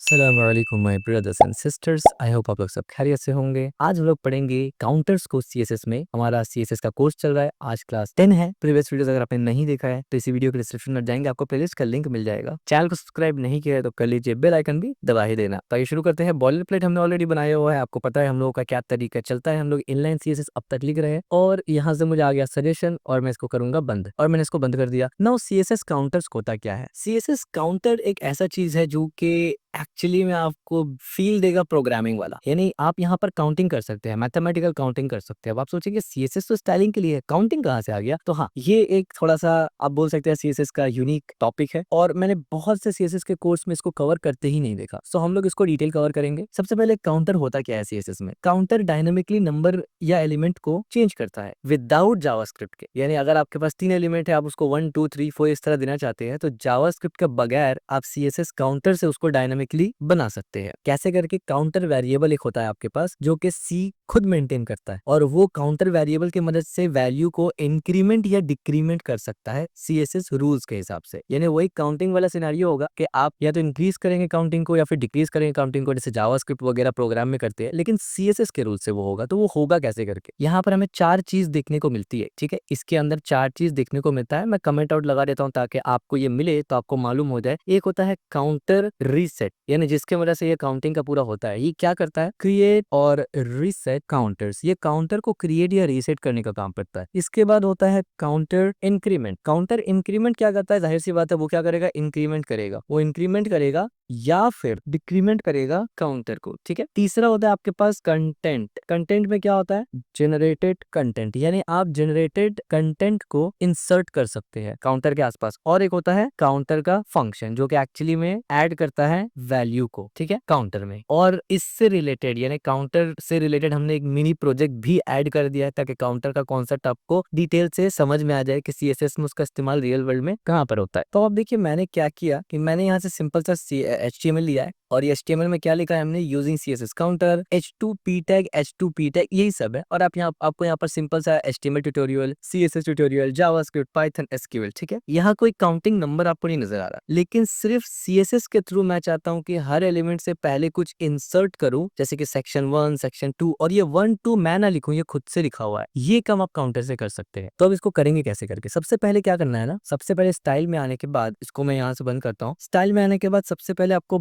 अस्सलामुअलैकुम my brothers and sisters, I hope आप लोग सब खैरियत से होंगे। आज हम लोग पढ़ेंगे काउंटर्स को सीएसएस में। हमारा सीएसएस का कोर्स चल रहा है, आज क्लास 10 है। प्रीवियस वीडियोस अगर आपने नहीं देखा है तो इसी वीडियो के डिस्क्रिप्शन में जाएंगे, आपको प्लेलिस्ट का लिंक मिल जाएगा। चैनल को सब्सक्राइब नहीं किया है तो कर लीजिए, बेल आइकन भी दबा ही देना। तो ये शुरू करते हैं। बॉलर प्लेट हमने ऑलरेडी बनाया हुआ है, आपको पता है हम लोगों का क्या तरीका चलता है। हम लोग इनलाइन सीएसएस अब तक लिख रहे हैं और यहाँ से मुझे आ गया सजेशन और मैं इसको करूंगा बंद, और मैंने इसको बंद कर दिया। नाउ सीएसएस काउंटर्स होता क्या है? सीएसएस काउंटर एक ऐसा चीज है जो कि एक्चुअली में आपको फील देगा प्रोग्रामिंग वाला, यानी आप यहाँ पर काउंटिंग कर सकते हैं, मैथमेटिकल काउंटिंग कर सकते हैं। अब आप सोचेंगे सीएसएस तो स्टाइलिंग के लिए है, काउंटिंग कहाँ से आ गया? तो हाँ, ये एक थोड़ा सा आप बोल सकते हैं सीएसएस का यूनिक टॉपिक है और मैंने बहुत से सीएसएस के कोर्स में इसको कवर करते ही नहीं देखा। सो हम लोग इसको डिटेल कवर करेंगे। सबसे पहले काउंटर होता क्या है सीएसएस में? काउंटर डायनामिकली नंबर या एलिमेंट को चेंज करता है विदाउट जावास्क्रिप्ट के, यानी अगर आपके पास 3 एलिमेंट है, आप उसको 1 2 3 4 इस तरह देना चाहते हैं तो जावास्क्रिप्ट के बगैर आप सीएसएस काउंटर से उसको डायनामिकली बना सकते हैं। कैसे करके? काउंटर वेरिएबल एक होता है आपके पास जो कि सी खुद मेंटेन करता है और वो काउंटर वेरिएबल की मदद से वैल्यू को इंक्रीमेंट या डिक्रीमेंट कर सकता है सीएसएस रूल्स के हिसाब से। यानी वही काउंटिंग वाला सिनेरियो होगा कि आप या तो इंक्रीज करेंगे काउंटिंग को या फिर डिक्रीज करेंगे काउंटिंग को, जैसे जावास्क्रिप्ट वगैरह प्रोग्राम में करते हैं, लेकिन सीएसएस के रूल से वो होगा। तो वो होगा कैसे करके? यहाँ पर हमें 4 चीज देखने को मिलती है, ठीक है? इसके अंदर 4 चीज देखने को मिलता है। मैं कमेंट आउट लगा देता हूँ ताकि आपको ये मिले तो आपको मालूम हो जाए। एक होता है काउंटर रीसेट, यानी जिसके वजह से ये काउंटिंग का पूरा होता है। ये क्या करता है? क्रिएट और रीसेट काउंटर्स, ये काउंटर को क्रिएट या रीसेट करने का काम करता है। इसके बाद होता है काउंटर इंक्रीमेंट। काउंटर इंक्रीमेंट क्या करता है? जाहिर सी बात है, वो क्या करेगा? इंक्रीमेंट करेगा। वो इंक्रीमेंट करेगा या फिर डिक्रीमेंट करेगा काउंटर को, ठीक है? तीसरा होता है आपके पास कंटेंट। कंटेंट में क्या होता है? जनरेटेड कंटेंट, यानी आप जनरेटेड कंटेंट को इंसर्ट कर सकते हैं काउंटर के आसपास। और एक होता है काउंटर का फंक्शन जो कि एक्चुअली में ऐड करता है वैल्यू को, ठीक है, काउंटर में। और इससे रिलेटेड यानी काउंटर से रिलेटेड हमने एक मिनी प्रोजेक्ट भी ऐड कर दिया है ताकि काउंटर का कॉन्सेप्ट आपको डिटेल से समझ में आ जाए कि सीएसएस में उसका इस्तेमाल रियल वर्ल्ड में कहाँ पर होता है। तो अब देखिए मैंने क्या किया कि मैंने यहाँ से सिंपल सा HTML लिया है और ये HTML में क्या लिखा है हमने? Using CSS counter, H2P tag, H2P tag, यही सब है। और आपको यहाँ पर सिंपल सा HTML tutorial, CSS tutorial, JavaScript, Python, SQL, ठीक है? यहाँ कोई काउंटिंग नंबर आपको नहीं नजर आ रहा, लेकिन सिर्फ सीएसएस के थ्रू मैं चाहता हूँ कि हर एलिमेंट से पहले कुछ इंसर्ट करूँ, जैसे कि सेक्शन 1, सेक्शन 2, और ये 1 2 मैं ना लिखूं, ये खुद से लिखा हुआ है। ये काम आप काउंटर से कर सकते हैं। तो अब इसको करेंगे कैसे करके? सबसे पहले क्या करना है ना, सबसे पहले स्टाइल में आने के बाद, इसको मैं यहाँ से बंद करता हूँ। स्टाइल में आने के बाद सबसे पहले आपको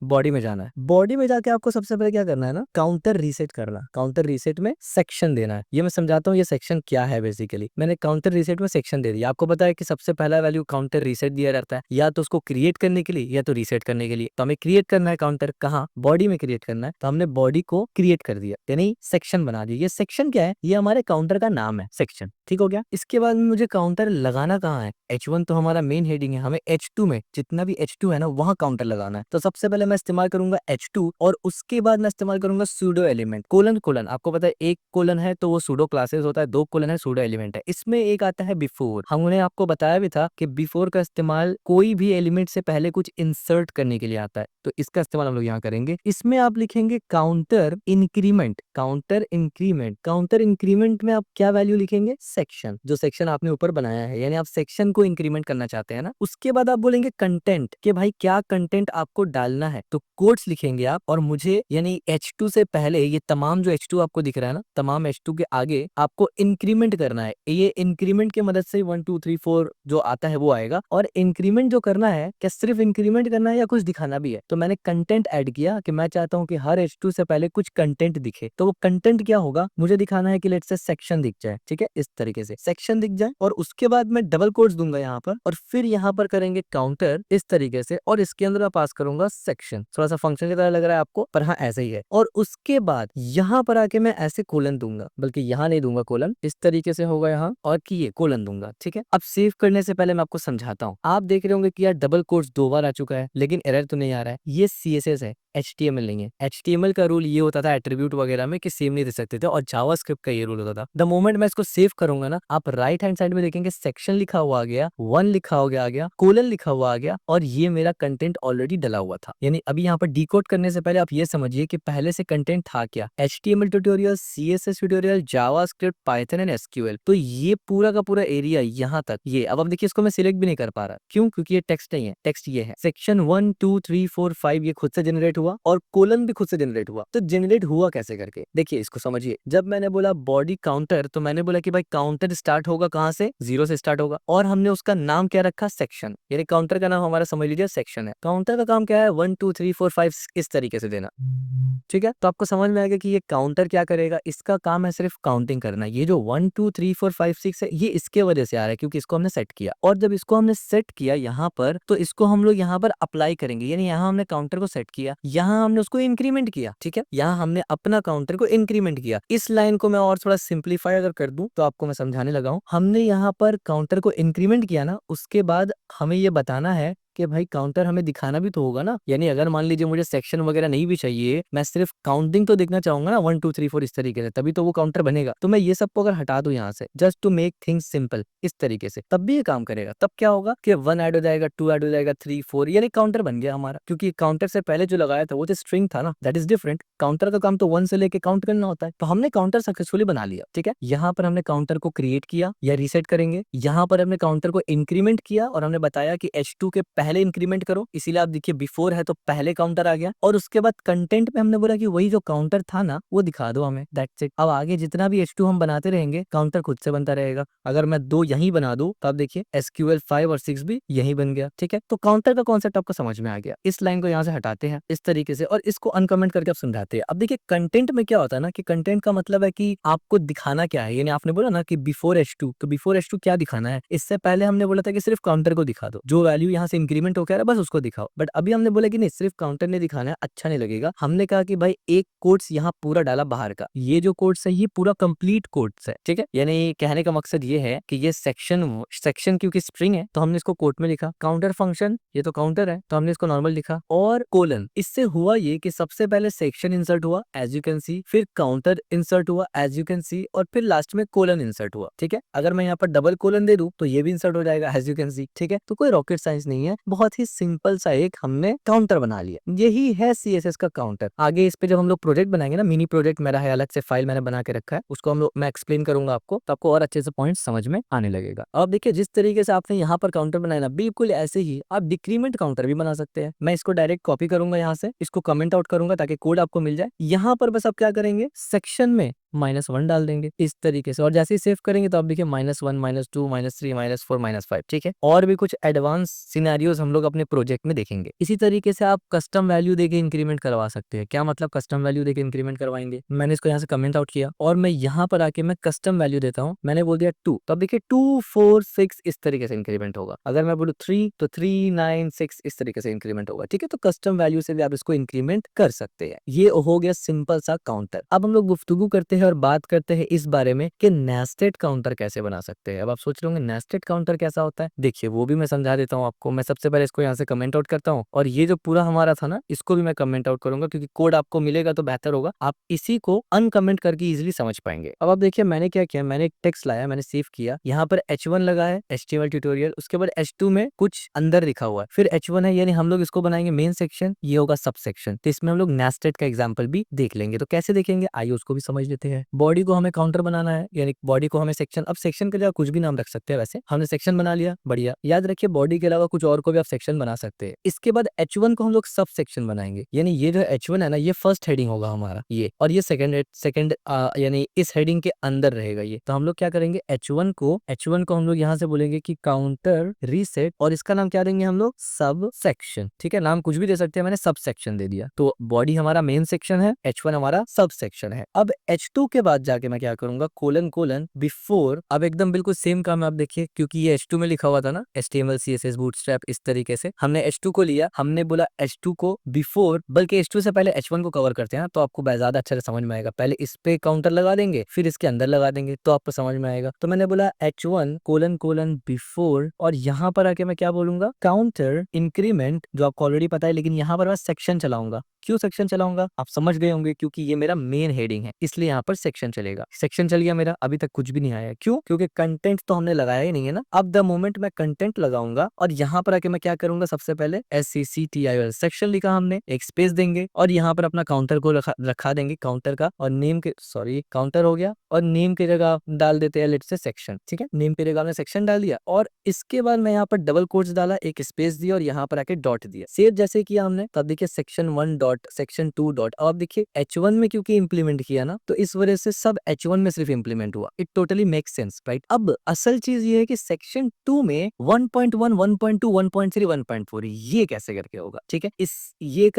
बॉडी में जाना है। बॉडी में जाके आपको सबसे पहले क्या करना है ना, काउंटर रीसेट करना। काउंटर रीसेट में सेक्शन देना है। ये मैं समझाता हूँ ये सेक्शन क्या है। बेसिकली मैंने काउंटर रीसेट में सेक्शन दे दिया। आपको पता है कि सबसे पहला वैल्यू काउंटर रीसेट दिया जाता है, या तो उसको क्रिएट करने के लिए या तो रीसेट करने के लिए। तो हमें क्रिएट करना है काउंटर, कहाँ? बॉडी में क्रिएट करना है। तो हमने बॉडी को क्रिएट कर दिया, यानी सेक्शन बना दिया। ये सेक्शन क्या है? ये हमारे काउंटर का नाम है, सेक्शन, ठीक हो गया? इसके बाद में मुझे काउंटर लगाना कहाँ है? H1 तो हमारा मेन हेडिंग है, हमें H2 में जितना भी H2 है ना वहां काउंटर लगाना है। तो सबसे पहले मैं इस्तेमाल करूंगा H2 और उसके बाद मैं इस्तेमाल करूंगा सूडो एलिमेंट। कोलन कोलन, आपको पता है एक कोलन है तो वो सूडो क्लासेस होता है, 2 कोलन है सूडो एलिमेंट है। इसमें एक आता है बिफोर। हमने आपको बताया भी था कि बिफोर का इस्तेमाल कोई भी एलिमेंट से पहले कुछ इंसर्ट करने के लिए आता है, तो इसका इस्तेमाल हम लोग यहाँ करेंगे। इसमें आप लिखेंगे counter increment. Counter increment, counter increment में आप क्या वैल्यू लिखेंगे? सेक्शन, जो सेक्शन आपने ऊपर बनाया है, यानी आप सेक्शन को इंक्रीमेंट करना चाहते हैं ना। उसके बाद आप बोलेंगे कंटेंट, कि भाई क्या कंटेंट आपको डालना है, तो कोट्स लिखेंगे आप। और मुझे यानी H2 से पहले ये तमाम जो H2 आपको दिख रहा है ना, तमाम H2 के आगे आपको इंक्रीमेंट करना है। ये इंक्रीमेंट की मदद से 1 2 3 4 जो आता है वो आएगा। और इंक्रीमेंट जो करना है, क्या सिर्फ इंक्रीमेंट करना है या कुछ दिखाना भी है? तो मैंने कंटेंट ऐड किया कि मैं चाहता हूं कि हर H2 से पहले कुछ कंटेंट दिखे। तो वो कंटेंट क्या होगा? मुझे दिखाना है कि लेट्स से सेक्शन दिख जाए, ठीक है, इस तरीके से सेक्शन दिख जाए। और उसके बाद मैं डबल कोट्स दूंगा यहाँ पर, और फिर यहाँ पर करेंगे काउंटर इस तरीके से, और इसके अंदर मैं पास करूंगा सेक्शन। थोड़ा सा फंक्शन की तरह लग रहा है आपको, पर हाँ ऐसे ही है। और उसके बाद यहाँ पर आके मैं ऐसे कोलन दूंगा, बल्कि यहाँ नहीं दूंगा कोलन, इस तरीके से होगा यहाँ, और कि ये कोलन दूंगा, ठीक है। अब सेव करने से पहले मैं आपको समझाता हूँ। आप देख रहे होंगे कि यार डबल कोट्स 2 बार आ चुका है, लेकिन एरर तो नहीं आ रहा है। ये CSS है, HTML नहीं है। HTML का रूल ये होता था एट्रीब्यूट वगैरह में कि सेम नहीं दे सकते थे, और जावास्क्रिप्ट का ये रूल होता था। द मोमेंट मैं इसको सेव करूंगा ना, आप राइट हैंड साइड में देखेंगे सेक्शन लिखा हुआ आ गया, 1 लिखा हो गया आ गया, कोलन लिखा हुआ आ गया, और ये मेरा कंटेंट ऑलरेडी डला हुआ था। यानी यानी अभी यहाँ पर डिकोड करने से पहले आप ये समझिए कि पहले से कंटेंट था क्या, HTML tutorial, CSS tutorial, JavaScript, Python and SQL। तो ये पूरा का पूरा एरिया यहाँ तक ये। अब देखिए इसको मैं सिलेक्ट भी नहीं कर पा रहा, क्यों? क्योंकि ये टेक्स्ट नहीं है, टेक्स्ट ये है। सेक्शन 1 2 3 4 5 ये खुद से जनरेट हुआ और कोलन भी खुद से जनरेट हुआ। तो जनरेट हुआ कैसे करके, देखिए इसको समझिए। जब मैंने बोला बॉडी काउंटर, तो मैंने बोला कि भाई काउंटर स्टार्ट होगा कहाँ से, 0 से स्टार्ट होगा, और हमने उसका नाम क्या रखा, सेक्शन। यानी काउंटर का नाम हमारा समझ लीजिए सेक्शन है। काउंटर का काम क्या है, 1 2 3 4 5 इस तरीके से देना, ठीक है। तो आपको समझ में आएगा कि ये काउंटर क्या करेगा, इसका काम है सिर्फ काउंटिंग करना। ये जो 1 2 3 4 5 6 है, ये इसके वजह से आ रहा है क्योंकि इसको हमने सेट किया। और जब इसको हमने सेट किया यहाँ पर, तो इसको हम लोग यहाँ पर अप्लाई करेंगे। यानी यहाँ हमने काउंटर को सेट किया, यहाँ हमने उसको इंक्रीमेंट किया, ठीक है। यहाँ हमने अपना काउंटर को इंक्रीमेंट किया। इस लाइन को मैं और थोड़ा सिंप्लीफाई अगर कर दूं तो आपको मैं समझाने लगा हूं। हमने यहाँ पर काउंटर को इंक्रीमेंट किया ना, उसके बाद हमें ये बताना है कि भाई काउंटर हमें दिखाना भी तो होगा ना। यानी अगर मान लीजिए मुझे सेक्शन वगैरह नहीं भी चाहिए, मैं सिर्फ काउंटिंग तो देखना चाहूंगा ना, 1 2 3 4 इस तरीके से, तभी तो वो काउंटर बनेगा। तो मैं ये सबको अगर हटा दूं यहाँ से, just to make things simple, इस तरीके से, तब भी ये काम करेगा। तब क्या होगा कि 1 ऐड हो जाएगा, 2 ऐड हो जाएगा, 3 4, यानी काउंटर बन गया हमारा। क्योंकि काउंटर से पहले जो लगाया था वो तो स्ट्रिंग था ना, दैट इज डिफरेंट। काउंटर का काम तो 1 से लेके काउंट करना होता है। तो हमने काउंटर सक्सेसफुली बना लिया, ठीक है। यहाँ पर हमने काउंटर को क्रिएट किया या रीसेट करेंगे। यहाँ पर हमने काउंटर को इंक्रीमेंट किया और हमने बताया कि H2 के पहले इंक्रीमेंट करो, इसीलिए आप देखिए बिफोर है तो पहले काउंटर आ गया। और उसके बाद कंटेंट में हमने बोला कि वही जो काउंटर था ना वो दिखा दो हमें, दैट्स इट। अब आगे जितना भी H2 हम बनाते रहेंगे, काउंटर खुद से बनता रहेगा। अगर मैं 2 यहीं बना दूं तो आप देखिए SQL 5 और 6 भी यहीं बन गया, ठीक है। तो काउंटर का कॉन्सेप्ट आपको समझ में आ गया। इस लाइन को यहाँ से हटाते हैं इस तरीके से और इसको अनकमेंट करके आप समझाते हैं। अब देखिए कंटेंट में क्या होता है ना, कि कंटेंट का मतलब है कि आपको दिखाना क्या है। यानी आपने बोला ना कि बिफोर H2, तो बिफोर H2 क्या दिखाना है। इससे पहले हमने बोला था कि सिर्फ काउंटर को दिखा दो, जो वैल्यू यहाँ से इंक्रीमेंट होकर आ रहा है बस उसको दिखाओ। बट अभी हमने बोला कि नहीं, सिर्फ काउंटर नहीं दिखाना है, अच्छा नहीं लगेगा। हमने कहा कि भाई एक कोट्स यहाँ पूरा डाला बाहर का, ये जो कोट्स है ये पूरा कंप्लीट कोट्स है, ठीक है। यानी कहने का मकसद ये है कि ये सेक्शन क्योंकि स्ट्रिंग है तो हमने इसको कोट में लिखा। काउंटर फंक्शन, ये तो काउंटर है तो हमने इसको नॉर्मल लिखा। और कोलन, इससे हुआ ये कि सबसे पहले सेक्शन इंसर्ट हुआ एज यू कैन सी, फिर काउंटर इंसर्ट हुआ एज यू कैन सी, और फिर लास्ट में कोलन इंसर्ट हुआ, ठीक है। अगर मैं यहाँ पर डबल कोलन दे दूं तो ये भी इंसर्ट हो जाएगा एज यू कैन सी, ठीक है। तो कोई रॉकेट साइंस नहीं है, बहुत ही सिंपल सा एक हमने काउंटर बना लिया। यही है CSS का काउंटर। आगे इस पे जब हम लोग प्रोजेक्ट बनाएंगे ना, मिनी प्रोजेक्ट मेरा है, अलग से फाइल मैंने बना के रखा है, उसको मैं एक्सप्लेन करूंगा आपको, तो आपको और अच्छे से पॉइंट समझ में आने लगेगा। अब देखिए जिस तरीके से आपने यहाँ पर काउंटर बनाया ना, बिल्कुल ऐसे ही आप डिक्रीमेंट काउंटर भी बना सकते हैं। मैं इसको डायरेक्ट कॉपी करूंगा, यहाँ से इसको कमेंट आउट करूंगा ताकि कोड आपको मिल जाए। यहाँ पर बस आप क्या करेंगे, सेक्शन में -1 डाल देंगे इस तरीके से, और जैसे ही सेव करेंगे तो आप देखिए -1 -2 -3 -4 -5, ठीक है। और भी कुछ एडवांस सिनेरियोज हम लोग अपने प्रोजेक्ट में देखेंगे। इसी तरीके से आप कस्टम वैल्यू देके इंक्रीमेंट करवा सकते हैं। क्या मतलब कस्टम वैल्यू देके इंक्रीमेंट करवाएंगे, मैंने इसको यहाँ से कमेंट आउट किया और मैं यहाँ पर आके मैं कस्टम वैल्यू देता हूँ। मैंने बोल दिया 2, तो अब देखिए 2 4 6 इस तरीके से इंक्रीमेंट होगा। अगर मैं बोलूँ 3 तो 3 9 6 इस तरीके से इंक्रीमेंट होगा, ठीक है। तो कस्टम वैल्यू से भी आप इसको इंक्रीमेंट कर सकते हैं। ये हो गया सिंपल सा काउंटर। अब हम लोग गुफ्तगू करते हैं और बात करते हैं इस बारे में कि नेस्टेड काउंटर कैसे बना सकते हैं। अब आप सोच रहे होंगे नेस्टेड काउंटर कैसा होता है, देखिए वो भी मैं समझा देता हूँ आपको। मैं सबसे पहले इसको यहाँ से कमेंट आउट करता हूँ और ये जो पूरा हमारा था ना, इसको भी मैं कमेंट आउट करूंगा, क्योंकि कोड आपको मिलेगा तो बेहतर होगा, आप इसी को अनकमेंट करके इजिली समझ पाएंगे। अब आप देखिए मैंने क्या किया, मैंने एक टेक्स्ट लाया, मैंने सेव किया, यहाँ पर H1 लगा है HTML ट्यूटोरियल, उसके बाद H2 में कुछ अंदर लिखा हुआ है, फिर H1 है, यानी हम लोग इसको बनाएंगे मेन सेक्शन, ये होगा सब सेक्शन। तो इसमें हम लोग नेस्टेड का एग्जाम्पल भी देख लेंगे। तो कैसे देखेंगे आइए उसको भी समझ लेते हैं। बॉडी को हमें काउंटर बनाना है, यानी बॉडी को हमें सेक्शन, अब सेक्शन के जगह कुछ भी नाम रख सकते हैं। वैसे हमने सेक्शन बना लिया, बढ़िया। याद रखिए बॉडी के अलावा कुछ और को भी आप सेक्शन बना सकते हैं। इसके बाद H1 को हम लोग सब सेक्शन बनाएंगे, यानी ये जो H1 है ना, ये फर्स्ट हेडिंग होगा हमारा ये, और ये सेकंड यानी इस हेडिंग के अंदर रहेगा ये। तो हम लोग क्या करेंगे, H1 को हम लोग यहाँ से बोलेंगे कि काउंटर रीसेट, और इसका नाम क्या देंगे हम लोग, सब सेक्शन, ठीक है। नाम कुछ भी दे सकते हैं, मैंने सब सेक्शन दे दिया। तो बॉडी हमारा मेन सेक्शन है, H1 हमारा सब सेक्शन है। अब H2 के बाद जाके मैं क्या करूंगा, कोलन बिफोर। अब एकदम बिल्कुल सेम काम है, आप देखिए, क्योंकि ये H2 में लिखा हुआ था ना, HTML CSS बूटस्ट्रैप, इस तरीके से हमने H2 को लिया, हमने बोला H2 को बिफोर, बल्कि H2 से पहले H1 को कवर करते हैं तो आपको ज्यादा अच्छे से समझ में आएगा। पहले इस पे काउंटर लगा देंगे, फिर इसके अंदर लगा देंगे, तो आपको समझ में आएगा। तो मैंने बोला H1 कोलन बिफोर, और यहाँ पर आके मैं क्या बोलूंगा, काउंटर इंक्रीमेंट, जो आपको ऑलरेडी पता है, लेकिन यहाँ पर मैं सेक्शन चलाऊंगा। क्यों सेक्शन चलाऊंगा आप समझ गए होंगे, क्योंकि ये मेरा मेन हेडिंग है, इसलिए यहाँ पर सेक्शन चलेगा। सेक्शन चल गया मेरा, अभी तक कुछ भी नहीं आया, क्यों? क्योंकि कंटेंट तो हमने लगाया ही नहीं है ना। अब द मोमेंट मैं कंटेंट लगाऊंगा और यहाँ पर आके मैं क्या करूंगा, सबसे पहले SCCTIOL सेक्शन लिखा हमने, एक स्पेस देंगे और यहाँ पर अपना काउंटर को रखा देंगे, काउंटर का, और नेम के, सॉरी काउंटर हो गया, और नेम की जगह डाल देते हैं लेट्स से सेक्शन, ठीक है। नेम की जगह हमने सेक्शन डाल दिया और इसके बाद मैं यहाँ पर डबल कोट्स डाला, एक स्पेस दिया और यहाँ पर आके डॉट दिया। सेव जैसे किया हमने, तब देखिए सेक्शन 1 डॉट, सेक्शन 2 डॉट। अब देखिए H1 में क्योंकि इंप्लीमेंट किया ना, तो इस वजह से सब H1 में सिर्फ इंप्लीमेंट हुआ। It totally make sense, right. अब असल चीज ये है कि सेक्शन 2 में 1.1, 1.2, 1.3, 1.4 ये कैसे करके होगा, ठीक है। ये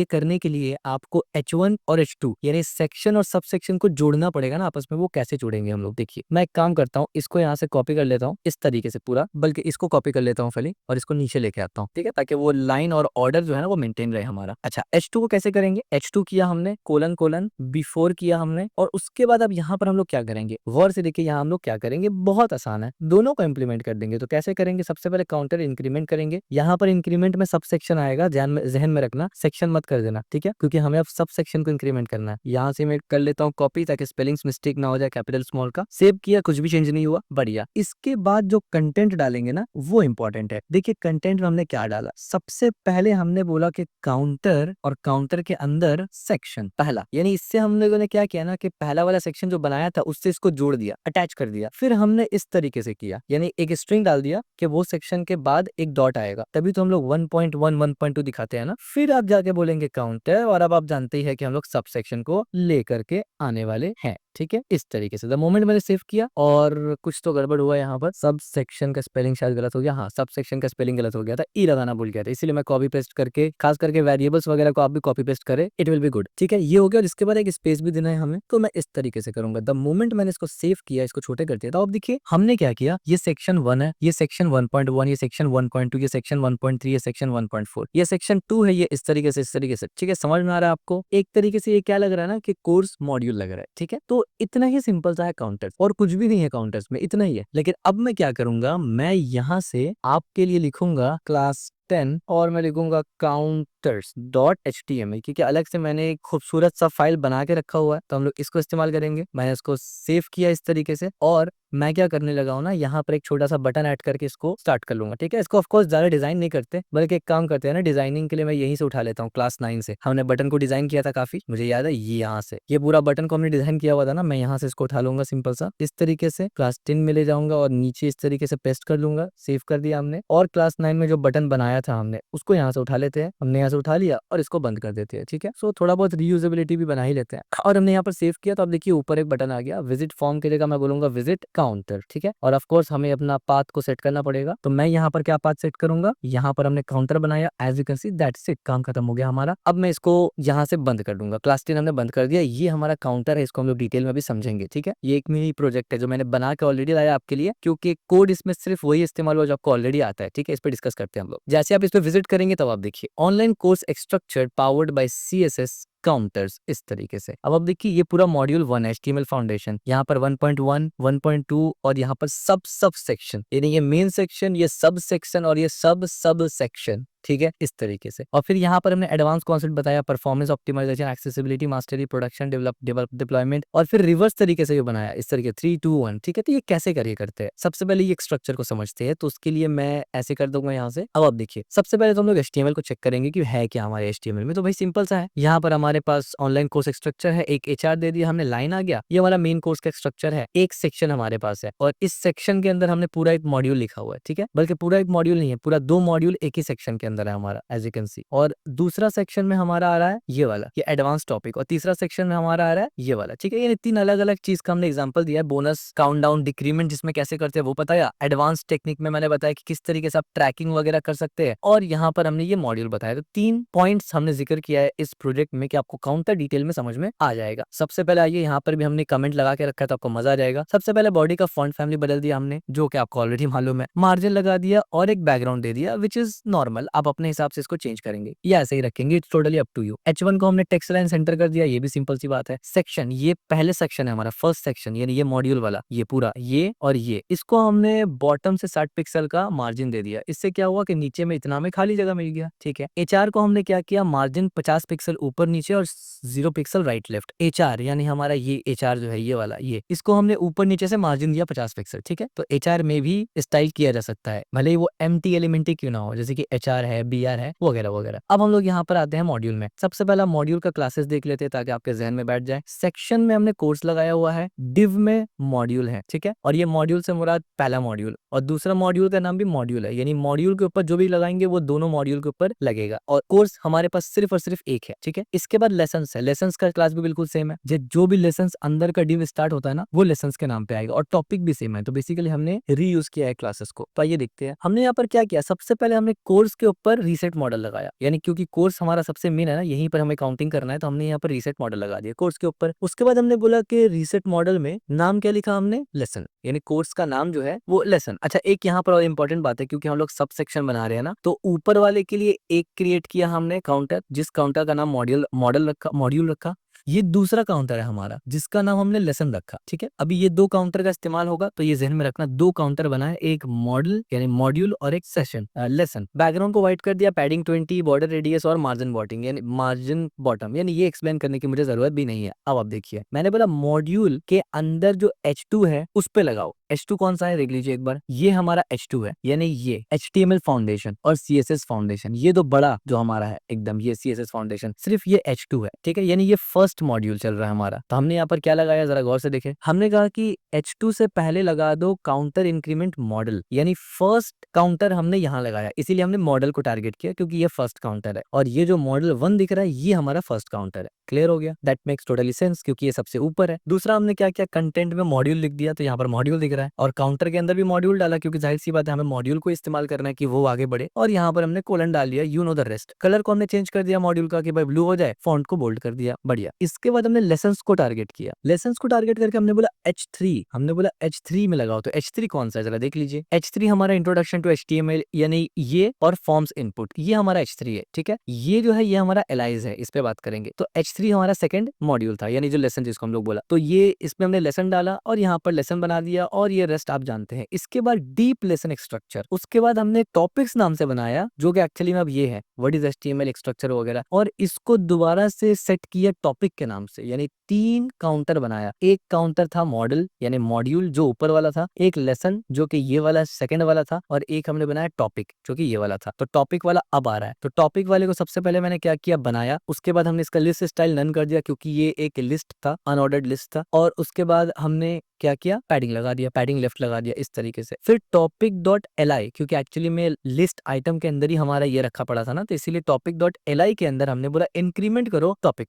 करने के लिए आपको H1 और H2 यानी सेक्शन और सब सेक्शन को जोड़ना पड़ेगा ना आपस में। वो कैसे जोड़ेंगे हम लोग, देखिए मैं एक काम करता हूँ, इसको यहाँ से कॉपी कर लेता हूँ इस तरीके से पूरा, बल्कि इसको कॉपी कर लेता हूँ पहले और इसको नीचे लेके आता हूँ, ठीक है, ताकि वो लाइन और ऑर्डर जो है ना वो मेंटेन रहे हमारा। अच्छा, H2 को कैसे करेंगे, H2 किया हमने कोलन कोलन बिफोर किया हमने, और उसके बाद अब यहाँ पर हम लोग क्या करेंगे, गौर से देखिए यहाँ हम लोग क्या करेंगे, बहुत आसान है, दोनों को इंप्लीमेंट कर देंगे। तो कैसे करेंगे, सबसे पहले काउंटर इंक्रीमेंट करेंगे, यहाँ पर इंक्रीमेंट में सब सेक्शन आएगा, जहन में रखना, सेक्शन मत कर देना, ठीक है, क्योंकि हमें अब सब सेक्शन को इंक्रीमेंट करना है। यहाँ से मैं कर लेता हूँ कॉपी ताकि स्पेलिंग्स मिस्टेक ना हो जाए, कैपिटल स्मॉल का। सेव किया, कुछ भी चेंज नहीं हुआ, बढ़िया। इसके बाद जो कंटेंट डालेंगे ना वो इंपॉर्टेंट है। देखिए कंटेंट में हमने क्या डाला, सबसे पहले हमने बोला कि काउंटर और काउंटर के अंदर सेक्शन पहला, यानी इससे हम लोगों ने क्या किया ना कि पहला वाला सेक्शन जो बनाया था उससे इसको जोड़ दिया, अटैच कर दिया। फिर हमने इस तरीके से किया, यानी एक स्ट्रिंग डाल दिया कि वो सेक्शन के बाद एक डॉट आएगा, तभी तो हम लोग 1.1, 1.2 दिखाते हैं ना। फिर आप जाके बोलेंगे काउंटर, और अब आप जानते ही है कि हम लोग सब सेक्शन को लेकर के आने वाले हैं, ठीक है, इस तरीके से। द मोमेंट मैंने सेव किया और कुछ तो गड़बड़ हुआ यहाँ पर, सब सेक्शन का स्पेलिंग शायद गलत हो गया, हाँ सब सेक्शन का स्पेलिंग गलत हो गया था, ई लगाना भूल गया था, इसीलिए मैं कॉपी पेस्ट करके, खास करके वेरिएबल्स वगैरह को आप भी कॉपी पेस्ट करें, इट विल बी गुड, ठीक है। ये हो गया, और इसके बाद एक स्पेस भी देना है हमें, तो मैं इस तरीके से करूंगा। द मोमेंट मैंने इसको सेव किया, इसको छोटे कर दिया, तो अब देखिए हमने क्या किया, ये सेक्शन 1 है, ये सेक्शन 1.1, ये सेक्शन 1.2, ये सेक्शन 1.3, ये सेक्शन 1.4, ये सेक्शन 2 है, ये इस तरीके से, ठीक है, समझ में आ रहा है आपको। एक तरीके से ये क्या लग रहा है ना कि कोर्स मॉड्यूल लग रहा है, ठीक है। तो इतना ही सिंपल सा है काउंटर्स, और कुछ भी नहीं है काउंटर्स में, इतना ही है। लेकिन अब मैं क्या करूंगा, मैं यहाँ से आपके लिए लिखूंगा क्लास 10 और मैं लिखूंगा counters.html, क्योंकि अलग से मैंने एक खूबसूरत सा फाइल बना के रखा हुआ है, तो हम लोग इसको इस्तेमाल करेंगे। मैंने इसको सेव किया इस तरीके से, और मैं क्या करने लगा हूँ ना, यहाँ पर एक छोटा सा बटन ऐड करके इसको स्टार्ट कर लूंगा, ठीक है। इसको ऑफकोर्स ज्यादा डिजाइन नहीं करते, बल्कि एक काम करते हैं ना, डिजाइनिंग के लिए मैं यहीं से उठा लेता हूँ, क्लास 9 से हमने बटन को डिजाइन किया था काफी, मुझे याद है, ये यहाँ से ये पूरा बटन को हमने डिजाइन किया हुआ था ना, मैं यहाँ से इसको उठा लूंगा सिंपल सा इस तरीके से, क्लास 10 में ले जाऊंगा और नीचे इस तरीके से पेस्ट कर लूंगा। सेव कर दिया हमने, और क्लास 9 में जो बटन बनाया था हमने उसको यहाँ से उठा लेते हैं, हमने यहाँ से उठा लिया और इसको बंद कर देते हैं, ठीक है। सो थोड़ा बहुत रीयूजेबिलिटी भी बना ही लेते हैं, और हमने यहाँ पर सेव किया। तो अब देखिए ऊपर एक बटन आ गया, विजिट फॉर्म की जगह मैं बोलूंगा विजिट काउंटर, ठीक है। और ऑफ कोर्स हमें अपना पाथ को सेट करना पड़ेगा, तो मैं यहाँ पर क्या पाथ सेट करूंगा, यहाँ पर हमने काउंटर बनाया, as you can see that's it, काम खत्म हो गया हमारा। अब मैं इसको यहाँ से बंद कर दूंगा, क्लास 10 हमने बंद कर दिया, ये हमारा काउंटर है, इसको हम लोग डिटेल में भी समझेंगे, ठीक है। ये एक मिनी प्रोजेक्ट है जो मैंने बना के ऑलरेडी लाया आपके लिए, क्योंकि कोड इसमें सिर्फ वही इस्तेमाल हुआ जो आपको ऑलरेडी आता है, ठीक है। इस पर डिस्कस करते हैं हम लोग। जैसे आप इस पर विजिट करेंगे तब आप देखिए online course structure powered by CSS counters, इस तरीके से। अब आप देखिए ये पूरा मॉड्यूल 1 है, HTML फाउंडेशन, यहाँ पर 1.1, 1.2 और यहाँ पर सब सेक्शन, यानी ये मेन सेक्शन, ये सब सेक्शन और ये सब सेक्शन, ठीक है, इस तरीके से। और फिर यहाँ पर हमने एडवांस कॉन्सेप्ट बताया, performance optimisation, accessibility, mastery, production, develop deployment, और फिर रिवर्स तरीके से भी बनाया इस तरीके 3, 2, 1, ठीक है। तो ये कैसे करते हैं, सबसे पहले ये स्ट्रक्चर को समझते हैं, तो उसके लिए मैं ऐसे कर दूंगा यहाँ से। अब आप देखिए सबसे पहले तो हम लोग HTML को चेक करेंगे कि है क्या हमारे HTML में। तो भाई सिंपल सा है, यहाँ पर हमारे पास ऑनलाइन कोर्स स्ट्रक्चर है, एक HR दे दिया हमने, लाइन आ गया, ये हमारा मेन कोर्स का स्ट्रक्चर है, एक सेक्शन हमारे पास है, और इस सेक्शन के अंदर हमने पूरा एक मॉड्यूल लिखा हुआ है, ठीक है। बल्कि पूरा एक मॉड्यूल नहीं है, पूरा 2 मॉड्यूल एक ही सेक्शन के अंदर है हमारा, एज यू कैन सी। और दूसरा सेक्शन में हमारा आ रहा है ये वाला, ये एडवांस टॉपिक, और तीसरा सेक्शन में हमारा आ रहा है ये वाला, ठीक है। ये 3 अलग अलग चीज का हमने एग्जांपल दिया है। बोनस, काउंटडाउन, डिक्रीमेंट जिसमें कैसे करते हैं वो बताया, एडवांस टेक्निक में मैंने बताया कि किस तरीके से आप ट्रैकिंग वगैरह कर सकते हैं, और यहाँ पर हमने ये मॉड्यूल बताया। तो 3 पॉइंट्स हमने जिक्र किया है इस प्रोजेक्ट में कि आपको काउंटर डिटेल में समझ में आ जाएगा। सबसे पहले आइए, यहाँ पर भी हमने कमेंट लगा के रखा है तो आपको मजा आ जाएगा। सबसे पहले बॉडी का फॉन्ट फैमिली बदल दिया हमने, जो कि आपको ऑलरेडी मालूम है, मार्जिन लगा दिया और एक बैकग्राउंड दे दिया, विच इज नॉर्मल, आप अपने हिसाब से इसको चेंज करेंगे या ऐसे ही रखेंगे, it's totally up to you. H1 को हमने टेक्स्ट लाइन सेंटर कर दिया, ये भी सिंपल सी बात है। सेक्शन, ये पहले सेक्शन है हमारा, फर्स्ट सेक्शन, यानी ये मॉड्यूल वाला, ये पूरा ये और ये, इसको हमने बॉटम से 60 पिक्सल का मार्जिन दे दिया। इससे क्या हुआ कि नीचे में इतना में खाली जगह मिल गया, ठीक है। HR को हमने क्या किया, मार्जिन 50 पिक्सल ऊपर नीचे और 0 पिक्सल राइट लेफ्ट। HR यानी हमारा ये HR जो है ये वाला, ये इसको हमने ऊपर नीचे से मार्जिन दिया 50 पिक्सल, ठीक है। तो HR में भी स्टाइल किया जा सकता है, भले ही वो एम्प्टी एलिमेंट्री क्यों ना हो, जैसे कि HR है, BR है, वगैरह वगैरह। अब हम लोग यहाँ पर आते हैं मॉड्यूल में। सबसे पहला मॉड्यूल का क्लासेस देख लेते हैं ताकि आपके जहन में बैठ जाए। सेक्शन में हमने कोर्स लगाया हुआ है, डिव में मॉड्यूल है, ठीक है। और ये मॉड्यूल से मुराद पहला मॉड्यूल और दूसरा मॉड्यूल का नाम भी मॉड्यूल है, यानी मॉड्यूल के ऊपर जो भी लगाएंगे वो दोनों मॉड्यूल के ऊपर लगेगा। और कोर्स हमारे पास सिर्फ और सिर्फ एक है, ठीक है। इसके बाद लेसन्स है, लेसन्स का क्लास भी बिल्कुल सेम है। जो भी लेसन्स अंदर का डिव स्टार्ट होता है ना, वो लेसन्स के नाम पे आएगा और टॉपिक भी सेम है। तो बेसिकली हमने रीयूज किया है क्लासेस को। तो आइए देखते हैं हमने यहाँ पर क्या किया। सबसे पहले हमने कोर्स के ऊपर रीसेट मॉडल लगाया, यानी क्योंकि कोर्स हमारा सबसे मेन है ना, यहीं पर हमें काउंटिंग करना है, तो हमने यहाँ पर रीसेट मॉडल लगा दिया कोर्स के ऊपर। उसके बाद हमने बोला कि रीसेट मॉडल में नाम क्या लिखा हमने, लेसन, यानी कोर्स का नाम जो है वो लेसन। अच्छा, एक यहाँ पर और इंपॉर्टेंट बात है, क्योंकि हम लोग सब सेक्शन बना रहे हैं ना, तो ऊपर वाले के लिए एक क्रिएट किया हमने काउंटर, जिस काउंटर का नाम मॉड्यूल रखा। ये दूसरा काउंटर है हमारा, जिसका नाम हमने लेसन रखा, ठीक है। अभी ये दो काउंटर का इस्तेमाल होगा, तो ये जहन में रखना, दो काउंटर बनाए, एक मॉडल यानी मॉड्यूल और एक सेशन लेसन। बैकग्राउंड को व्हाइट कर दिया, पैडिंग 20, बॉर्डर रेडियस और मार्जिन बॉटम, यानी मार्जिन बॉटम, यानी ये एक्सप्लेन करने की मुझे जरूरत भी नहीं है। अब आप देखिए, मैंने बोला मॉड्यूल के अंदर जो H2 है उस पे लगाओ। H2 कौन सा है देख लीजिए एक बार, ये हमारा H2 है, यानी ये HTML फाउंडेशन और CSS फाउंडेशन, ये तो बड़ा जो हमारा है एकदम, ये CSS फाउंडेशन, सिर्फ ये H2 है, ठीक है। यानी ये फर्स्ट मॉड्यूल चल रहा है हमारा। तो हमने यहाँ पर क्या लगाया, जरा गौर से देखें। हमने कहा कि H2 से पहले लगा दो काउंटर इंक्रीमेंट मॉडल, यानी फर्स्ट काउंटर हमने यहाँ लगाया, इसीलिए हमने मॉडल को टारगेट किया, क्योंकि ये फर्स्ट काउंटर है और ये जो मॉडल 1 दिख रहा है ये हमारा फर्स्ट काउंटर है। क्लियर हो गया, दैट मेक्स टोटली सेंस, क्योंकि ये सबसे ऊपर है। दूसरा हमने क्या किया, कंटेंट में मॉड्यूल लिख दिया, तो यहाँ पर मॉड्यूल दिख रहा है, और काउंटर के अंदर भी मॉड्यूल डाला, क्योंकि जाहिर सी बात है हमें मॉड्यूल को इस्तेमाल करना है कि वो आगे बढ़े। और यहाँ पर हमने कोलन डाल दिया, you know the rest. Colour को हमने चेंज कर दिया मॉड्यूल का कि भाई ब्लू हो जाए, फॉन्ट को बोल्ड कर दिया, बढ़िया। इसके बाद हमने लेसन्स को टारगेट किया, लेसन्स को टारगेट करके हमने बोला H3, हमने बोला H3 में लगाओ। तो H3 कौन सा है जरा देख लीजिए। H3 हमारा इंट्रोडक्शन टू HTML, यानी ये और फॉर्म्स इनपुट, ये हमारा H3 है, ठीक है। ये जो है ये हमारा एलाइज है, इस पे बात करेंगे। तो H3 हमारा सेकंड मॉड्यूल था, यानी जो लेसन जिसको हम लोग बोला, तो ये इसमें हमने लेसन डाला और यहाँ पर लेसन बना दिया, और ये रेस्ट आप जानते हैं। इसके बाद डीप लेसन स्ट्रक्चर, उसके बाद हमने टॉपिक्स नाम से बनाया, जो कि एक्चुअली में अब ये है व्हाट इज HTML स्ट्रक्चर वगैरह, और इसको दोबारा से सेट किया टॉपिक के नाम से, यानी 3 काउंटर बनाया। एक काउंटर था मॉडल यानी मॉड्यूल जो ऊपर वाला था, एक लेसन जो कि ये वाला सेकंड वाला था, और एक हमने बनाया टॉपिक जो कि ये वाला था। तो टॉपिक वाला अब आ रहा है, तो टॉपिक वाले को सबसे पहले मैंने क्या किया, बनाया। उसके बाद हमने इसका लिस्ट स्टाइल नन कर दिया, क्योंकि ये एक लिस्ट था, अनऑर्डर्ड लिस्ट था। और उसके बाद हमने क्या किया, पैडिंग लगा दिया, पैडिंग लेफ्ट लगा दिया, इस तरीके से। फिर topic.li, क्योंकि एक्चुअली में लिस्ट आइटम के अंदर ही हमारा ये रखा पड़ा था ना, तो इसीलिए topic.li के अंदर हमने बोला इंक्रीमेंट करो टॉपिक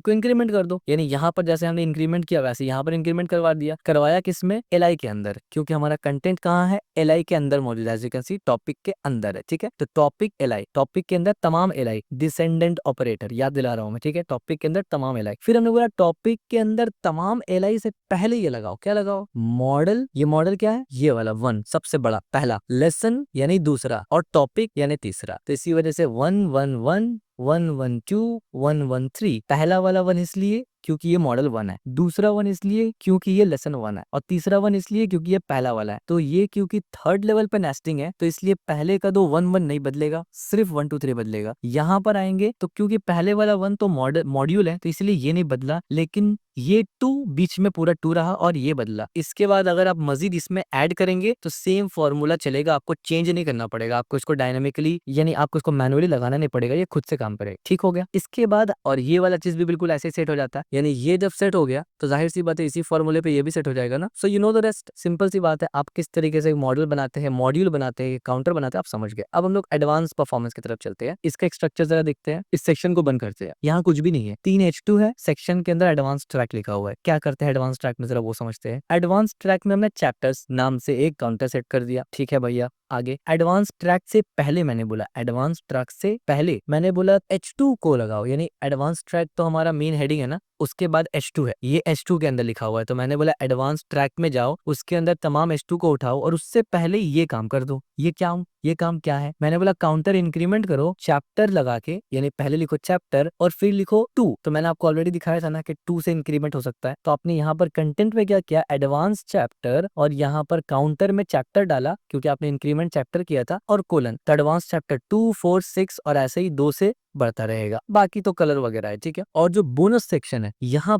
को इंक्रीमेंट कर दो, यानी यहाँ पर जैसे हमने इंक्रीमेंट किया वैसे यहाँ पर इंक्रीमेंट करवा दिया। करवाया किसमें, li के अंदर, क्योंकि हमारा कंटेंट कहाँ है, li के अंदर मौजूद है, as you can see topic के अंदर है, ठीक है। तो टॉपिक li, टॉपिक के अंदर तमाम li, डिसेंडेंट ऑपरेटर याद दिला रहा हूं मैं, ठीक है। टॉपिक के अंदर तमाम li, फिर हमने बोला टॉपिक के अंदर तमाम li से पहले ये लगाओ, क्या लगाओ, मॉडल। ये मॉडल क्या है, ये वाला 1 सबसे बड़ा पहला, लेसन यानी दूसरा, और टॉपिक यानी तीसरा। तो इसी वजह से 111 112 113, पहला वाला 1 इसलिए क्योंकि ये मॉडल 1 है, दूसरा 1 इसलिए क्योंकि ये लेसन 1 है, और तीसरा 1 इसलिए क्योंकि ये पहला वाला है। तो ये क्योंकि थर्ड लेवल पे नेस्टिंग है, तो इसलिए पहले का 1 1 नहीं बदलेगा, सिर्फ 1 2 3 बदलेगा। यहाँ पर आएंगे तो क्योंकि पहले वाला 1 तो मॉड्यूल है, तो इसलिए ये नहीं बदला, लेकिन ये 2 बीच में पूरा 2 रहा और ये बदला। इसके बाद अगर आप मजीद इसमें ऐड करेंगे तो सेम फॉर्मूला चलेगा, आपको चेंज नहीं करना पड़ेगा, आपको इसको डायनामिकली यानी आपको इसको मैनुअली लगाना नहीं पड़ेगा, ये खुद से काम करेगा, ठीक हो गया। इसके बाद और ये वाला चीज भी बिल्कुल ऐसे सेट हो जाता है, यानी ये जब सेट हो गया तो जाहिर सी बात है इसी फॉर्मूले पे ये भी सेट हो जाएगा ना। So you know the rest, simple सी बात है। आप किस तरीके से मॉडल बनाते हैं, मॉड्यूल बनाते हैं, काउंटर बनाते हैं, आप समझ गए। अब हम लोग एडवांस परफॉर्मेंस की तरफ चलते हैं। इसका एक स्ट्रक्चर जरा देखते हैं, इस सेक्शन को बंद करते हैं। यहाँ कुछ भी नहीं है, 3 H2 है, सेक्शन के अंदर एडवांस ट्रैक लिखा हुआ है। क्या करते हैं एडवांस ट्रैक में, जरा वो समझते हैं। एडवांस ट्रैक में हमने चैप्टर्स नाम से एक काउंटर सेट कर दिया, ठीक है भैया। आगे एडवांस ट्रैक से पहले मैंने बोला, एडवांस ट्रैक से पहले मैंने बोला H2 को लगाओ, यानी एडवांस ट्रैक तो हमारा मेन हेडिंग है ना, उसके बाद H2 है, ये H2 के अंदर लिखा हुआ है। तो मैंने बोला एडवांस ट्रैक में जाओ, उसके अंदर तमाम H2 को उठाओ और उससे पहले ये काम कर दो। ये काम क्या है? मैंने बोला काउंटर इंक्रीमेंट करो चैप्टर लगा के, यानी पहले लिखो चैप्टर और फिर लिखो 2। तो मैंने आपको ऑलरेडी दिखाया था ना कि 2 से इंक्रीमेंट हो सकता है। तो आपने यहाँ पर कंटेंट में क्या किया, एडवांस चैप्टर और यहाँ पर काउंटर में चैप्टर डाला क्योंकि आपने इंक्रीमेंट चैप्टर किया था, और कोलन। तो एडवांस चैप्टर 2, 4, 6 और ऐसे ही 2 से बढ़ता रहेगा। बाकी तो कलर वगैरह है, ठीक है। और जो बोनस सेक्शन है यहाँ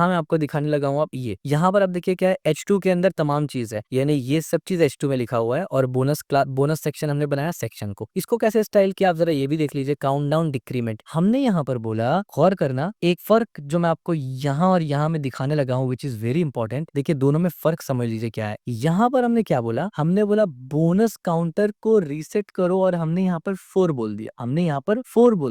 मैं आपको दिखाने लगा हूँ। आप ये यहाँ पर आप देखिए क्या है, H2 के अंदर तमाम चीज है, यानी ये सब चीज H2 में लिखा हुआ है। और बोनस सेक्शन हमने बनाया सेक्शन को। इसको कैसे स्टाइल किया आप जरा ये भी देख लीजिए। काउंट डाउन डिक्रीमेंट हमने यहाँ पर बोला, गौर करना, एक फर्क जो मैं आपको यहाँ और यहाँ में दिखाने लगा हूँ विच इज वेरी इंपॉर्टेंट। देखिए दोनों में फर्क समझ लीजिए क्या है। यहाँ पर हमने क्या बोला, हमने बोला बोनस काउंटर को रीसेट करो और हमने यहाँ पर 4 बोल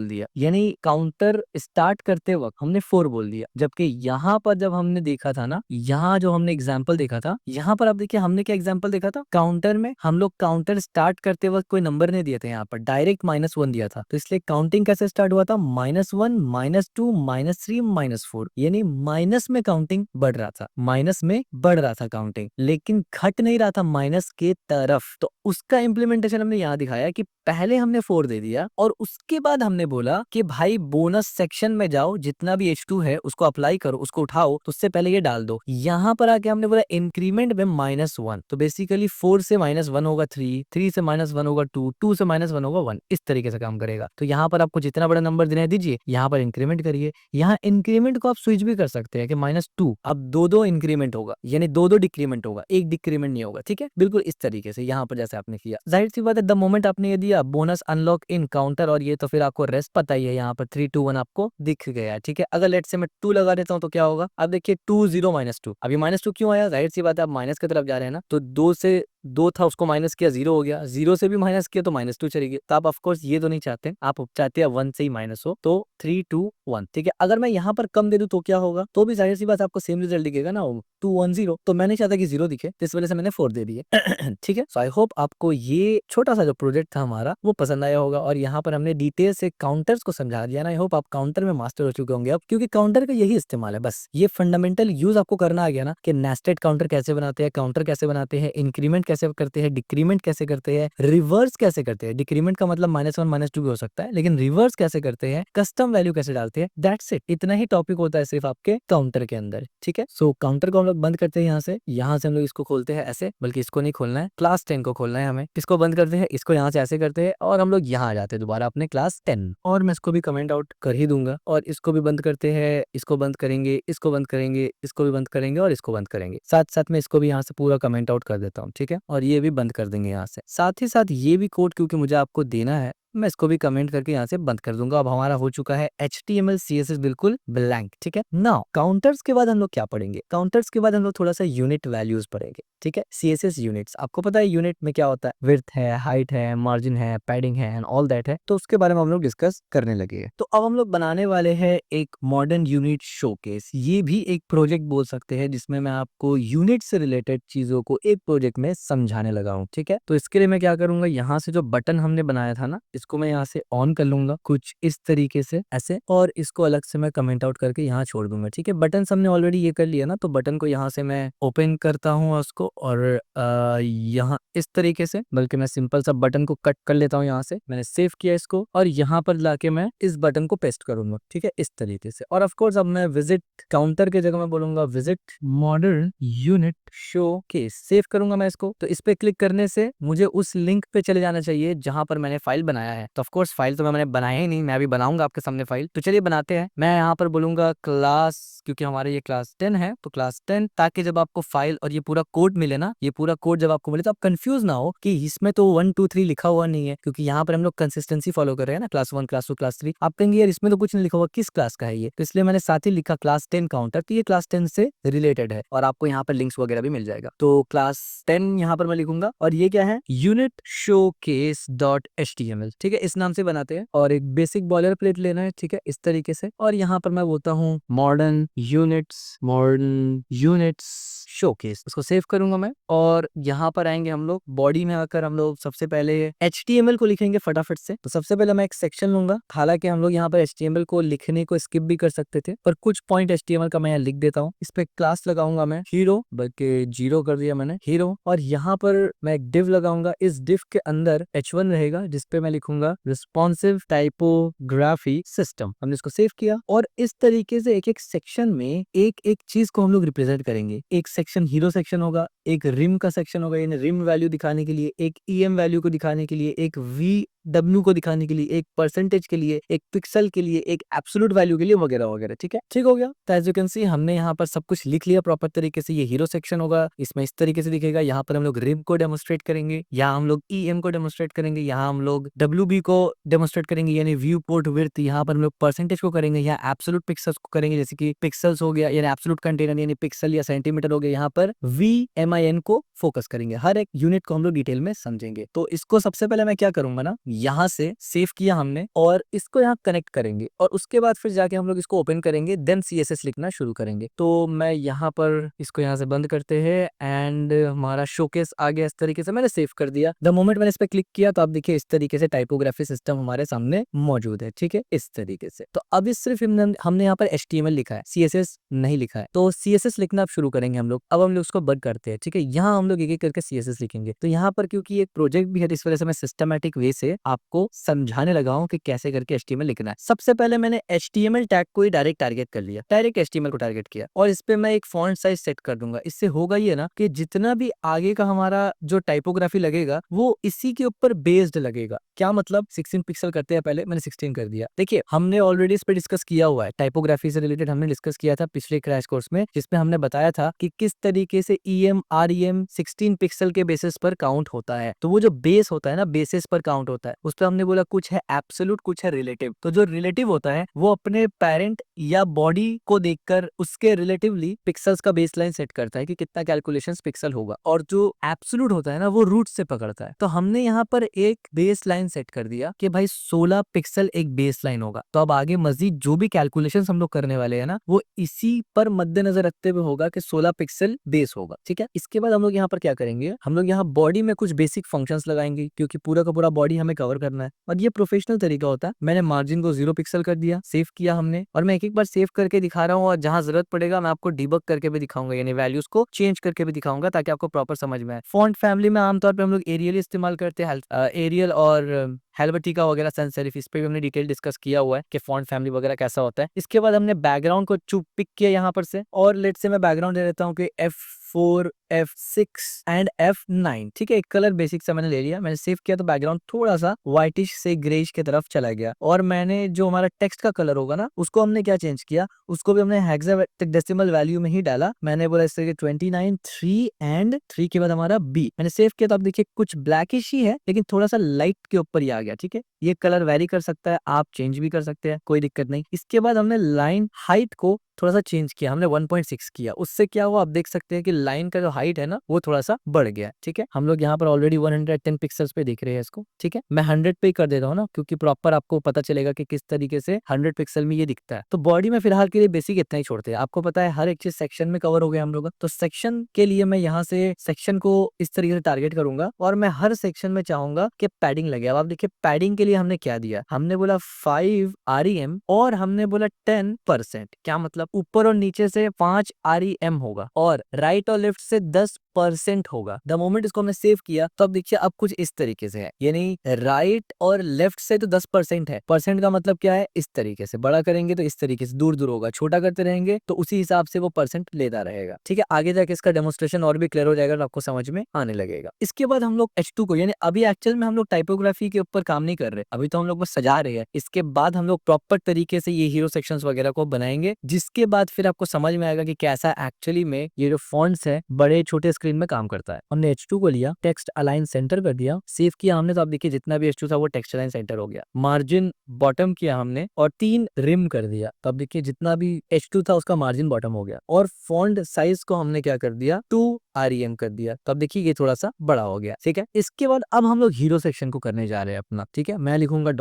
दिया, यानी काउंटर स्टार्ट करते वक्त हमने 4 बोल दिया। जबकि यहाँ पर जब हमने देखा था ना, यहाँ जो हमने एग्जाम्पल देखा था, यहाँ पर आप देखिए हमने क्या एग्जाम्पल देखा था, काउंटर में हम लोग काउंटर स्टार्ट करते वक्त कोई नंबर नहीं दिए थे, यहाँ पर डायरेक्ट -1 दिया था। तो इसलिए काउंटिंग कैसे स्टार्ट हुआ था, -1, -2, -3, -4, यानी माइनस में काउंटिंग बढ़ रहा था, माइनस में बढ़ रहा था काउंटिंग, लेकिन घट नहीं रहा था माइनस के तरफ। तो उसका इम्प्लीमेंटेशन हमने यहाँ दिखाया कि पहले हमने 4 दे दिया और उसके बाद हमने बोला कि भाई बोनस सेक्शन में जाओ, जितना भी H2 है उसको अप्लाई करो, उसको उठाओ, तो उससे पहले ये डाल दो। यहाँ पर आके हमने बोला इंक्रीमेंट में -1, तो बेसिकली 4 से -1 होगा 3, 3 से -1 होगा 2, 2 से -1 होगा 1। इस तरीके से काम करेगा। तो यहाँ पर आपको जितना बड़ा नंबर देना दीजिए, यहाँ पर इंक्रीमेंट करिए। यहाँ इंक्रीमेंट को आप स्विच भी कर सकते हैं कि -2, अब 2 इंक्रीमेंट होगा, यानी 2 डिक्रीमेंट होगा, एक डिक्रीमेंट नहीं होगा, ठीक है। बिल्कुल इस तरीके से यहाँ पर जैसे आपने किया। जाहिर सी बात है, द मोमेंट आपने ये दिया बोनस अनलॉक इन काउंटर, और ये तो फिर आपको रेस्ट पता ही है, यहाँ पर 3, 2, 1 आपको दिख गया है, ठीक है। अगर लेट से मैं 2 लगा देता हूँ तो क्या होगा, अब देखिए 2, 0, -2। अभी -2 क्यों आया, जाहिर सी बात है आप माइनस की तरफ जा रहे हैं ना, तो 2 से 2 था उसको माइनस किया, 0 हो गया, 0 से भी माइनस किया तो -2 चलेगी। तो आप ऑफकोर्स ये तो नहीं चाहते, आप चाहते हैं 1 से ही माइनस हो, तो 3, 2, 1, ठीक है। अगर मैं यहाँ पर कम दे दूं तो क्या होगा, तो भी जाहिर सी बात आपको सेम रिजल्ट दिखेगा ना, 2, 1, 0। तो मैं नहीं चाहता कि 0 दिखे, तो इस वजह से मैंने 4 दे दिए। ठीक है। सो आई होप आपको ये छोटा सा जो प्रोजेक्ट था हमारा वो पसंद आया होगा, और यहाँ पर हमने डिटेल से काउंटर्स को समझा दिया ना। आई होप आप काउंटर में मास्टर हो चुके होंगे अब, क्योंकि काउंटर का यही इस्तेमाल है, बस ये फंडामेंटल यूज आपको करना आ गया ना, कि नेस्टेड काउंटर कैसे बनाते हैं, काउंटर कैसे बनाते हैं, इंक्रीमेंट कैसे करते हैं, डिक्रीमेंट कैसे करते हैं, रिवर्स कैसे करते हैं। डिक्रीमेंट का मतलब -1, -2 भी हो सकता है, लेकिन रिवर्स कैसे करते हैं, कस्टम वैल्यू कैसे डालते हैं, दैट्स इट। इतना ही टॉपिक होता है सिर्फ आपके काउंटर के अंदर, ठीक है। सो काउंटर को हम लोग बंद करते हैं यहाँ से हम लोग इसको खोलते हैं ऐसे, बल्कि इसको नहीं खोलना है, क्लास 10 को खोलना है हमें। इसको बंद करते हैं, इसको यहाँ से ऐसे करते हैं, और हम लोग यहाँ आ जाते हैं दोबारा अपने क्लास 10। और मैं इसको भी कमेंट आउट कर ही दूंगा, और इसको भी बंद करते हैं, इसको बंद करेंगे, इसको बंद करेंगे, इसको भी बंद करेंगे, और इसको बंद करेंगे। साथ साथ में इसको भी यहाँ से पूरा कमेंट आउट कर देता हूँ, ठीक है। और ये भी बंद कर देंगे यहाँ से। साथ ही साथ ये भी कोड क्योंकि मुझे आपको देना है, मैं इसको भी कमेंट करके यहाँ से बंद कर दूंगा। अब हमारा हो चुका है HTML CSS बिल्कुल ब्लैंक, ठीक है। नाउ काउंटर्स के बाद हम लोग क्या पढ़ेंगे, काउंटर्स के बाद हम लोग थोड़ा सा यूनिट वैल्यूज पढ़ेंगे, ठीक है। CSS यूनिट्स, आपको पता है यूनिट में क्या होता है, विड्थ है, हाइट है, मार्जिन है, पैडिंग है, एंड ऑल दैट है। तो उसके बारे में हम लोग डिस्कस करने लगे। तो अब हम लोग बनाने वाले हैं एक मॉडर्न यूनिट शोकेस। ये भी एक प्रोजेक्ट बोल सकते हैं, जिसमें मैं आपको यूनिट से रिलेटेड चीजों को एक प्रोजेक्ट में समझाने लगा हूँ, ठीक है। तो इसके लिए मैं क्या करूंगा, यहाँ से जो बटन हमने बनाया था ना, इसको मैं यहाँ से ऑन कर लूंगा कुछ इस तरीके से ऐसे, और इसको अलग से मैं कमेंट आउट करके यहाँ छोड़ दूंगा, ठीक है। बटन हमने ऑलरेडी ये कर लिया ना, तो बटन को यहाँ से मैं ओपन करता हूँ उसको, और यहाँ इस तरीके से, बल्कि मैं सिंपल सा बटन को कट कर लेता हूँ यहाँ से। मैंने सेव किया इसको, और यहाँ पर लाके मैं इस बटन को पेस्ट करूंगा, ठीक है, इस तरीके से। और ऑफकोर्स अब मैं विजिट काउंटर के जगह मैं बोलूंगा visit modern unit show case. Save करूंगा मैं इसको, तो इस पे क्लिक करने से मुझे उस लिंक पे चले जाना चाहिए जहां पर मैंने फाइल बनाया है। तो ऑफकोर्स फाइल तो मैंने बनाया ही नहीं, मैं अभी बनाऊंगा आपके सामने फाइल। तो चलिए बनाते हैं। मैं यहाँ पर बोलूंगा क्लास, क्योंकि हमारे ये क्लास 10 है, तो क्लास 10, ताकि जब आपको फाइल और ये पूरा कोड मिले ना, ये पूरा कोड जब आपको मिले तो आप कंफ्यूज ना हो कि इसमें तो 1, 2, 3 लिखा हुआ नहीं है, क्योंकि यहाँ पर हम लोग कंसिस्टेंसी फॉलो कर रहे हैं ना, क्लास 1, क्लास 2, क्लास 3। आप कहेंगे यार इसमें तो कुछ नहीं लिखा हुआ, किस क्लास का है ये, तो इसलिए मैंने साथ ही लिखा क्लास 10 काउंटर। तो ये क्लास 10 से रिलेटेड है, और आपको यहाँ पर लिंक्स वगैरह भी मिल जाएगा। तो क्लास 10 यहाँ पर मैं लिखूंगा, और ये क्या है, यूनिट शोकेस.html, ठीक है, इस नाम से बनाते हैं। और एक बेसिक बॉयलर प्लेट लेना है, ठीक है, इस तरीके से। और यहाँ पर मैं बोलता हूँ मॉडर्न यूनिट्स शोकेस, उसको सेव करूंगा मैं। और यहाँ पर आएंगे हम लोग, बॉडी में आकर हम लोग सबसे पहले HTML को लिखेंगे फटाफट से। तो सबसे पहले मैं एक सेक्शन लूंगा, हालांकि हम लोग यहाँ पर HTML को लिखने को स्किप भी कर सकते थे, पर कुछ पॉइंट HTML का मैं यहाँ लिख देता हूँ। इस पे क्लास लगाऊंगा मैं हीरो, बल्कि 0 कर दिया मैंने, हीरो। और यहाँ पर मैं एक डिव लगाऊंगा, इस डिव के अंदर H1 रहेगा, जिसपे मैं लिखूंगा रिस्पॉन्सिव टाइपोग्राफी सिस्टम। हमने इसको सेव किया। और इस तरीके से एक एक सेक्शन में एक एक चीज को हम लोग रिप्रेजेंट करेंगे। एक सेक्शन हीरो सेक्शन होगा, एक रिम का सेक्शन होगा, यानी रिम वैल्यू दिखाने के लिए, एक EM वैल्यू को दिखाने के लिए, एक VW को दिखाने के लिए, एक परसेंटेज के लिए, एक पिक्सल के लिए, एक एब्सोल्यूट वैल्यू के लिए, वगैरह वगैरह। ठीक है, ठीक हो गया। तो एज यू कैन सी हमने यहाँ पर सब कुछ लिख लिया प्रॉपर तरीके से। ये हीरो सेक्शन होगा, इसमें इस तरीके से दिखेगा। यहाँ पर हम लोग रिम को डेमोस्ट्रेट करेंगे, यहाँ हम लोग EM को डेमोस्ट्रेट करेंगे, यहाँ हम लोग WB को डेमोस्ट्रेट करेंगे, यानी व्यू पोर्ट विड्थ। यहाँ पर हम लोग परसेंटेज को करेंगे, यहाँ एब्सोल्यूट पिक्सल्स को करेंगे, जैसे कि पिक्सल्स हो गया, यानी एब्सोल्यूट कंटेनर यानी पिक्सल या सेंटीमीटर हो गया। यहाँ पर VMIN को फोकस करेंगे, हर एक यूनिट को हम लोग डिटेल में समझेंगे। तो इसको सबसे पहले मैं क्या करूंगा ना, यहाँ से सेव किया हमने और इसको यहाँ कनेक्ट करेंगे, और उसके बाद फिर जाके हम लोग इसको ओपन करेंगे, देन CSS लिखना शुरू करेंगे। तो मैं यहाँ पर इसको यहाँ से बंद करते हैं, एंड हमारा शोकेस आ गया। इस तरीके से मैंने सेव कर दिया। द मोमेंट मैंने इस पे क्लिक किया तो आप देखिए इस तरीके से टाइपोग्राफी सिस्टम हमारे सामने मौजूद है। ठीक है, इस तरीके से। तो अब इस सिर्फ हमने यहाँ पर HTML लिखा है, CSS नहीं लिखा है। तो CSS लिखना अब शुरू करेंगे हम लोग। अब हम लोग उसको बंद करते हैं। ठीक है, यहाँ हम लोग एक एक करके CSS लिखेंगे। तो यहाँ पर क्योंकि एक प्रोजेक्ट भी है, इस वजह से मैं सिस्टमैटिक वे से आपको समझाने लगा हूँ कि कैसे करके HTML लिखना है। सबसे पहले मैंने HTML टैग को ही डायरेक्ट टारगेट कर लिया, डायरेक्ट HTML को टारगेट किया, और इस पे मैं एक फॉन्ट साइज सेट कर दूंगा। इससे होगा ये ना कि जितना भी आगे का हमारा जो टाइपोग्राफी लगेगा वो इसी के ऊपर बेस्ड लगेगा। क्या मतलब, 16 पिक्सल करते हैं, पहले मैंने 16 कर दिया। देखिए हमने ऑलरेडी इस पे डिस्कस किया हुआ है, टाइपोग्राफी से रिलेटेड हमने डिस्कस किया था पिछले क्रैश कोर्स में, जिसमें हमने बताया था कि किस तरीके से EM REM 16 पिक्सल के बेसिस पर काउंट होता है। तो वो जो बेस होता है ना, बेसिस पर काउंट होता है, उस पर हमने बोला कुछ है एब्सोल्यूट, कुछ है रिलेटिव। तो जो रिलेटिव होता है वो अपने पेरेंट या बॉडी को देखकर उसके रिलेटिवली पिक्सल्स का बेसलाइन सेट करता है कि कितना कैलकुलेशंस पिक्सल होगा, और जो एब्सोल्यूट होता है ना वो रूट से पकड़ता है। तो हमने यहाँ पर एक बेसलाइन सेट कर दिया कि भाई 16 पिक्सल एक बेसलाइन होगा। तो अब आगे मजीद जो भी कैलकुलेशंस हम लोग करने वाले हैं ना, वो इसी पर मद्देनजर रखते हुए होगा कि 16 पिक्सल बेस होगा। ठीक है, इसके बाद हम लोग यहाँ पर क्या करेंगे, हम लोग यहाँ बॉडी में कुछ बेसिक फंक्शंस लगाएंगे, क्योंकि पूरा का पूरा बॉडी हमें कवर करना है, और ये प्रोफेशनल तरीका होता है। मैंने मार्जिन को 0 पिक्सल कर दिया, सेव किया हमने, और मैं एक एक बार सेव करके दिखा रहा हूँ, और जहां जरूरत पड़ेगा मैं आपको डिबग करके भी दिखाऊंगा, यानी वैल्यूज को चेंज करके भी दिखाऊंगा, ताकि आपको प्रॉपर समझ में आए। फॉन्ट फैमिली में आमतौर पर हम लोग एरियल इस्तेमाल करते हैं, एरियल और हेल्वेटिका वगैरह, सैंस सेरिफ, इस पे भी हमने डिटेल डिस्कस किया हुआ है कि फॉन्ट फैमिली वगैरह कैसा होता है। इसके बाद हमने बैकग्राउंड को चुप पिक किया यहाँ पर से, और लेट से मैं बैकग्राउंड दे देता हूँ कि F4 F6 एंड F9। ठीक है, एक कलर बेसिक सा मैंने ले लिया, मैंने सेव किया, तो बैकग्राउंड थोड़ा सा व्हाइटिश से ग्रेइश की तरफ चला गया। और मैंने जो हमारा टेक्स्ट का कलर होगा ना, उसको हमने क्या चेंज किया, उसको भी हमने हेक्साडेसिमल वैल्यू में ही डाला। मैंने बोला इस तरीके 29 3 एंड 3 के बाद हमारा B। मैंने सेव किया, तो आप देखिए कुछ ब्लैकिश ही है, लेकिन थोड़ा सा लाइट के ऊपर ही आ गया। ठीक है, ये कलर वेरी कर सकता है, आप चेंज भी कर सकते हैं, कोई दिक्कत नहीं। इसके बाद हमने लाइन हाइट को थोड़ा सा चेंज किया, हमने 1.6 किया। उससे क्या हुआ, आप देख सकते हैं कि लाइन का जो हाइट है ना वो थोड़ा सा बढ़ गया है। ठीक है, हम लोग यहाँ पर ऑलरेडी 110 पिक्सल्स पे दिख रहे हैं इसको। ठीक है, मैं 100 पे ही कर देता हूँ ना, क्योंकि प्रॉपर आपको पता चलेगा कि किस तरीके से 100 पिक्सल में ये दिखता है। तो बॉडी में फिलहाल के लिए बेसिक इतना ही छोड़ते हैं। आपको पता है हर एक चीज सेक्शन में कवर हो गया हम लोग। तो सेक्शन के लिए मैं यहाँ से सेक्शन को इस तरीके से टारगेट करूंगा, और मैं हर सेक्शन में चाहूंगा कि पैडिंग लगे। अब आप देखिए पैडिंग के लिए हमने क्या दिया, हमने बोला 5 REM और हमने बोला 10%। क्या मतलब, ऊपर और नीचे से 5 REM होगा, और राइट और लेफ्ट से 10% होगा। द मोमेंट इसको हमने सेव किया, तो अब देखिए अब कुछ इस तरीके से है, यानी राइट और लेफ्ट से तो 10% है। परसेंट का मतलब क्या है, इस तरीके से बड़ा करेंगे तो इस तरीके से दूर दूर होगा, छोटा करते रहेंगे तो उसी हिसाब से वो परसेंट लेता रहेगा। ठीक है, आगे जाके इसका डेमोस्ट्रेशन और भी क्लियर हो जाएगा, तो आपको समझ में आने लगेगा। इसके बाद हम लोग H2 को, यानी अभी एक्चुअल में हम लोग टाइपोग्राफी के ऊपर काम नहीं कर रहे, अभी तो हम लोग बस सजा रहे हैं। इसके बाद हम लोग प्रॉपर तरीके से ये हीरो सेक्शंस वगैरह को बनाएंगे, जिसके बाद फिर आपको समझ में आएगा कि कैसा एक्चुअली में ये जो फॉन्ट्स है बड़े छोटे स्क्रीन में काम करता है। हमने H2 को लिया, टेक्स्ट अलाइन सेंटर कर दिया, सेव किया हमने, तो आप देखिए जितना भी H2 था वो टेक्स्ट अलाइन सेंटर हो गया। मार्जिन बॉटम किया हमने, और 3 रिम कर दिया, तो आप देखिए जितना भी H2 था उसका मार्जिन बॉटम हो गया। और फॉन्ट साइज को हमने क्या कर दिया, 2 REM कर दिया, तो अब देखिए ये थोड़ा सा बड़ा हो गया, ठीक है। इसके बाद अब हम लोग हीरो सेक्शन को करने जा रहे हैं अपना, ठीक है। मैं लिखूंगा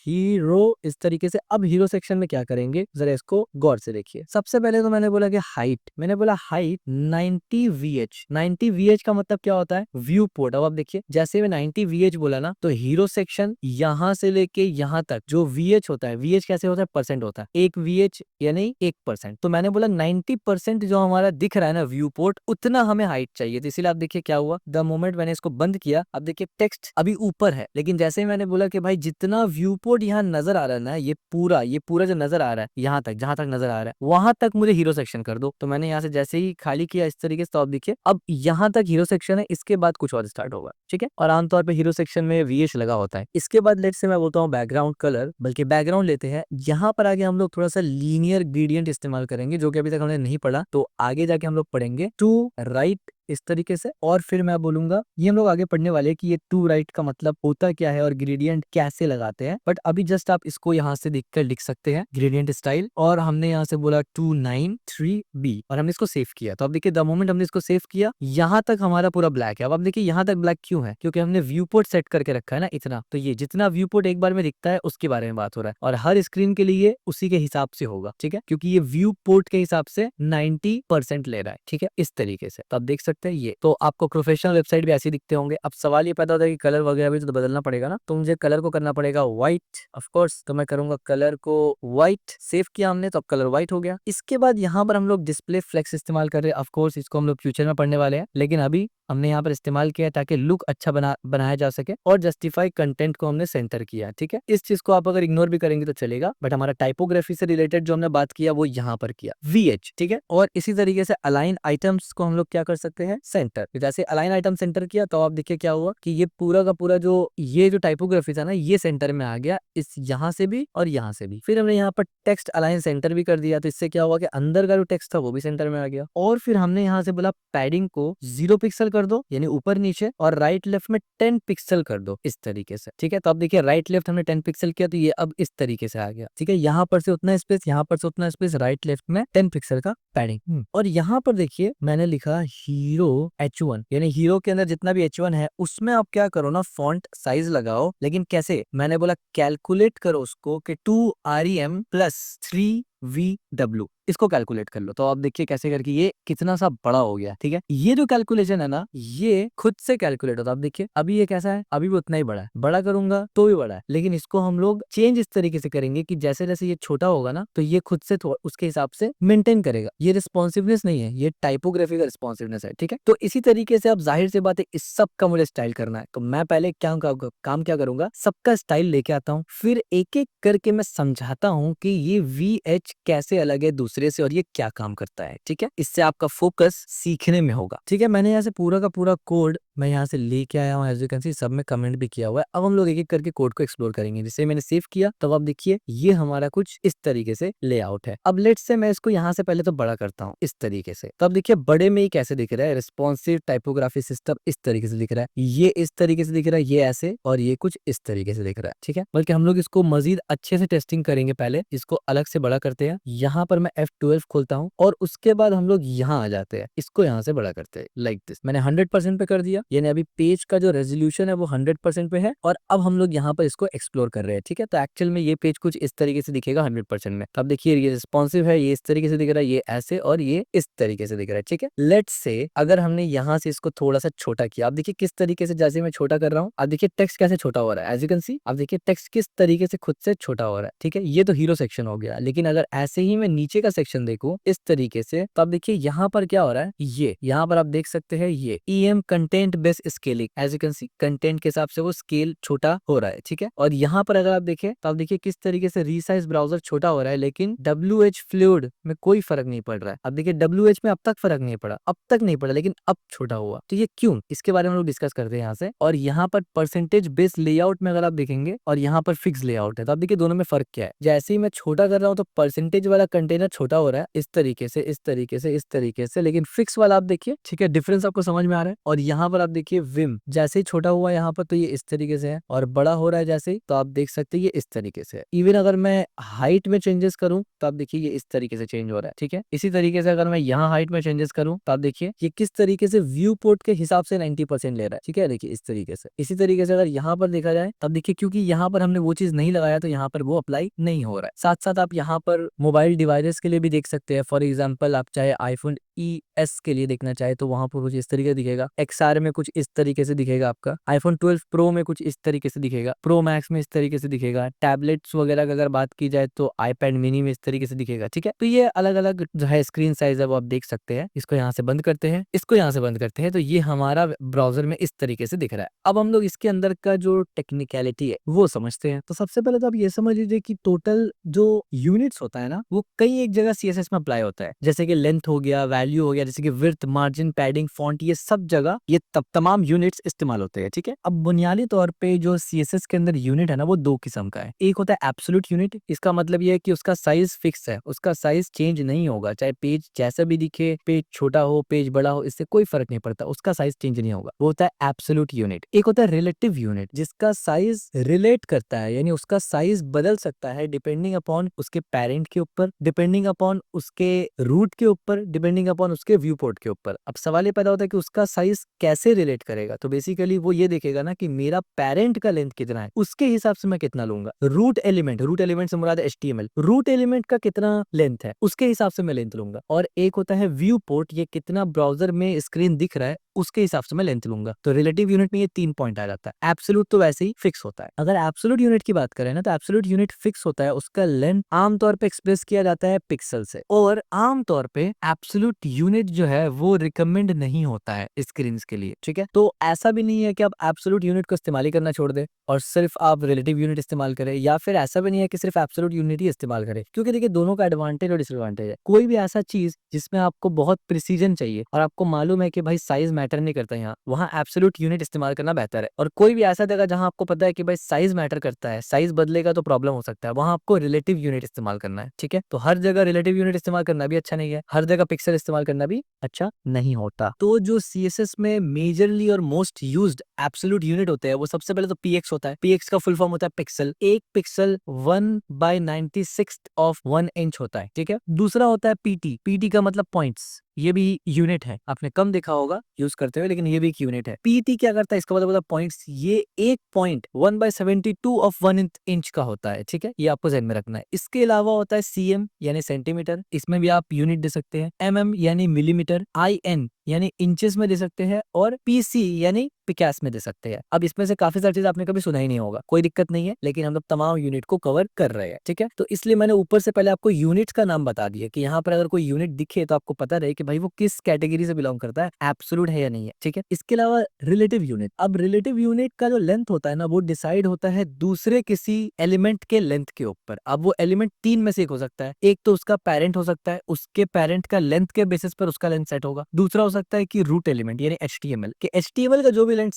.हीरो इस तरीके से। अब हीरो सेक्शन में क्या करेंगे, जरा इसको गौर से देखिए। सबसे पहले तो मैंने बोला कि हाइट, मैंने बोला हाइट 90 VH। 90 VH का मतलब क्या होता है, व्यू पोर्ट। अब आप देखिए, जैसे मैं 90 VH बोला ना, तो हीरो सेक्शन यहाँ से लेके यहाँ तक जो VH होता है, VH कैसे होता है, परसेंट होता है, एक VH यानी 1%। तो मैंने बोला 90% जो हमारा दिख रहा है ना व्यू पोर्ट, उतना हमें हाइट चाहिए। तो इसीलिए आप देखिए क्या हुआ, द मोमेंट मैंने इसको बंद किया, अब देखिए टेक्स्ट अभी ऊपर है, लेकिन जैसे ही मैंने बोला कि भाई जितना व्यू पोर्ट यहाँ नजर आ रहा है ना, ये पूरा जो नजर आ रहा है यहाँ तक, जहां तक नजर आ रहा है वहां तक मुझे हीरो सेक्शन कर दो। तो मैंने यहाँ से जैसे ही खाली किया इस तरीके से, तो आप देखिए अब यहाँ तक हीरो सेक्शन है, इसके बाद कुछ और स्टार्ट होगा, ठीक है। और आमतौर पे हीरो सेक्शन में VH लगा होता है। इसके बाद लेट से मैं बोलता हूँ बैकग्राउंड कलर, बल्कि बैकग्राउंड लेते हैं। यहाँ पर आगे हम लोग थोड़ा सा लीनियर ग्रेडियंट इस्तेमाल करेंगे, जो कि अभी तक हमने नहीं पढ़ा, तो आगे जाके हम लोग पढ़ेंगे टू राइट इस तरीके से। और फिर मैं बोलूंगा, ये हम लोग आगे पढ़ने वाले हैं कि ये टू राइट का मतलब होता क्या है और ग्रेडियंट कैसे लगाते हैं। बट अभी जस्ट आप इसको यहाँ से देखकर लिख सकते हैं ग्रेडियंट स्टाइल। और हमने यहाँ से बोला 293B और हमने इसको सेव किया। तो अब देखिए द मोमेंट हमने इसको सेव किया, यहाँ तक हमारा पूरा ब्लैक है। अब आप देखिए यहाँ तक ब्लैक क्यों है, क्योंकि हमने व्यू पोर्ट सेट करके रखा है ना इतना। तो ये जितना व्यू पोर्ट एक बार में दिखता है उसके बारे में बात हो रहा है, और हर स्क्रीन के लिए उसी के हिसाब से होगा, ठीक है, क्योंकि ये व्यू पोर्ट के हिसाब से 90% ले रहा है, ठीक है, इस तरीके से। तो आप देख सकते हैं ये तो आपको प्रोफेशनल वेबसाइट भी ऐसे दिखते होंगे। अब सवाल ये पैदा होता है कि कलर वगैरह भी तो बदलना पड़ेगा ना, तो मुझे कलर को करना पड़ेगा व्हाइट, ऑफ कोर्स। तो मैं करूंगा कलर को व्हाइट, सेव किया हमने तो अब कलर व्हाइट हो गया। इसके बाद यहाँ पर हम लोग डिस्प्ले फ्लेक्स इस्तेमाल कर रहे हैं। ऑफ कोर्स इसको हम लोग फ्यूचर में पढ़ने वाले हैं, लेकिन अभी हमने यहाँ पर इस्तेमाल किया ताकि लुक अच्छा बनाया जा सके, और जस्टिफाई कंटेंट को हमने सेंटर किया, ठीक है। इस चीज को आप अगर इग्नोर भी करेंगे तो चलेगा, बट हमारा टाइपोग्राफी से रिलेटेड जो हमने बात किया वो यहाँ पर किया VH, ठीक है। और इसी तरीके से अलाइन आइटम्स को हम लोग क्या कर सकते हैं, सेंटर। जैसे अलाइन आइटम सेंटर किया तो आप देखिए क्या हुआ कि ये पूरा का पूरा जो ये जो टाइपोग्राफी था ना, ये सेंटर में आ गया, इस यहाँ से भी और यहाँ से भी। फिर हमने यहाँ पर टेक्स्ट अलाइन सेंटर भी कर दिया, तो इससे क्या हुआ कि अंदर का जो टेक्स्ट था वो भी सेंटर में आ गया। और फिर हमने यहाँ से बोला पैडिंग को 0 पिक्सल कर दो, यानी ऊपर नीचे, और राइट लेफ्ट में 10 पिक्सल कर दो, इस तरीके से, ठीक है। तो अब देखिए राइट लेफ्ट हमने 10 पिक्सल किया, तो ये अब इस तरीके से आ गया, ठीक है। यहाँ पर से उतना स्पेस, यहाँ पर से उतना स्पेस, राइट लेफ्ट में 10 पिक्सल का पैडिंग। और यहाँ पर देखिए मैंने लिखा हीरो H1, यानी हीरो के अंदर जितना भी H1 है उसमें आप क्या करो ना, फॉन्ट साइज लगाओ। लेकिन कैसे, मैंने बोला कैलकुलेट करो उसको कि 2REM प्लस 3VW, इसको कैलकुलेट कर लो। तो आप देखिए कैसे करके ये कितना सा बड़ा हो गया, ठीक है। ये जो कैलकुलेशन है ना, ये खुद से कैलकुलेट होता है। आप देखिए अभी ये कैसा है, अभी भी उतना ही बड़ा है, बड़ा करूंगा तो भी बड़ा है, लेकिन इसको हम लोग चेंज इस तरीके से करेंगे कि जैसे जैसे ये छोटा होगा ना, तो ये खुद से उसके हिसाब से मेंटेन करेगा। ये रिस्पॉन्सिवनेस नहीं है, ये टाइपोग्राफी का रिस्पॉन्सिवनेस है, ठीक है। तो इसी तरीके से अब जाहिर सी बात है इस सब का मुझे स्टाइल करना है, तो मैं पहले काम क्या करूंगा, सबका स्टाइल लेके आता हूँ, फिर एक एक करके मैं समझाता हूँ कि ये VH कैसे अलग है दूसरे से और ये क्या काम करता है, ठीक है। इससे आपका फोकस सीखने में होगा, ठीक है। मैंने यहाँ से पूरा का पूरा कोड मैं यहाँ से लेके आया हूँ, एज यू कैन सी सब में कमेंट भी किया हुआ है। अब हम लोग एक एक करके कोड को एक्सप्लोर करेंगे। जैसे मैंने सेव किया तो अब देखिए ये हमारा कुछ इस तरीके से लेआउट है। अब लेट्स से मैं इसको यहाँ से पहले तो बड़ा करता हूँ इस तरीके से। तो अब देखिए बड़े में ही कैसे दिख रहा है, रिस्पॉन्सिव टाइपोग्राफी सिस्टम इस तरीके से दिख रहा है, ये इस तरीके से दिख रहा है, ये ऐसे, और ये कुछ इस तरीके से दिख रहा है, ठीक है। बल्कि हम लोग इसको मजीद अच्छे से टेस्टिंग करेंगे, पहले इसको अलग से बड़ा करते हैं। यहाँ पर मैं F12 खोलता हूँ और उसके बाद हम लोग यहाँ आ जाते हैं, इसको यहाँ से बड़ा करते हैं लाइक दिस। मैंने 100% पे कर दिया, यानी अभी पेज का जो रेजोल्यूशन है वो 100% पे है, और अब हम लोग यहाँ पर इसको एक्सप्लोर कर रहे हैं, ठीक है। तो एक्चुअल में ये पेज कुछ इस तरीके से दिखेगा 100% में। तो अब देखिए ये रिस्पॉन्सिव है, ये इस तरीके से दिख रहा है, ये ऐसे, और ये इस तरीके से दिख रहा है, ठीक है। लेट्स से अगर हमने यहाँ से इसको थोड़ा सा छोटा किया, आप देखिए किस तरीके से जैसे मैं छोटा कर रहा हूँ, अब देखिए टेक्स्ट कैसे छोटा हो रहा है, एज यू कैन सी। अब देखिए टेक्स्ट किस तरीके से खुद से छोटा हो रहा है, ठीक है। ये तो हीरो सेक्शन हो गया, लेकिन अगर ऐसे ही मैं नीचे का सेक्शन देखूं इस तरीके से, तो अब देखिए यहाँ पर क्या हो रहा है, ये यहाँ पर आप देख सकते हैं ये EM content based scaling, as you can see content के हिसाब से वो स्केल छोटा हो रहा है, ठीक है। और यहाँ पर अगर आप देखें तो आप देखिए किस तरीके से रीसाइज ब्राउजर छोटा हो रहा है, लेकिन WH फ्लूइड में कोई फर्क नहीं पड़ रहा है। अब देखिए WH में अब तक फर्क नहीं पड़ा, अब तक नहीं पड़ा, लेकिन अब छोटा हुआ, तो ये क्यों, इसके बारे में हम लोग डिस्कस करते हैं यहाँ से। और यहाँ पर परसेंटेज बेस्ड लेआउट में अगर आप देखेंगे और यहाँ पर फिक्स लेआउट है, तो आप देखिए दोनों में फर्क क्या है। जैसे ही मैं छोटा कर रहा हूँ तो परसेंटेज वाला कंटेनर छोटा हो रहा है इस तरीके से, इस तरीके से, इस तरीके से, लेकिन फिक्स वाला आप देखिए, ठीक है, डिफरेंस आपको समझ में आ रहा है। और यहाँ पर आप देखिए विम जैसे ही छोटा हुआ यहाँ पर तो ये इस तरीके से है, और बड़ा हो रहा है जैसे ही तो आप देख सकते हैं ये इस तरीके से है। इवन अगर मैं हाइट में चेंजेस करूं तो आप देखिए ये इस तरीके से चेंज हो रहा है, ठीक है। इसी तरीके से अगर मैं यहाँ हाइट में चेंजेस करूं तो आप देखिए ये किस तरीके से व्यू पोर्ट के हिसाब से 90% ले रहा है, ठीक है। देखिए इस तरीके से। इसी तरीके से अगर यहाँ पर देखा जाए तब देखिए क्योंकि यहाँ पर हमने वो चीज नहीं लगाया तो यहाँ पर वो अप्लाई नहीं हो रहा है। साथ साथ आप यहाँ पर मोबाइल डिवाइसेस के लिए भी देख सकते हैं। फॉर एग्जाम्पल आप चाहे आईफोन ES के लिए देखना चाहे तो वहां पर कुछ इस तरीके दिखेगा, XR में कुछ इस तरीके से दिखेगा, आपका आईफोन 12 प्रो में कुछ इस तरीके से दिखेगा, प्रो मैक्स में इस तरीके से दिखेगा, टैबलेट्स वगैरह की अगर बात की जाए तो आईपैड मिनी में इस तरीके से दिखेगा, ठीक है। तो ये अलग अलग जो है स्क्रीन साइज है वो आप देख सकते हैं। इसको यहाँ से बंद करते हैं, इसको यहाँ से बंद करते हैं, तो ये हमारा ब्राउजर में इस तरीके से दिख रहा है। अब हम लोग इसके अंदर का जो टेक्निकलिटी है वो समझते हैं। तो सबसे पहले तो आप ये समझ लीजिए कि टोटल जो यूनिट्स होता है ना वो कई एक जगह CSS में अप्लाई होता है। जैसे कि लेंथ हो गया, वैल्यू हो गया, जैसे कि विड्थ, मार्जिन, पैडिंग, फॉन्ट, ये सब जगह ये तमाम यूनिट्स इस्तेमाल होते हैं, ठीक है। अब बुनियादी तौर पे जो CSS के अंदर यूनिट है ना वो दो किस्म का है। एक होता है एब्सोल्यूट यूनिट, इसका मतलब ये है कि उसका साइज फिक्स है, उसका साइज चेंज नहीं होगा, चाहे पेज जैसा भी दिखे, पेज छोटा हो पेज बड़ा हो, इससे कोई फर्क नहीं पड़ता, उसका साइज चेंज नहीं होगा, वो होता है एब्सोल्यूट यूनिट। एक होता है रिलेटिव यूनिट, जिसका साइज रिलेट करता है, यानी उसका साइज बदल सकता है डिपेंडिंग अपॉन उसके पेरेंट के ऊपर, डिपेंडिंग अपॉन उसके रूट के ऊपर, डिपेंडिंग अपॉन उसके व्यू पोर्ट के ऊपर। अब सवाल ये पैदा होता है कि उसका साइज कैसे रिलेट करेगा। तो बेसिकली वो ये देखेगा ना कि मेरा पेरेंट का लेंथ कितना है, उसके हिसाब से मैं कितना लूंगा। रूट एलिमेंट से मुराद HTML, रूट एलिमेंट का कितना लेंथ है उसके हिसाब से मैं लेंथ लूंगा। और एक होता है व्यू पोर्ट, ये कितना ब्राउजर में स्क्रीन दिख रहा है उसके हिसाब से मैं लेंथ लूंगा। तो रिलेटिव यूनिट में ये 3 पॉइंट आ जाता है। एब्सोल्यूट तो वैसे ही फिक्स होता है। अगर एब्सोल्यूट यूनिट की बात करें ना तो एब्सोल्यूट यूनिट फिक्स होता है, उसका लेंथ आमतौर पे एक्सप्रेस किया जाता है पिक्सल से, और आमतौर पे एब्सोल्यूट यूनिट जो है वो रिकमेंड नहीं होता है स्क्रीन के लिए, ठीक है। तो ऐसा भी नहीं है कि आप एब्सोल्यूट यूनिट को इस्तेमाल ही करना छोड़ दे और सिर्फ आप रिलेटिव यूनिट इस्तेमाल करें, या फिर ऐसा भी नहीं है कि सिर्फ एब्सोल्यूट यूनिट ही इस्तेमाल करें, क्योंकि देखिए दोनों का एडवांटेज और डिसएडवांटेज है। कोई भी ऐसा चीज जिसमें आपको बहुत प्रिसीजन चाहिए और आपको मालूम है कि भाई साइज मैटर नहीं करता यहाँ, वहाँ एब्सोल्यूट यूनिट इस्तेमाल करना बेहतर है। और कोई भी ऐसा जगह जहाँ आपको पता है कि भाई साइज मैटर करता है, साइज बदलेगा तो प्रॉब्लम हो सकता है, वहाँ आपको रिलेटिव यूनिट इस्तेमाल करना है, ठीक है। तो हर जगह रिलेटिव यूनिट इस्तेमाल करना भी अच्छा नहीं है, हर जगह पिक्सल इस्तेमाल करना भी अच्छा नहीं होता। तो जो CSS में मेजरली और मोस्ट यूज्ड एब्सोल्यूट यूनिट होते हैं वो सबसे पहले तो PX होता है। PX का फुल फॉर्म होता है पिक्सल। एक पिक्सल 1/96 ऑफ 1 इंच होता है, ठीक है। दूसरा होता है PT। PT का मतलब पॉइंट्स, ये भी यूनिट है, आपने कम देखा होगा यूज करते हुए, लेकिन ये भी एक यूनिट है। PT क्या करता है, इसका मतलब होता है पॉइंट्स। ये एक पॉइंट 1/72 ऑफ 1 इंच का होता है, ठीक है, ये आपको ध्यान में रखना है। इसके अलावा होता है CM यानी सेंटीमीटर, इसमें भी आप यूनिट दे सकते हैं। MM यानी मिलीमीटर, IN यानी इंचेस में दे सकते हैं, और PC यानी पिकास में दे सकते हैं। अब इसमें से काफी सारी चीज आपने कभी सुना ही नहीं होगा, कोई दिक्कत नहीं है, लेकिन हम लोग तमाम यूनिट को कवर कर रहे हैं, ठीक है। तो इसलिए मैंने ऊपर से पहले आपको यूनिट्स का नाम बता दिया कि यहाँ पर अगर कोई यूनिट दिखे तो आपको पता रहे कि भाई वो किस कैटेगरी से बिलोंग करता है, एब्सोल्यूट है या नहीं है, ठीक है। इसके अलावा रिलेटिव यूनिट, अब रिलेटिव यूनिट का जो लेंथ होता है ना वो डिसाइड होता है दूसरे किसी एलिमेंट के लेंथ के ऊपर। अब वो एलिमेंट 3 में से एक हो सकता है, एक तो उसका पेरेंट हो सकता है, उसके पेरेंट का लेंथ के बेसिस पर उसका लेंथ सेट होगा। दूसरा हो सकता है कि रूट एलिमेंट यानी HTML के HTML का जो भी लेंथ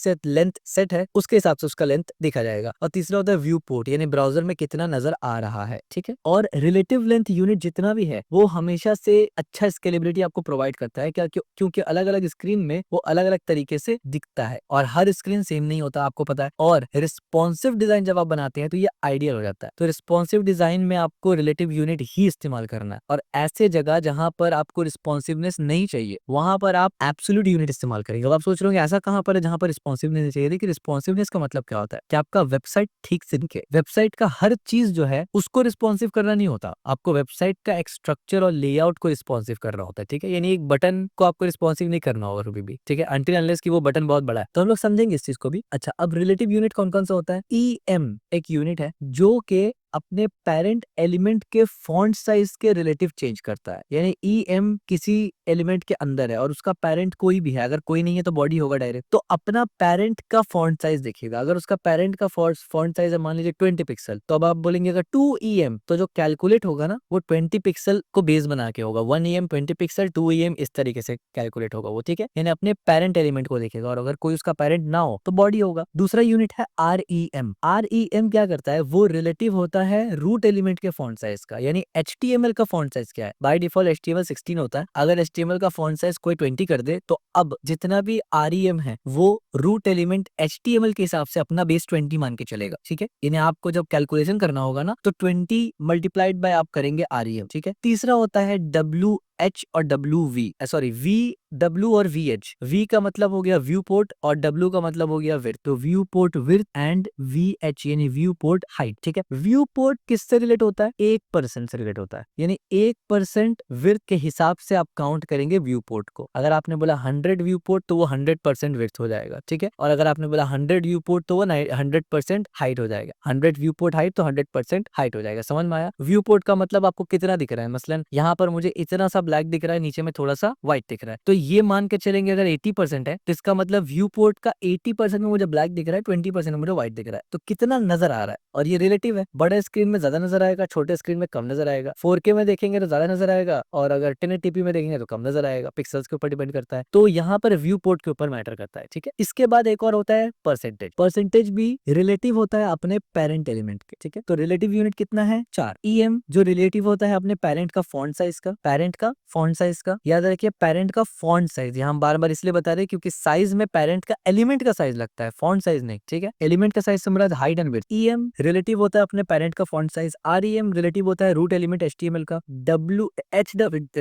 सेट है उसके हिसाब से उसका लेंथ देखा जाएगा। और तीसरा होता है व्यू पोर्ट, यानी ब्राउजर में कितना नजर आ रहा है, ठीक है। और रिलेटिव लेंथ यूनिट जितना भी है वो हमेशा से अच्छा स्केलेबिलिटी आपको प्रोवाइड करता है, क्या क्योंकि अलग अलग स्क्रीन में वो अलग अलग तरीके से दिखता है और हर स्क्रीन सेम नहीं होता, आपको पता है। और रिस्पॉन्सिव डिजाइन जब आप बनाते हैं तो ये आइडियल हो जाता है। तो रिस्पॉन्सिव डिजाइन में आपको रिलेटिव यूनिट ही इस्तेमाल करना है, और ऐसे जगह जहां पर आपको रिस्पॉन्सिवनेस नहीं चाहिए वहां पर आप एब्सोल्यूट यूनिट इस्तेमाल करेंगे। अब आप सोच रहे होंगे ऐसा कहां पर है जहां पर रिस्पॉन्सिवनेस चाहिए। देखिए रिस्पॉन्सिवनेस का मतलब क्या होता है कि आपका वेबसाइट ठीक से दिखे, वेबसाइट का हर चीज जो है उसको रिस्पॉन्सिव करना नहीं होता, आपको वेबसाइट का एक स्ट्रक्चर और लेआउट को रिस्पॉन्सिव करना होता है, ठीक है। यानी एक बटन को आपको रिस्पॉन्सिव नहीं करना होगा कभी भी, ठीक है, अनटिल अनलेस कि वो बटन बहुत बड़ा है। तो हम लोग समझेंगे इस चीज को भी। अच्छा, अब रिलेटिव यूनिट कौन कौन सा होता है। EM एक यूनिट है जो के अपने पेरेंट एलिमेंट के फॉन्ट साइज के रिलेटिव चेंज करता है। यानी EM किसी एलिमेंट के अंदर है और उसका पेरेंट कोई भी है, अगर कोई नहीं है तो बॉडी होगा डायरेक्ट, तो अपना पेरेंट का फॉन्ट साइज देखिएगा। अगर उसका पेरेंट का फॉन्ट साइज है मान लीजिए 20 पिक्सल, तो अब आप बोलेंगे अगर 2EM, तो जो कैलकुलेट होगा ना वो 20 पिक्सल को बेस बना के होगा। 1EM 20 पिक्सल, 2EM इस तरीके से कैलकुलेट होगा वो, ठीक है। यानी अपने पेरेंट एलिमेंट को देखेगा, और अगर कोई उसका पेरेंट ना हो तो बॉडी होगा। दूसरा यूनिट है REM। REM क्या करता है, वो रिलेटिव होता है रूट एलिमेंट के फॉन्ट साइज का, यानी HTML का फॉन्ट साइज क्या है। बाय डिफॉल्ट HTML 16 होता है, अगर HTML का फॉन्ट साइज कोई 20 कर दे तो अब जितना भी REM है वो रूट एलिमेंट HTML के हिसाब से अपना बेस 20 मान के चलेगा, ठीक है। इन्हें आपको जब कैलकुलेशन करना होगा ना तो 20 मल्टीप्लाइड बाय आप करेंगे REM, ठीक है। तीसरा होता है WH और WV, सॉरी VW और VH। V का मतलब हो गया व्यू पोर्ट और W का मतलब हो गया विड्थ, तो view port width and VH यानी व्यू पोर्ट हाइट, ठीक है। व्यू पोर्ट किससे रिलेट होता है, 1% से रिलेट होता है, यानी 1% विड्थ के हिसाब से आप काउंट करेंगे व्यू पोर्ट को। अगर आपने बोला 100 व्यू पोर्ट तो वो 100% विड्थ हो जाएगा, ठीक है। और अगर आपने बोला 100 व्यू पोर्ट तो वो 100% हाइट हो जाएगा। 100 व्यू पोर्ट हाइट तो 100% हाइट हो जाएगा। समझ में आया। व्यू पोर्ट का मतलब आपको कितना दिख रहा है, मसलन यहाँ पर मुझे इतना सा ब्लैक दिख रहा है, नीचे में थोड़ा सा व्हाइट दिख रहा है, तो ये मान के चलेंगे अगर 80% है तो इसका मतलब व्यू पोर्ट का 80% में मुझे ब्लैक दिख रहा है, 20% में मुझे व्हाइट दिख रहा है, तो कितना नजर आ रहा है। और ये रिलेटिव है, बड़े स्क्रीन में ज्यादा नजर आएगा, छोटे स्क्रीन में कम नजर आएगा। 4K में देखेंगे तो ज्यादा नजर आएगा और अगर 1080p में देखेंगे तो कम नजर आएगा। पिक्सल्स के ऊपर डिपेंड करता है, तो यहाँ पर व्यू पोर्ट के ऊपर मैटर करता है, ठीक है। इसके बाद एक और होता है परसेंटेज। परसेंटेज भी रिलेटिव होता है अपने पेरेंट एलिमेंट के, ठीक है। तो रिलेटिव यूनिट कितना है, 4। EM जो रिलेटिव होता है अपने पेरेंट का फॉन्ट साइज का, पेरेंट का फॉन्ट साइज का, याद रखिए पेरेंट का फॉन्ट साइज, यहाँ हम बार बार इसलिए बता रहे हैं क्योंकि साइज में पेरेंट का एलिमेंट का साइज लगता है, फॉन्ट साइज नहीं, ठीक है। एलिमेंट का साइज से मुराद height and width. EM relative होता है अपने पेरेंट का फॉन्ट साइज। REM रिलेटिव होता है रूट एलिमेंट HTML का।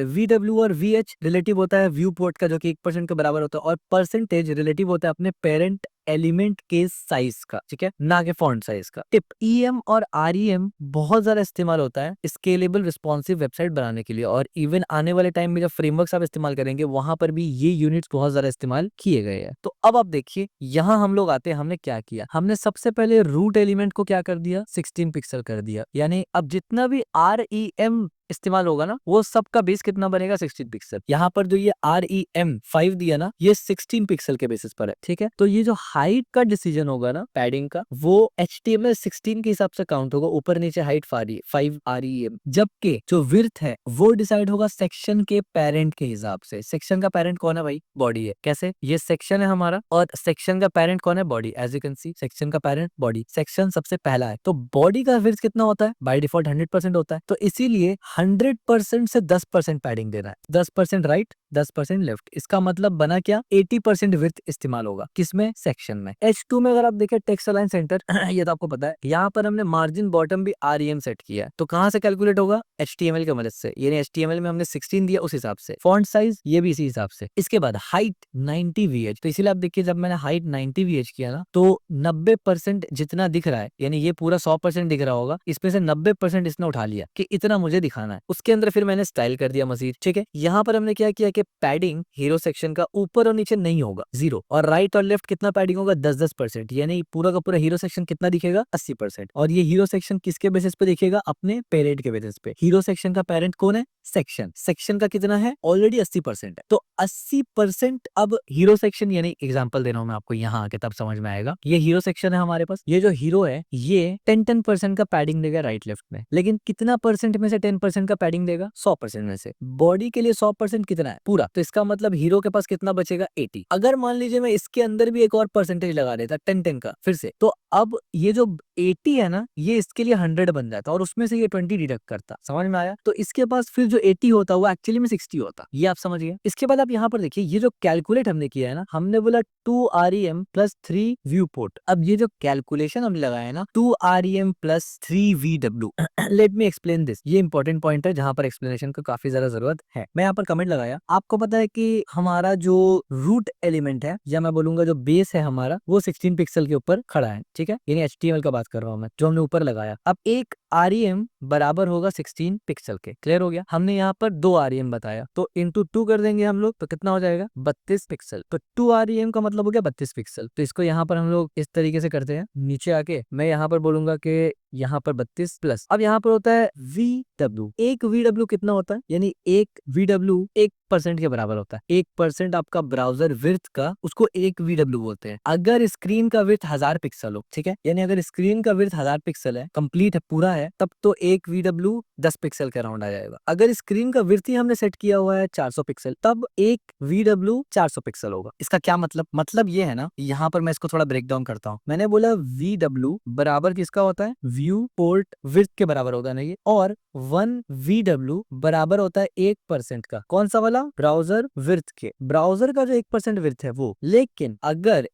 VW और VH रिलेटिव होता है व्यू पोर्ट का जो कि 1% के बराबर होता है। और परसेंटेज रिलेटिव होता है अपने पेरेंट एलिमेंट के साइज का, ठीक है, ना के फॉन्ट साइज का। टिप, EM और REM बहुत ज्यादा इस्तेमाल होता है स्केलेबल रिस्पॉन्सिव वेबसाइट बनाने के लिए, और इवन आने वाले टाइम में जब फ्रेमवर्क्स आप इस्तेमाल करेंगे वहां पर भी ये यूनिट्स बहुत ज्यादा इस्तेमाल किए गए हैं। तो अब आप देखिए यहाँ हम लोग आते हैं, हमने क्या किया, हमने सबसे पहले रूट एलिमेंट को क्या कर दिया, 16 पिक्सल कर दिया। यानी अब जितना भी REM इस्तेमाल होगा ना वो सबका बेस कितना बनेगा, 16 पिक्सल। यहाँ पर जो ये REM 5 दिया ना ये 16 पिक्सल के बेसिस पर है, ठीक है। तो ये जो हाइट का डिसीजन होगा ना पैडिंग का, वो HTML 16 के हिसाब से काउंट होगा, ऊपर नीचे हाइट 5 REM। जबकि जो विड्थ है वो डिसाइड होगा सेक्शन के पेरेंट के हिसाब से। सेक्शन का पेरेंट कौन है भाई, बॉडी है। कैसे, ये सेक्शन है हमारा और सेक्शन का पेरेंट कौन है, body. As you can see section का पेरेंट बॉडी, सेक्शन सबसे पहला है, तो बॉडी का विड्थ कितना होता है, बाय डिफॉल्ट 100% होता है। तो इसीलिए 100% से 10% पैडिंग देना है, 10% राइट 10% लेफ्ट। इसका मतलब बना क्या, 80% विड्थ इस्तेमाल होगा किसमें, सेक्शन में। H2 में अगर आप देखें टेक्स्ट अलाइन सेंटर ये तो आपको पता है, यहाँ पर हमने मार्जिन बॉटम भी REM सेट किया है, तो कहाँ से कैलकुलेट होगा, HTML की मदद से। यानी HTML में हमने 16 दिया उस हिसाब से, फॉन्ट साइज ये भी इसी हिसाब से। इसके बाद हाइट 90 VH, तो इसीलिए आप देखिए जब मैंने हाइट 90 VH किया ना तो 90% जितना दिख रहा है, यानी ये पूरा 100% दिख रहा होगा, इसमें से 90% इसने उठा लिया कि इतना मुझे दिखाना है। उसके अंदर फिर मैंने स्टाइल कर दिया मजीद, ठीक है। यहाँ पर हमने क्या किया कि पैडिंग हीरो सेक्शन का ऊपर और नीचे नहीं होगा, 0, और राइट और लेफ्ट कितना पैडिंग होगा, 10-10%, यानी पूरा का पूरा हीरो सेक्शन कितना दिखेगा, 80%। और ये हीरो सेक्शन किसके बेसिस पे दिखेगा, अपने पेरेंट के बेसिस पे। हीरो सेक्शन का पेरेंट कौन है, सेक्शन। सेक्शन का कितना है, ऑलरेडी 80% है, तो 80% अब हीरो सेक्शन, यानी एग्जांपल दे रहा हूं मैं आपको, यहाँ आके तब समझ में आएगा। ये हीरो सेक्शन है हमारे पास, ये जो हीरो है ये 10% का पैडिंग देगा राइट लेफ्ट में, लेकिन कितना परसेंट में से 10% का पैडिंग देगा, 100% में से। बॉडी के लिए 100% कितना है, पूरा, तो इसका मतलब हीरो के पास कितना बचेगा, 80। अगर मान लीजिए मैं इसके अंदर भी एक और परसेंटेज लगा देता 10-10 का फिर से, तो अब ये जो 80 है ना ये इसके लिए 100 बन जाता और उसमें से ये 20 डिडक्ट करता। समझ में आया। तो इसके पास फिर जो 80 होता वो एक्चुअली में 60 होता, ये आप समझिए। इसके बाद आप यहाँ पर देखिए ये जो कैलकुलेट हमने किया है ना, हमने बोला 2 REM प्लस 3 व्यू पोर्ट। अब ये जो कैलकुलेशन हमने लगाया है ना 2 REM plus 3 VW, let me explain this. ये इंपॉर्टेंट पॉइंट है जहां पर एक्सप्लेनेशन को काफी ज्यादा जरूरत है। मैं यहाँ पर कमेंट लगाया, आपको पता है कि हमारा जो रूट एलिमेंट है या मैं बोलूंगा जो बेस है हमारा वो 16 पिक्सल के ऊपर खड़ा है, ठीक है, यानी HTML का बात कर रहा हूं मैं, जो हमने ऊपर लगाया। अब एक REM बराबर होगा 16 पिक्सल के, क्लियर हो गया। हमने यहाँ पर 2 REM बताया तो इंटू 2 कर देंगे हम लोग, तो कितना हो जाएगा, 32 पिक्सल। तो 2 REM का मतलब हो गया 32 पिक्सल। तो इसको यहाँ पर हम लोग इस तरीके से करते हैं, नीचे आके मैं यहाँ पर बोलूंगा कि यहाँ पर 32 प्लस, अब यहाँ पर होता है VW। एक VW कितना होता है, यानी एक VW 1% के बराबर होता है। 1% आपका ब्राउजर विड्थ का, उसको एक VW बोलते हैं। अगर स्क्रीन का विड्थ 1000 पिक्सल हो, ठीक है, यानी अगर स्क्रीन का विड्थ 1000 पिक्सल है, कंप्लीट है, पूरा है, तब तो एक VW 10 पिक्सल के अराउंड आ जाएगा। अगर स्क्रीन का विड्थ ही हमने सेट किया हुआ है 400 पिक्सल, तब एक VW 400 पिक्सल होगा। इसका क्या मतलब ये है ना, यहाँ पर मैं इसको थोड़ा ब्रेक डाउन करता हूँ। मैंने बोला VW बराबर किसका होता है, व्यू पोर्ट विड्थ के बराबर होता है ना ये, और 1 VW बराबर होता है 1% का। कौन सा वाला? ब्राउजर विड्थ के, ब्राउजर का जो 1% विड्थ है वो। लेकिन अगर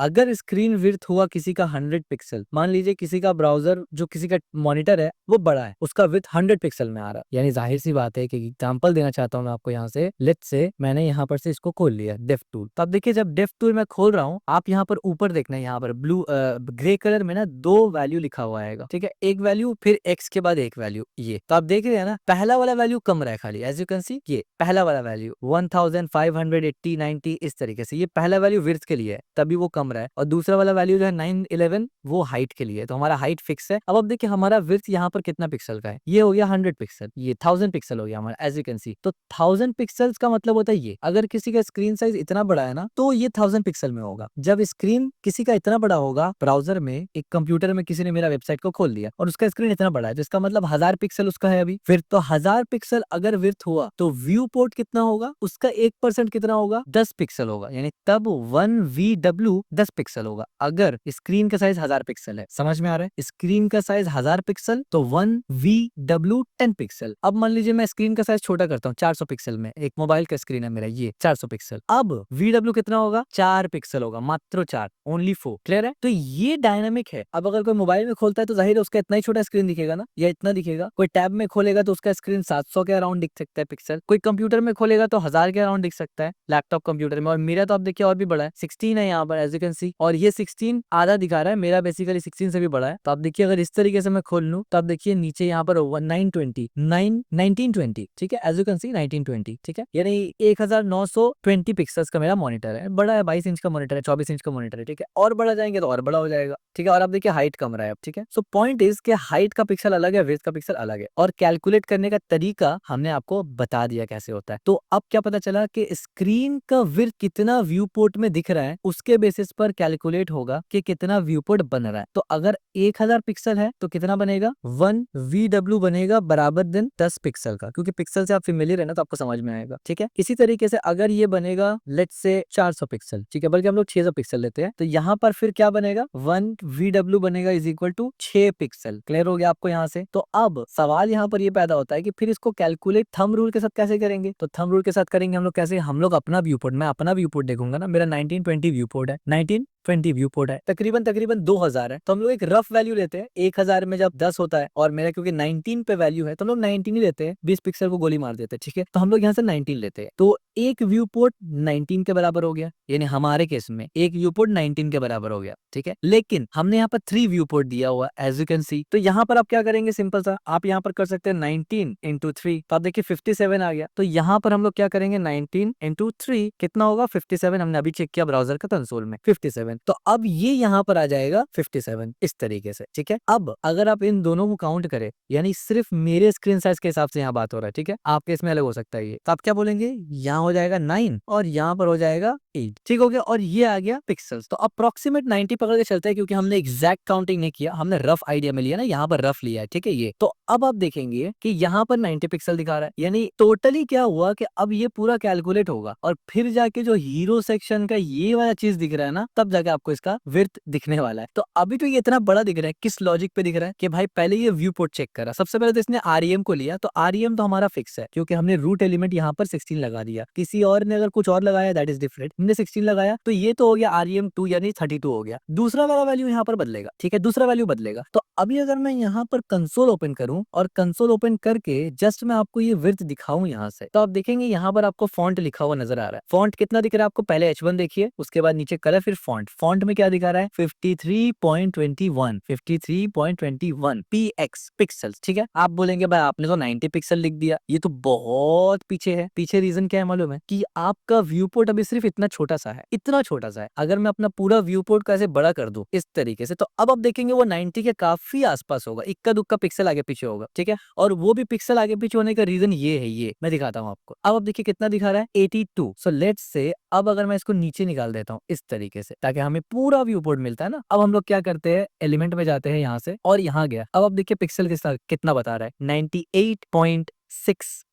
अगर स्क्रीन विड्थ हुआ किसी का 100 पिक्सल, मान लीजिए किसी का ब्राउजर जो किसी का मॉनिटर है वो बड़ा है, उसका विड्थ 100 पिक्सल में आ रहा है, यानी जाहिर सी बात है कि एग्जांपल देना चाहता हूं मैं आपको यहाँ से। लेट्स से मैंने यहाँ पर से इसको खोल लिया डेफ टूल। तो आप देखिए जब डेफ टूल मैं खोल रहा हूँ, आप यहाँ पर ऊपर देखना है, यहाँ पर ब्लू ग्रे कलर में ना 2 वैल्यू लिखा हुआ आएगा, ठीक है, एक वैल्यू फिर एक्स के बाद एक वैल्यू। ये तो आप देख रहे हैं ना, पहला वाला वैल्यू कम रहा है खाली, एज यू कैन सी, ये पहला वाला वैल्यू 1580 90 इस तरीके से, ये पहला वैल्यू विड्थ के लिए है तभी वो कम रहा है, और दूसरा वाला वैल्यू जो है 911 वो हाइट के लिए है। तो हमारा हाइट फिक्स है। अब आप देखिए हमारा विड्थ यहाँ पर कितना पिक्सल का है, ये हो गया 100 पिक्सल, ये 1000 पिक्सल हो गया हमारा, एज यू कैन सी। तो 1000 पिक्सल्स का मतलब होता है ये, अगर किसी का स्क्रीन साइज इतना बड़ा है ना तो ये 1000 पिक्सल में होगा। जब स्क्रीन किसी का इतना बड़ा होगा, ब्राउजर में एक कंप्यूटर में किसी ने मेरा वेबसाइट को खोल दिया और उसका स्क्रीन इतना बड़ा है, तो इसका मतलब 1000 पिक्सल उसका है अभी। फिर तो 1000 पिक्सल अगर विड्थ हुआ तो व्यू पोर्ट कितना होगा, उसका 1% कितना होगा, 10 पिक्सल होगा, यानी तब 1 VW 10 पिक्सल होगा अगर स्क्रीन का साइज 1000 पिक्सल है। समझ में आ रहा है? स्क्रीन का साइज 1000 पिक्सल तो 1 VW 10 पिक्सल। अब मान लीजिए मैं स्क्रीन का साइज छोटा करता हूँ 400 पिक्सल में, एक मोबाइल का स्क्रीन है मेरा ये 400 पिक्सल, अब VW कितना होगा, 4 पिक्सल होगा, मात्र 4, ओनली 4। क्लियर है? तो ये डायनामिक है। अब अगर कोई मोबाइल में खोलता है तो जाहिर है उसका इतना ही छोटा स्क्रीन दिखेगा ना, या इतना दिखेगा। कोई टैब में खोलेगा तो उसका स्क्रीन 700 के अराउंड दिख सकता है पिक्सल, कोई कंप्यूटर में खोलेगा तो 1000 के अराउंड दिख सकता है लैपटॉप कंप्यूटर में। और मेरा तो आप देखिए और भी बड़ा है, 16 है यहाँ पर, एज यू कैन सी, और ये 16 आधा दिखा रहा है, मेरा बेसिकली 16 से भी बड़ा है। तो आप देखिए अगर इस तरीके से मैं खोल लूं तो आप देखिए नीचे यहाँ पर 1920, ठीक है, एज यू कैन सी 1920, ठीक है, यानी 1920 पिक्सल्स का मेरा मॉनिटर है, बड़ा है, 22 इंच का मॉनिटर है, 24 इंच का मॉनिटर है, ठीक है, और बड़ा जाएंगे तो और बड़ा हो जाएगा, ठीक है। और आप देखिए हाइट कम रहा है अब, ठीक है। सो पॉइंट इज के हाइट का पिक्सल अलग है, विड्थ का पिक्सल अलग है, और कैलकुलेट करने का तरीका हमने आपको बता दिया कैसे होता है। तो अब क्या पता चला कि स्क्रीन का विड्थ कितना व्यू पोर्ट में दिख रहा है, उसके बेसिस पर कैलकुलेट होगा कि कितना व्यू पोर्ट बन रहा है। तो अगर 1000 पिक्सल है तो कितना बनेगा, 1 VW बनेगा बराबर दिन 10 पिक्सल का, क्योंकि पिक्सल से आप फेमिलियर है ना तो आपको समझ में आएगा, ठीक है। इसी तरीके से अगर ये बनेगा लेट्स से 400 पिक्सल, ठीक है, बल्कि हम लोग 600 पिक्सल लेते हैं, तो यहाँ पर फिर क्या बनेगा, 1 VW बनेगा is equal to 6 pixel. Clear हो गया आपको यहाँ से? तो अब सवाल यहाँ पर ये पैदा होता है कि फिर इसको कैलकुलेट थंब रूल के साथ कैसे करेंगे। तो थंब रूल के साथ करेंगे हम लोग कैसे, हम लोग अपना व्यू पोर्ट, मैं अपना व्यू पोर्ट देखूंगा ना, मेरा 1920 व्यू पोर्ट है, 1920 व्यू पोर्ट है, तकरीबन 2000 है, तो हम लोग एक रफ वैल्यू लेते हैं। 1000 में जब 10 होता है और मेरा क्योंकि 19 पे वैल्यू है तो हम लोग 19 ही लेते हैं, 20 पिक्सल को गोली मार देते हैं, ठीक है। तो हम लोग यहाँ से 19 लेते हैं, तो एक व्यू पोर्ट 19 के बराबर हो गया, यानी हमारे केस में एक व्यू पोर्ट 19 के बराबर हो गया, ठीक है। लेकिन हमने यहाँ पर 3 व्यू पोर्ट दिया हुआ एज यू कैन सी, तो यहाँ पर आप क्या करेंगे, सिंपल सा आप यहाँ पर कर सकते हैं 19 इंटू 3, तो आप देखिए 57 आ गया। तो यहाँ पर हम लोग क्या करेंगे, 19 इंटू 3 कितना होगा, 57। हमने अभी चेक किया ब्राउजर का कंसोल में 57, तो अब ये यहाँ पर आ जाएगा 57 इस तरीके से, ठीक है। अब अगर आप इन दोनों को काउंट करें, यानी सिर्फ मेरे स्क्रीन साइज के हिसाब से यहाँ बात हो रहा है, ठीक है, आपके इसमें अलग हो सकता है ये, तो आप क्या बोलेंगे, यहाँ हो जाएगा 9 और यहाँ पर हो जाएगा 8, ठीक हो गया। और ये आ गया पिक्सल्स। तो अप्रोक्सीमेट 90 पकड़ के चलते हैं, क्योंकि हमने एग्जैक्ट काउंटिंग नहीं किया, हमने रफ आइडिया में लिया ना, यहाँ पर रफ लिया है, ठीक है ये। तो अब आप देखेंगे कि यहाँ पर 90 पिक्सल दिखा रहा है, यानी टोटली क्या हुआ कि अब ये पूरा कैलकुलेट होगा, और फिर जाके जो हीरो सेक्शन का ये वाला चीज दिख रहा है ना, तब जाके आपको इसका विड्थ दिखने वाला है। तो अभी तो ये इतना बड़ा दिख रहा है, किस लॉजिक पे दिख रहा है कि भाई पहले ये व्यू पोर्ट चेक करा, सबसे पहले तो इसने REM को लिया, तो REM तो हमारा फिक्स है क्योंकि हमने रूट एलिमेंट यहाँ पर 16 लगा दिया, किसी और ने अगर कुछ और लगाया दैट इज डिफरेंट, हमने 16 लगाया तो ये तो हो गया REM2 यानी 32 हो गया। दूसरा वाला वैल्यू यहाँ पर बदलेगा, ठीक है, दूसरा वैल्यू बदलेगा। तो अभी अगर मैं यहाँ पर कंसोल ओपन करूं और कंसोल ओपन करके जस्ट मैं आपको ये विड्थ दिखाऊं यहाँ से, तो आप देखेंगे यहाँ पर आपको फॉन्ट लिखा हुआ नजर आ रहा है। फॉन्ट कितना दिख रहा है आपको, पहले H1 देखिए, उसके बाद नीचे कलर, फिर फॉन्ट में क्या दिखा रहा है, 53.21 px पिक्सल्स, ठीक है। आप बोलेंगे भाई आपने तो 90 पिक्सल लिख दिया, ये तो बहुत पीछे है। पीछे रीजन क्या है मालूम है, कि आपका व्यू पोर्ट अभी सिर्फ इतना छोटा सा है, इतना छोटा सा है। अगर मैं अपना पूरा व्यू पोर्ट को ऐसे बड़ा कर दूं इस तरीके से, तो अब आप देखेंगे वो 90 के काफी आसपास होगा, इक्का दुक्का पिक्सल आगे पीछे होगा, ठीक है। और वो भी पिक्सल आगे पीछे होने का रीजन ये है, ये मैं दिखाता हूँ आपको। अब आप देखिए कितना दिखा रहा है, 82। सो लेट्स से अब अगर मैं इसको नीचे निकाल देता हूँ इस तरीके से, ताकि हमें पूरा व्यू पोर्ट मिलता है ना। अब हम लोग क्या करते हैं, एलिमेंट में जाते हैं यहाँ से, और यहाँ गया। अब आप देखिए पिक्सल कितना बता रहा है, 98.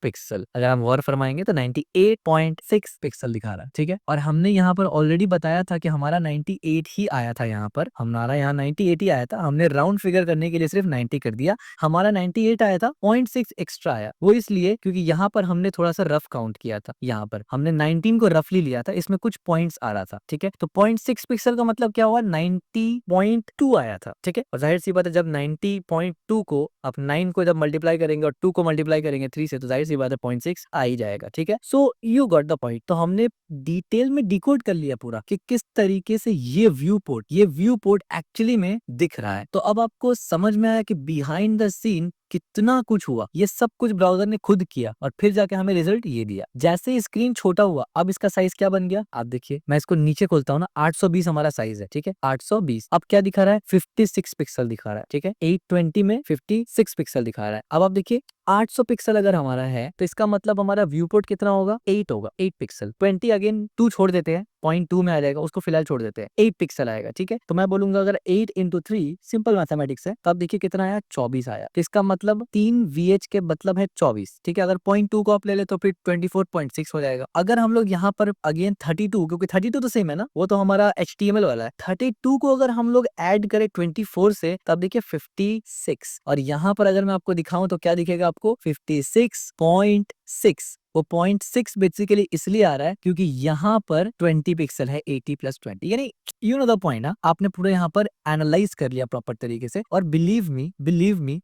पिक्सल। अगर हम गौर फरमाएंगे तो 98.6 पिक्सल दिखा रहा है, ठीक है। और हमने यहाँ पर ऑलरेडी बताया था कि हमारा 98 ही आया था, यहाँ पर हमारा यहाँ 98 ही आया था। हमने राउंड फिगर करने के लिए सिर्फ 90 कर दिया, हमारा 98 आया था, 0.6 एक्स्ट्रा आया। वो इसलिए क्योंकि यहाँ पर हमने थोड़ा सा रफ काउंट किया था, यहाँ पर हमने 19 को रफली लिया था, इसमें कुछ पॉइंट्स आ रहा था, ठीक है। तो 0.6 पिक्सल का मतलब क्या हुआ, 90.2 आया था, ठीक है। और जाहिर सी बात है, जब 90.2 को आप 9 को जब मल्टीप्लाई करेंगे और 2 को मल्टीप्लाई करेंगे 3 से, तो जाहिर सी बात है 0.6 आ ही जाएगा, ठीक है। So you got the point. तो हमने डिटेल में डिकोड कर लिया पूरा कि किस तरीके से ये व्यू पोर्ट एक्चुअली में दिख रहा है। तो अब आपको समझ में आया कि बिहाइंड द सीन कितना कुछ हुआ। ये सब कुछ ब्राउजर ने खुद किया और फिर जाके हमें रिजल्ट ये दिया। जैसे स्क्रीन छोटा हुआ, अब इसका साइज क्या बन गया, आप देखिए। मैं इसको नीचे खोलता हूँ ना, 820 हमारा साइज है, ठीक है, 820। अब क्या दिखा रहा है, 56 पिक्सल दिखा रहा है, ठीक है। 820 में 56 पिक्सल दिखा रहा है। अब आप देखिए 800 पिक्सल अगर हमारा है तो इसका मतलब हमारा व्यू पोर्ट कितना होगा, 8 होगा, 8 पिक्सल। 20 अगेन 2 छोड़ देते हैं, 0.2 में आ जाएगा, उसको फिलहाल छोड़ देते हैं, 8 पिक्सल आएगा, ठीक है। तो मैं बोलूंगा अगर 8 इंटू 3 सिंपल मैथमेटिक्स है, तो अब देखिए कितना आया, 24 आया। तो इसका मतलब 3 VH के मतलब है 24, ठीक है। अगर 0.2 को आप ले ले तो फिर 24.6 हो जाएगा। अगर हम लोग यहाँ पर अगेन 32, क्योंकि 32 तो सेम है ना, वो तो हमारा HTML वाला है, 32 को अगर हम लोग ऐड करें 24 से, तब देखिए 56। और यहाँ पर अगर मैं आपको दिखाऊं तो क्या दिखेगा आपको, 56.6। वो 0.6 बेसिकली इसलिए आ रहा है क्योंकि यहाँ पर 20 पिक्सल है, 80 + 20, यानी यू नो द पॉइंट ना। आपने पूरा यहाँ पर एनालाइज कर लिया प्रॉपर तरीके से। और बिलीव मी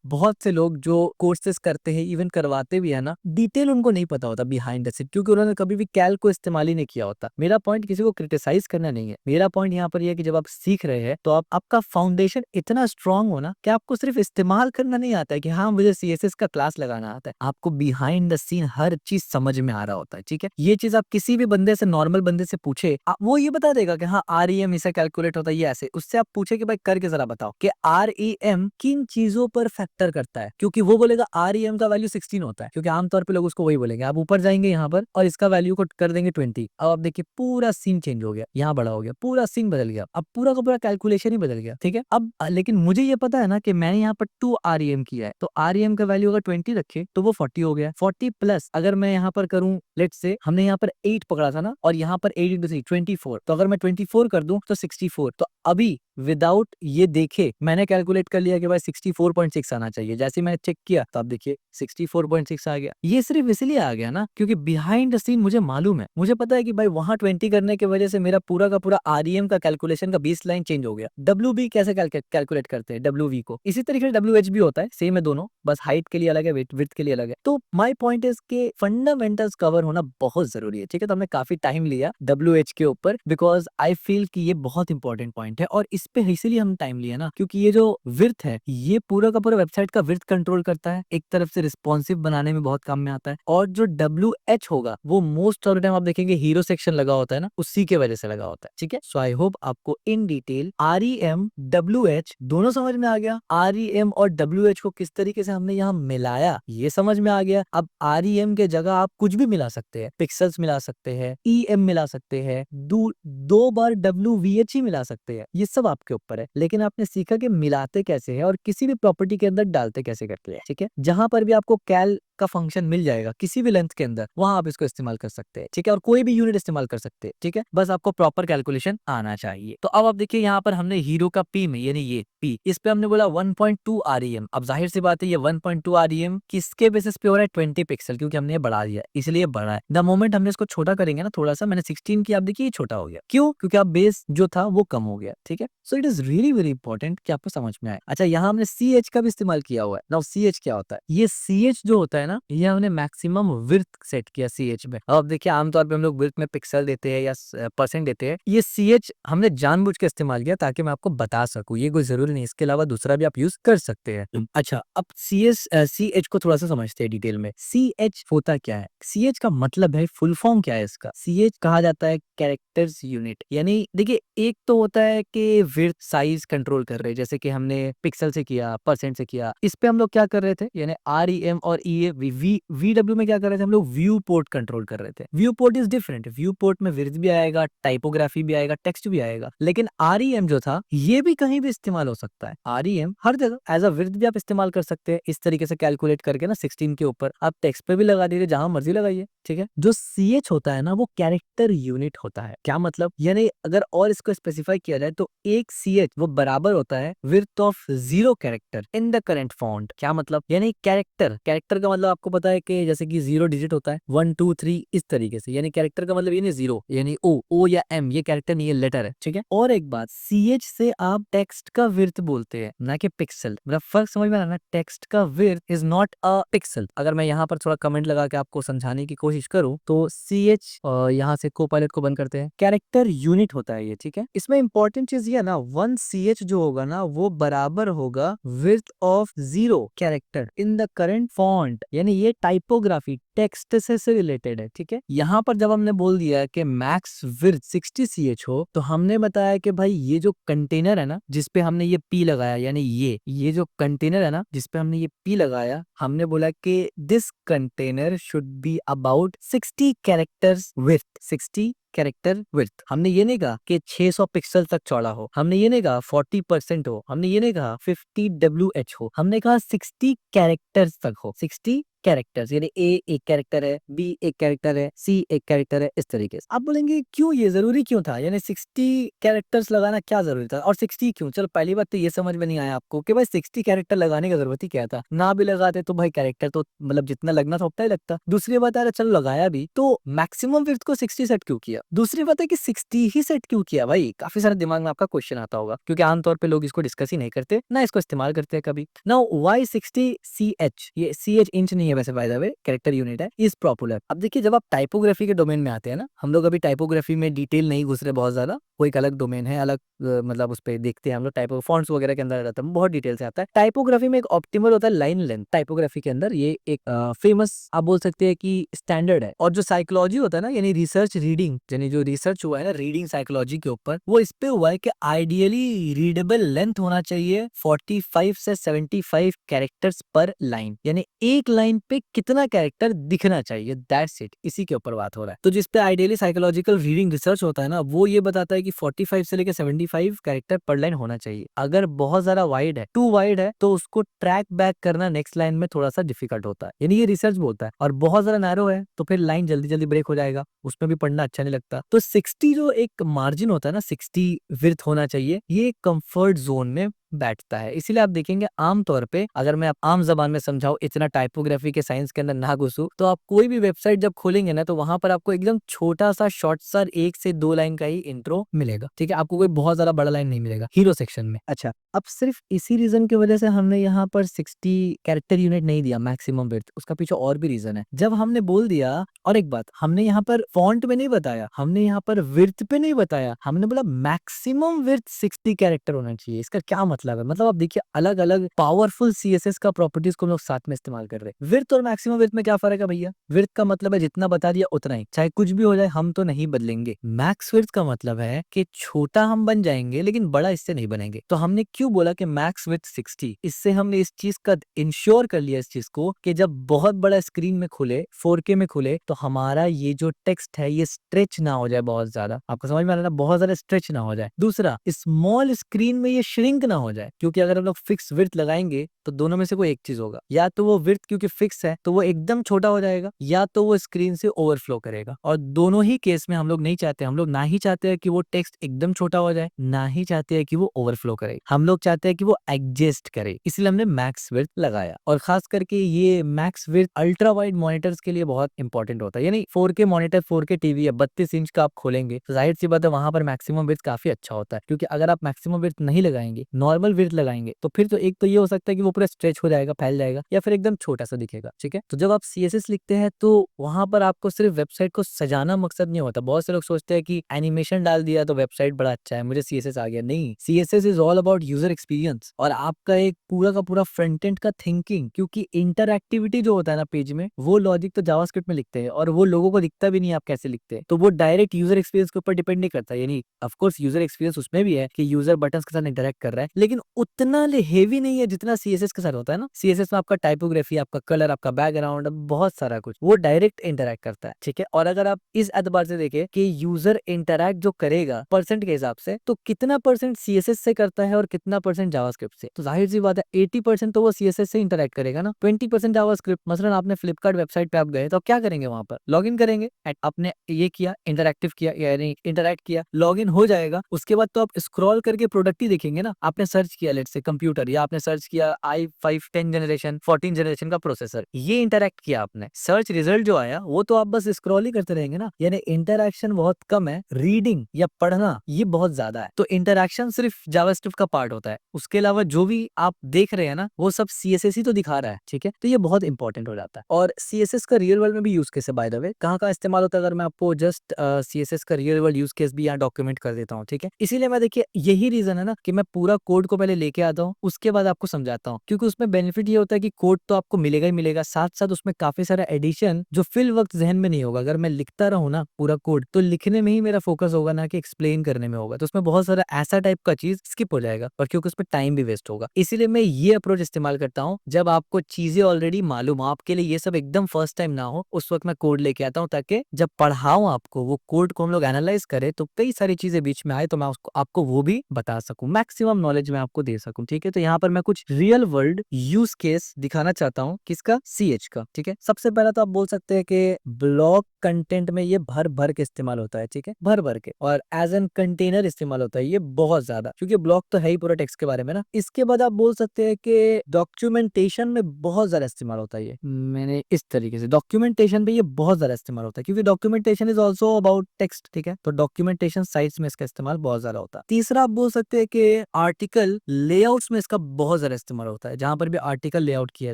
बहुत से लोग जो कोर्सेज करते हैं, इवन करवाते भी है ना, डिटेल उनको नहीं पता होता बिहाइंड द सीन, क्योंकि उन्होंने कभी भी कैल को इस्तेमाल ही नहीं किया होता। मेरा पॉइंट किसी को क्रिटिसाइज करना नहीं है, मेरा पॉइंट यहाँ पर यह है कि जब आप सीख रहे हैं तो आपका फाउंडेशन इतना स्ट्रांग हो ना कि आपको सिर्फ इस्तेमाल करना नहीं आता है कि हाँ मुझे CSS का क्लास लगाना आता है, आपको बिहाइंड द सीन हर चीज समझ में आ रहा होता है, ठीक है। ये चीज आप किसी भी बंदे से, नॉर्मल बंदे से पूछे, वो ये बता देगा कि हाँ REM इसे कैलकुलेट होता है ये ऐसे। उससे आप पूछे कि भाई करके जरा बताओ कि REM किन चीजों पर फैक्टर करता है, क्योंकि वो बोलेगा REM का वैल्यू 16 होता है, क्योंकि आमतौर पे लोग उसको वही बोलेंगे। आप ऊपर जाएंगे यहाँ पर और इसका वैल्यू को कर देंगे 20। अब आप देखिए पूरा सीन चेंज हो गया, यहाँ बड़ा हो गया, पूरा सीन बदल गया, अब पूरा का पूरा कैलकुलेशन ही बदल गया, ठीक है। अब लेकिन मुझे ये पता है ना कि मैंने यहाँ पर 2 REM किया है, तो REM का वैल्यू अगर 20 रखे तो वो 40 हो गया। 40 प्लस अगर मैं यहाँ पर करूँ, लेट्स से हमने यहाँ पर 8 पकड़ा था ना, और यहाँ पर 8 इंटू 3 24, तो अगर मैं 24 कर दूं तो 64। तो अभी विदाउट ये देखे मैंने कैलकुलेट कर लिया कि भाई 64.6 आना चाहिए। जैसे मैंने चेक किया तो आप देखिए 64.6 आ गया। ये सिर्फ इसलिए आ गया ना क्योंकि बिहाइंड द सीन मुझे मालूम है, मुझे पता है कि भाई वहां 20 करने की वजह से मेरा पूरा का पूरा REM का कैलकुलेशन का 20 लाइन चेंज हो गया। WB कैसे कैलकुलेट करते हैं, WV को इसी तरीके से WH भी होता है, सेम है दोनों, बस हाइट के लिए अलग है, विड्थ के लिए अलग है। तो माई पॉइंट इज के फंडामेंटल्स कवर होना बहुत जरूरी है, ठीक है। तो हमने काफी टाइम लिया WH के ऊपर, बिकॉज आई फील कि ये बहुत इंपॉर्टेंट पॉइंट है। और इस पे इसीलिए हम टाइम लिया ना क्योंकि ये जो विड्थ है, ये पूरा का पूरा वेबसाइट का विड्थ कंट्रोल करता है, एक तरफ से रिस्पॉन्सिव बनाने में बहुत काम में आता है। और जो WH होगा वो मोस्ट ऑफ द टाइम आप देखेंगे हीरो सेक्शन लगा होता है ना, उसी के वजह से लगा होता है, ठीक है। सो आई होप आपको इन डिटेल REM WH दोनों समझ में आ गया। REM और WH को किस तरीके से हमने यहाँ मिलाया ये समझ में आ गया। अब REM के जगह आप कुछ भी मिला सकते हैं, पिक्सल्स मिला सकते हैं, EM मिला सकते हैं, दो बार WVH ही मिला सकते हैं, ये सब आपके ऊपर है। लेकिन आपने सीखा कि मिलाते कैसे है और किसी भी प्रॉपर्टी के अंदर डालते कैसे करते हैं, ठीक है। जहां पर भी आपको कैल का फंक्शन मिल जाएगा किसी भी लेंथ के अंदर, वहां आप इसको इस्तेमाल कर सकते हैं, ठीक है। और कोई भी यूनिट इस्तेमाल कर सकते हैं, ठीक है, बस आपको प्रॉपर कैलकुलेशन आना चाहिए। तो अब आप देखिए यहाँ पर हमने हीरो का P में, यानी ये P, इस पे हमने बोला 1.2 REM। अब जाहिर सी बात है ये 1.2 REM किसके बेसिस पे हो रहा है, 20 पिक्सल, क्योंकि हमने ये बढ़ा दिया इसलिए बढ़ा है। द मोमेंट हमने इसको छोटा करेंगे ना थोड़ा सा, मैंने 16 किया, आप देखिए ये छोटा हो गया, क्यों, क्योंकि अब बेस जो था वो कम हो गया, ठीक है। So it is really very important कि आपको समझ में आए। अच्छा, यहाँ हमने CH का भी इस्तेमाल किया हुआ है। नाउ CH क्या होता है, ये CH जो होता है ना, ये हमने मैक्सिमम विड्थ सेट किया CH में। अब देखिए आमतौर पे हम लोग विड्थ में पिक्सल देते हैं या परसेंट देते हैं, ये CH हमने जानबूझ के इस्तेमाल किया ताकि मैं आपको बता सकूं, ये कोई जरूरी नहीं, इसके अलावा दूसरा भी आप यूज कर सकते हैं। अच्छा, अब CH को थोड़ा सा समझते हैं डिटेल में। CH होता क्या है, CH का मतलब है, फुल फॉर्म क्या है इसका, CH कहा जाता है कैरेक्टर्स यूनिट। यानी देखिए एक तो होता है कि विड्थ साइज कंट्रोल कर रहे हैं, जैसे कि हमने पिक्सल से किया, परसेंट से किया, इस पे हम लोग क्या कर रहे थे, यानी REM और VW में क्या कर रहे थे हम लोग, व्यू पोर्ट कंट्रोल कर रहे थे। View port is different, view port में विड्थ भी आएगा, टाइपोग्राफी भी आएगा, टेक्स्ट भी आएगा। लेकिन REM जो था ये भी कहीं भी इस्तेमाल हो सकता है। REM हर जगह एज अ विड्थ भी आप इस्तेमाल कर सकते हैं, इस तरीके से कैलकुलेट करके ना 16 के ऊपर आप टेक्स्ट पे भी लगा दीजिए, जहां मर्जी लगाइए, ठीक है। जो CH होता है ना वो कैरेक्टर यूनिट होता है। क्या मतलब, यानी अगर और इसको स्पेसिफाई किया जाए तो एक CH वो बराबर होता है width of 0 character in the current font. क्या मतलब, यानी कैरेक्टर का मतलब आपको पता है कि जैसे कि 0 डिजिट होता है, 1 2 3 इस तरीके से, यानी कैरेक्टर का मतलब ये नहीं 0 यानी O या M, ये कैरेक्टर नहीं, ये लेटर है, ठीक है। और एक बात, CH से आप टेक्स्ट का विड्थ बोलते हैं ना कि पिक्सल, मतलब फर्क समझ में आना। टेक्स्ट का width is not a pixel. अगर मैं यहाँ पर थोड़ा कमेंट लगा के आपको समझाने की कोशिश करूं तो CH यहाँ से कोपायलट को बंद करते हैं, कैरेक्टर यूनिट होता है ये, ठीक है। इसमें इंपॉर्टेंट चीज ये है ना, 1 CH जो होगा ना वो बराबर होगा width of 0 character in the current font, यानी ये टाइपोग्राफी टेक्स्ट से रिलेटेड है, ठीक है। यहाँ पर जब हमने बोल दिया कि मैक्स विड्थ 60 CH हो, तो हमने बताया कि भाई ये जो कंटेनर है ना जिसपे हमने ये P लगाया, यानी ये जो कंटेनर है ना जिसपे हमने ये P लगाया, हमने बोला कि this container should be about 60 characters width, 60 character width. हमने ये नहीं कहा कि 600 पिक्सल तक चौड़ा हो, हमने ये नहीं कहा 40% हो, हमने ये नहीं कहा 50 WH हो, हमने कहा 60 कैरेक्टर्स तक हो। 60 कैरेक्टर्स, यानी A एक कैरेक्टर है, B एक कैरेक्टर है, C एक कैरेक्टर है, इस तरीके से। आप बोलेंगे क्यों, ये जरूरी क्यों था, यानी 60 कैरेक्टर्स लगाना क्या जरूरी था, और 60 क्यों? चलो पहली बात तो ये समझ में नहीं आया आपको कि भाई 60 कैरेक्टर लगाने की जरूरत ही क्या था, ना भी लगाते तो भाई कैरेक्टर तो मतलब जितना लगना था उतना ही लगता। दूसरी बात है, चलो लगाया भी तो मैक्सिमम विड्थ को 60 सेट क्यों किया? दूसरी बात है कि 60 ही सेट क्यों किया भाई? काफी सारे दिमाग में आपका क्वेश्चन आता होगा, क्योंकि आमतौर पे लोग इसको डिस्कस ही नहीं करते ना इसको इस्तेमाल करते हैं कभी। नाउ व्हाई 60 CH, ये CH इंच नहीं है वैसे, by the way character unit है, इज पॉपुलर। अब देखिए जब आप टाइपोग्राफी के डोमेन में आते हैं ना, हम लोग अभी टाइपोग्राफी में डिटेल नहीं घुस रहे बहुत ज्यादा, वो एक अलग डोमेन है, अलग मतलब उस पर देखते हैं हम लोग, टाइपो फॉन्ट्स वगैरह के अंदर रहता है, बहुत डिटेल से आता है। टाइपोग्राफी में एक ऑप्टिमल होता है लाइन लेंथ, टाइपोग्राफी के अंदर ये एक फेमस आप बोल सकते हैं कि स्टैंडर्ड है। और जो साइकोलॉजी होता है ना, यानी रिसर्च रीडिंग, यानी जो रिसर्च हुआ है ना रीडिंग साइकोलॉजी के ऊपर, वो इस पे हुआ है कि आइडियली रीडेबल लेंथ होना चाहिए 45 से 75 कैरेक्टर्स पर लाइन, यानी एक लाइन पे कितना कैरेक्टर दिखना चाहिए, दैट्स इट, इसी के ऊपर बात हो रहा है। तो जिस पे आइडियली साइकोलॉजिकल रीडिंग रिसर्च होता है ना, वो ये बताता है कि 45 से लेकर 75 कैरेक्टर पर लाइन होना चाहिए। अगर बहुत ज्यादा वाइड है, टू वाइड है, तो उसको ट्रैक बैक करना नेक्स्ट लाइन में थोड़ा सा डिफिकल्ट होता है, यानी ये रिसर्च बोलता है। और बहुत ज्यादा नैरो है तो फिर लाइन जल्दी जल्दी ब्रेक हो जाएगा, उसमें भी पढ़ना अच्छा नहीं लगता। तो 60 जो एक मार्जिन होता है ना, 60 विड्थ होना चाहिए, ये कंफर्ट जोन में बैठता है। इसीलिए आप देखेंगे आमतौर पे, अगर मैं आम जबान में समझाऊं, इतना टाइपोग्राफी के साइंस के अंदर ना घुसूं, तो आप कोई भी वेबसाइट जब खोलेंगे ना, तो वहां पर आपको एकदम छोटा सा शॉर्ट सा 1 से 2 लाइन का ही इंट्रो मिलेगा, ठीक है। आपको कोई बहुत ज्यादा बड़ा लाइन नहीं मिलेगा हीरो सेक्शन में। अच्छा, अब सिर्फ इसी रीजन की वजह से हमने यहाँ पर 60 कैरेक्टर यूनिट नहीं दिया मैक्सिमम विड्थ, उसका पीछे और भी रीजन है। जब हमने बोल दिया, और एक बात हमने यहाँ पर फॉन्ट में नहीं बताया, हमने यहाँ पर विड्थ पे नहीं बताया, हमने बोला मैक्सिमम विड्थ 60 कैरेक्टर होना चाहिए। इसका क्या मतलब है? मतलब आप देखिए अलग अलग पावरफुल CSS का प्रॉपर्टीज को हम लोग साथ में इस्तेमाल कर रहे हैं। विड्थ और मैक्सिमम विड्थ में क्या फर्क है भैया? विड्थ का मतलब है जितना बता दिया उतना ही, चाहे कुछ भी हो जाए हम तो नहीं बदलेंगे। मैक्स विड्थ का मतलब है कि छोटा हम बन जाएंगे लेकिन बड़ा इससे नहीं बनेंगे। तो हमने क्यों बोला कि मैक्स विड्थ 60? इससे हमने इस चीज का इंश्योर कर लिया इस चीज को कि जब बहुत बड़ा स्क्रीन में खुले, 4K में खुले, तो हमारा ये जो टेक्स्ट है ये स्ट्रेच ना हो जाए बहुत ज्यादा। आपको समझ में आ रहा है ना? बहुत ज्यादा स्ट्रेच ना हो जाए। दूसरा, स्मॉल स्क्रीन में ये श्रिंक ना हो जाए, क्योंकि अगर हम लोग फिक्स विड्थ लगाएंगे तो दोनों में से कोई एक चीज होगा, या तो वो विड्थ क्योंकि फिक्स है तो वो एकदम छोटा हो जाएगा, या तो वो स्क्रीन से ओवरफ्लो करेगा। और दोनों ही केस में हम लोग नहीं चाहते, हम लोग ना ही चाहते हैं कि वो टेक्स्ट एकदम छोटा हो जाए, ना ही चाहते हैं कि वो ओवरफ्लो करे, हम लोग चाहते हैं कि वो एडजस्ट करे। इसलिए हमने मैक्स विड्थ लगाया। और खास करके ये max width ultra wide monitors के लिए बहुत इंपॉर्टेंट होता है, यानी 4K मॉनिटर, 4K टीवी है, 32 इंच का आप खोलेंगे तो जाहिर सी बात है वहां पर मैक्सिमम विड्थ काफी अच्छा होता है। क्योंकि अगर आप मैक्सिमम विड्थ नहीं लगाएंगे, नॉर्मल विड्थ लगाएंगे, तो फिर तो एक तो ये हो सकता है कि वो पूरा स्ट्रेच हो जाएगा, फैल जाएगा, या फिर एकदम छोटा सा दिखेगा, ठीक है। तो जब आप CSS लिखते हैं तो वहां पर आपको सिर्फ वेबसाइट को सजाना मकसद नहीं होता। बहुत से लोग सोचते हैं कि एनिमेशन डाल दिया तो वेबसाइट बड़ा अच्छा है, मुझे CSS आ गया। नहीं, CSS is all about user experience और आपका एक पूरा का पूरा फ्रंट एंड का थिंकिंग। क्योंकि इंटरएक्टिविटी जो होता है ना पेज में, वो लॉजिक तो जावास्क्रिप्ट में लिखते हैं और वो लोगों को दिखता भी नहीं आप कैसे लिखते हैं, तो वो डायरेक्ट यूजर एक्सपीरियंस के ऊपर डिपेंड नहीं करता। यानी ऑफ कोर्स यूजर एक्सपीरियंस उसमें भी है कि यूजर बटन्स के साथ इंटरेक्ट कर रहा है, लेकिन उतना हेवी नहीं है जितना सीएसएस के साथ होता है ना। सीएसएस में आपका टाइपोग्राफी, आपका कलर, आपका बैकग्राउंड, बहुत सारा कुछ वो डायरेक्ट इंटरैक्ट करता है, ठीक है। और अगर आप इस एतबार से देखें कि यूजर इंटरैक्ट जो करेगा परसेंट के हिसाब से, तो कितना परसेंट सीएसएस से करता है और कितना परसेंट जावास्क्रिप्ट से, तो जाहिर सी बात है 80% तो वो सीएसएस से इंटरैक्ट करेगा ना, 20% जावास्क्रिप्ट। मसलन आपने फ्लिपकार्ट वेबसाइट पे आप गए तो आप क्या करेंगे, वहां पर लॉग इन करेंगे, आपने ये किया, इंटरैक्टिव किया यानी इंटरैक्ट किया, लॉग इन हो जाएगा। उसके बाद तो आप स्क्रॉल करके प्रोडक्ट ही देखेंगे ना। आपने सर्च किया लेट से कंप्यूटर, या आपने सर्च किया i5 10 जनरेशन 14 जनरेशन का प्रोसेसर, ये इंटरैक्ट किया आपने, सर्च रिजल्ट जो आया वो तो आप बस स्क्रॉल ही करते रहेंगे ना। यानी इंटरैक्शन बहुत कम है, रीडिंग या पढ़ना ये बहुत ज्यादा है। तो इंटरैक्शन सिर्फ जावास्क्रिप्ट का पार्ट होता है, उसके अलावा जो भी आप देख रहे हैं ना वो सब सीएसएस ही तो दिखा रहा है, ठीक है। तो ये बहुत इंपॉर्टेंट हो जाता है। और सीएसएस का रियल वर्ल्ड में भी यूज केस है बाय द वे, कहाँ इस्तेमाल होता है, अगर मैं आपको जस्ट सीएसएस का रियल वर्ल्ड यूज केस भी यहाँ डॉक्यूमेंट कर देता हूँ, ठीक है। इसीलिए मैं देखिए यही रीजन है ना कि मैं पूरा कोड को पहले लेके आता हूँ, उसके बाद आपको समझाता हूँ, क्योंकि उसमें बेनिफिट ये होता है कि कोड तो आपको मिलेगा ही मिलेगा, साथ साथ उसमें काफी सारा एडिशन जो फिल वक्त जहन में नहीं होगा। अगर मैं लिखता रहूँ ना पूरा कोड, तो लिखने में ही मेरा फोकस होगा ना कि एक्सप्लेन करने में होगा, तो उसमें बहुत सारा ऐसा टाइप का चीज स्किप हो जाएगा, और क्योंकि उसमें टाइम भी वेस्ट होगा। इसीलिए मैं ये अप्रोच इस्तेमाल करता हूँ, जब आपको चीजें ऑलरेडी मालूम हो, आपके लिए ये सब एकदम फर्स्ट टाइम ना हो, उस वक्त मैं कोड लेके आता हूँ, ताकि जब पढ़ाऊं आपको वो कोड को हम लोग एनालाइज करें तो कई सारी चीजें बीच में आए तो मैं उसको आपको वो भी बता सकूं, मैक्सिमम नॉलेज मैं आपको दे सकूं, ठीक है। तो यहाँ पर मैं कुछ रियल वर्ल्ड यूज केस दिखाना चाहता हूँ, किसका, सीएच का, ठीक है। सबसे पहला तो आप बोल सकते हैं कि ब्लॉग कंटेंट में ये भर भर के इस्तेमाल होता है, ठीक है, भर भर के, और एज एन कंटेनर इस्तेमाल होता है ये बहुत ज्यादा, क्योंकि ब्लॉग तो है ही पूरा टेक्स्ट के बारे में ना। इसके बाद आप बोल सकते हैं कि डॉक्यूमेंटेशन में बहुत ज्यादा इस्तेमाल होता है ये, मैंने इस तरीके से डॉक्यूमेंटेशन पे ये बहुत ज्यादा इस्तेमाल होता है, क्योंकि documentation is also about text, ठीक है। तो डॉक्यूमेंटेशन साइट्स में इसका इस्तेमाल बहुत ज्यादा होता है। तीसरा आप बोल सकते हैं कि आर्टिकल लेआउट्स में इसका बहुत ज्यादा इस्तेमाल होता है, जहां पर भी आर्टिकल लेआउट किया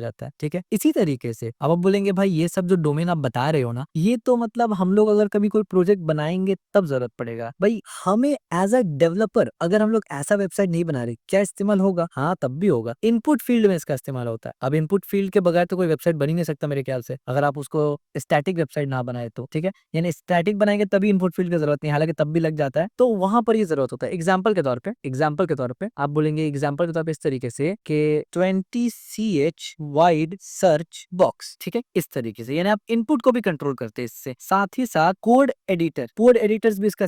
जाता है, ठीक है। इसी तरीके से अब आप बोलेंगे भाई ये सब जो डोमेन आप बता रहे हो ना, ये तो मतलब हम लोग अगर कभी कोई प्रोजेक्ट बनाएंगे तब जरूरत पड़ेगा। भाई हमें एज अ डेवलपर अगर हम लोग ऐसा वेबसाइट नहीं बना रहे, क्या इस्तेमाल होगा, हाँ तब भी होगा, इनपुट फील्ड में इसका इस्तेमाल होता है। अब इनपुट फील्ड के बगैर तो कोई वेबसाइट बन ही नहीं सकता मेरे ख्याल से, अगर आप उसको स्टैटिक वेबसाइट ना बनाए तो, ठीक है। यानी स्टैटिक बनाएंगे तभी इनपुट फील्ड की जरूरत नहीं, हालांकि तब भी लग जाता है, तो वहां पर ये जरूरत होता है। एग्जाम्पल के तौर पे आप बोलेंगे, एग्जाम्पल के तौर पे इस तरीके से कि 20 ch वाइड सर्च बॉक्स, ठीक है, इस तरीके से, यानी आप इनपुट को भी कंट्रोल करते हैं इससे। साथ ही साथ कोड एडिटर्स भी इसका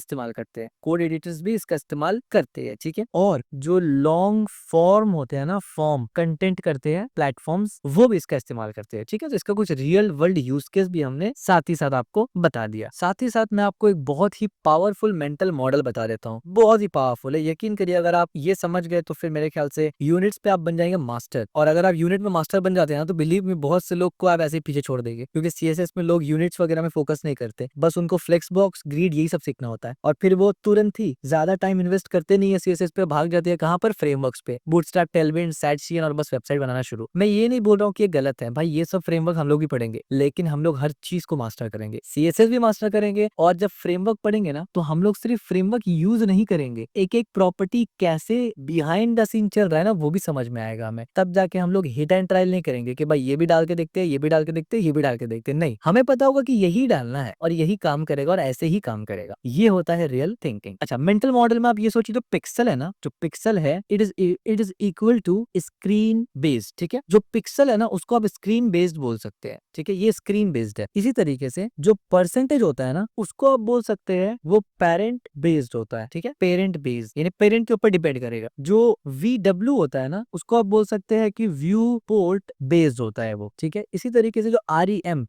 इस्तेमाल करते हैं, ठीक है। और जो लॉन्ग फॉर्म होते हैं ना, फॉर्म कंटेंट करते हैं प्लेटफॉर्म्स, वो भी इसका इस्तेमाल करते हैं, ठीक है। तो इसका कुछ रियल वर्ल्ड यूज केस भी हमने साथ ही साथ आपको बता दिया। साथ ही साथ मैं आपको एक बहुत ही पावरफुल मेंटल मॉडल बता देता हूँ, बहुत ही पावरफुल है, यकीन करिए। अगर आप ये समझ गए तो फिर मेरे ख्याल से यूनिट्स पे आप बन जाएंगे मास्टर, और अगर आप यूनिट में मास्टर बन जाते हैं ना, तो बिलीव में बहुत से लोग को आप ऐसे ही पीछे छोड़ देंगे, क्योंकि सीएसएस में लोग यूनिट्स वगैरह में फोकस नहीं करते, बस उनको फ्लेक्स बॉक्स, ग्रिड यही सब सीखना होता है, और फिर वो तुरंत ही ज्यादा टाइम इन्वेस्ट करते नहीं है सीएसएस पे, भाग जाते हैं कहाँ पर, फ्रेमवर्क्स पे, बूटस्ट्रैप, टेलविंड, साइटशीन, और बस वेबसाइट बनाना शुरू। मैं ये नहीं बोल रहा हूँ कि ये गलत है भाई, ये सब फ्रेमवर्क हम लोग भी पढ़ेंगे, लेकिन हम लोग हर चीज को मास्टर करेंगे, सीएसएस भी मास्टर करेंगे, और जब फ्रेमवर्क पढ़ेंगे ना, तो हम लोग सिर्फ फ्रेमवर्क यूज नहीं करेंगे, एक एक प्रॉपर्टी कैसे बिहाइंड द सीन चल रहा है ना, वो भी समझ में आएगा हमें। तब जाके हम लोग हिट एंड ट्रायल नहीं करेंगे कि भाई ये भी डाल के देखते हैं, ये भी डाल के देखते हैं, ये भी डाल के देखते हैं, नहीं, हमें पता होगा कि यही डालना है और यही काम करेगा और ऐसे ही काम करेगा। ये होता है रियल थिंकिंग। अच्छा, मेंटल मॉडल में आप ये सोचिए, तो पिक्सल है ना, जो पिक्सल है it is equal to screen based, ठीक है। जो पिक्सल है ना उसको आप स्क्रीन बेस्ड बोल सकते हैं, ठीक है, ये स्क्रीन बेस्ड है। इसी तरीके से जो परसेंटेज होता है ना, उसको आप बोल सकते हैं वो पेरेंट बेस्ड होता है, ठीक है, पेरेंट बेस्ड, यानी पेरेंट के ऊपर डिपेंड करेगा। जो VW होता है ना, उसको आप बोल सकते हैं कि व्यू पोर्ट बेस्ड होता है वो, ठीक है। इसी तरीके से जो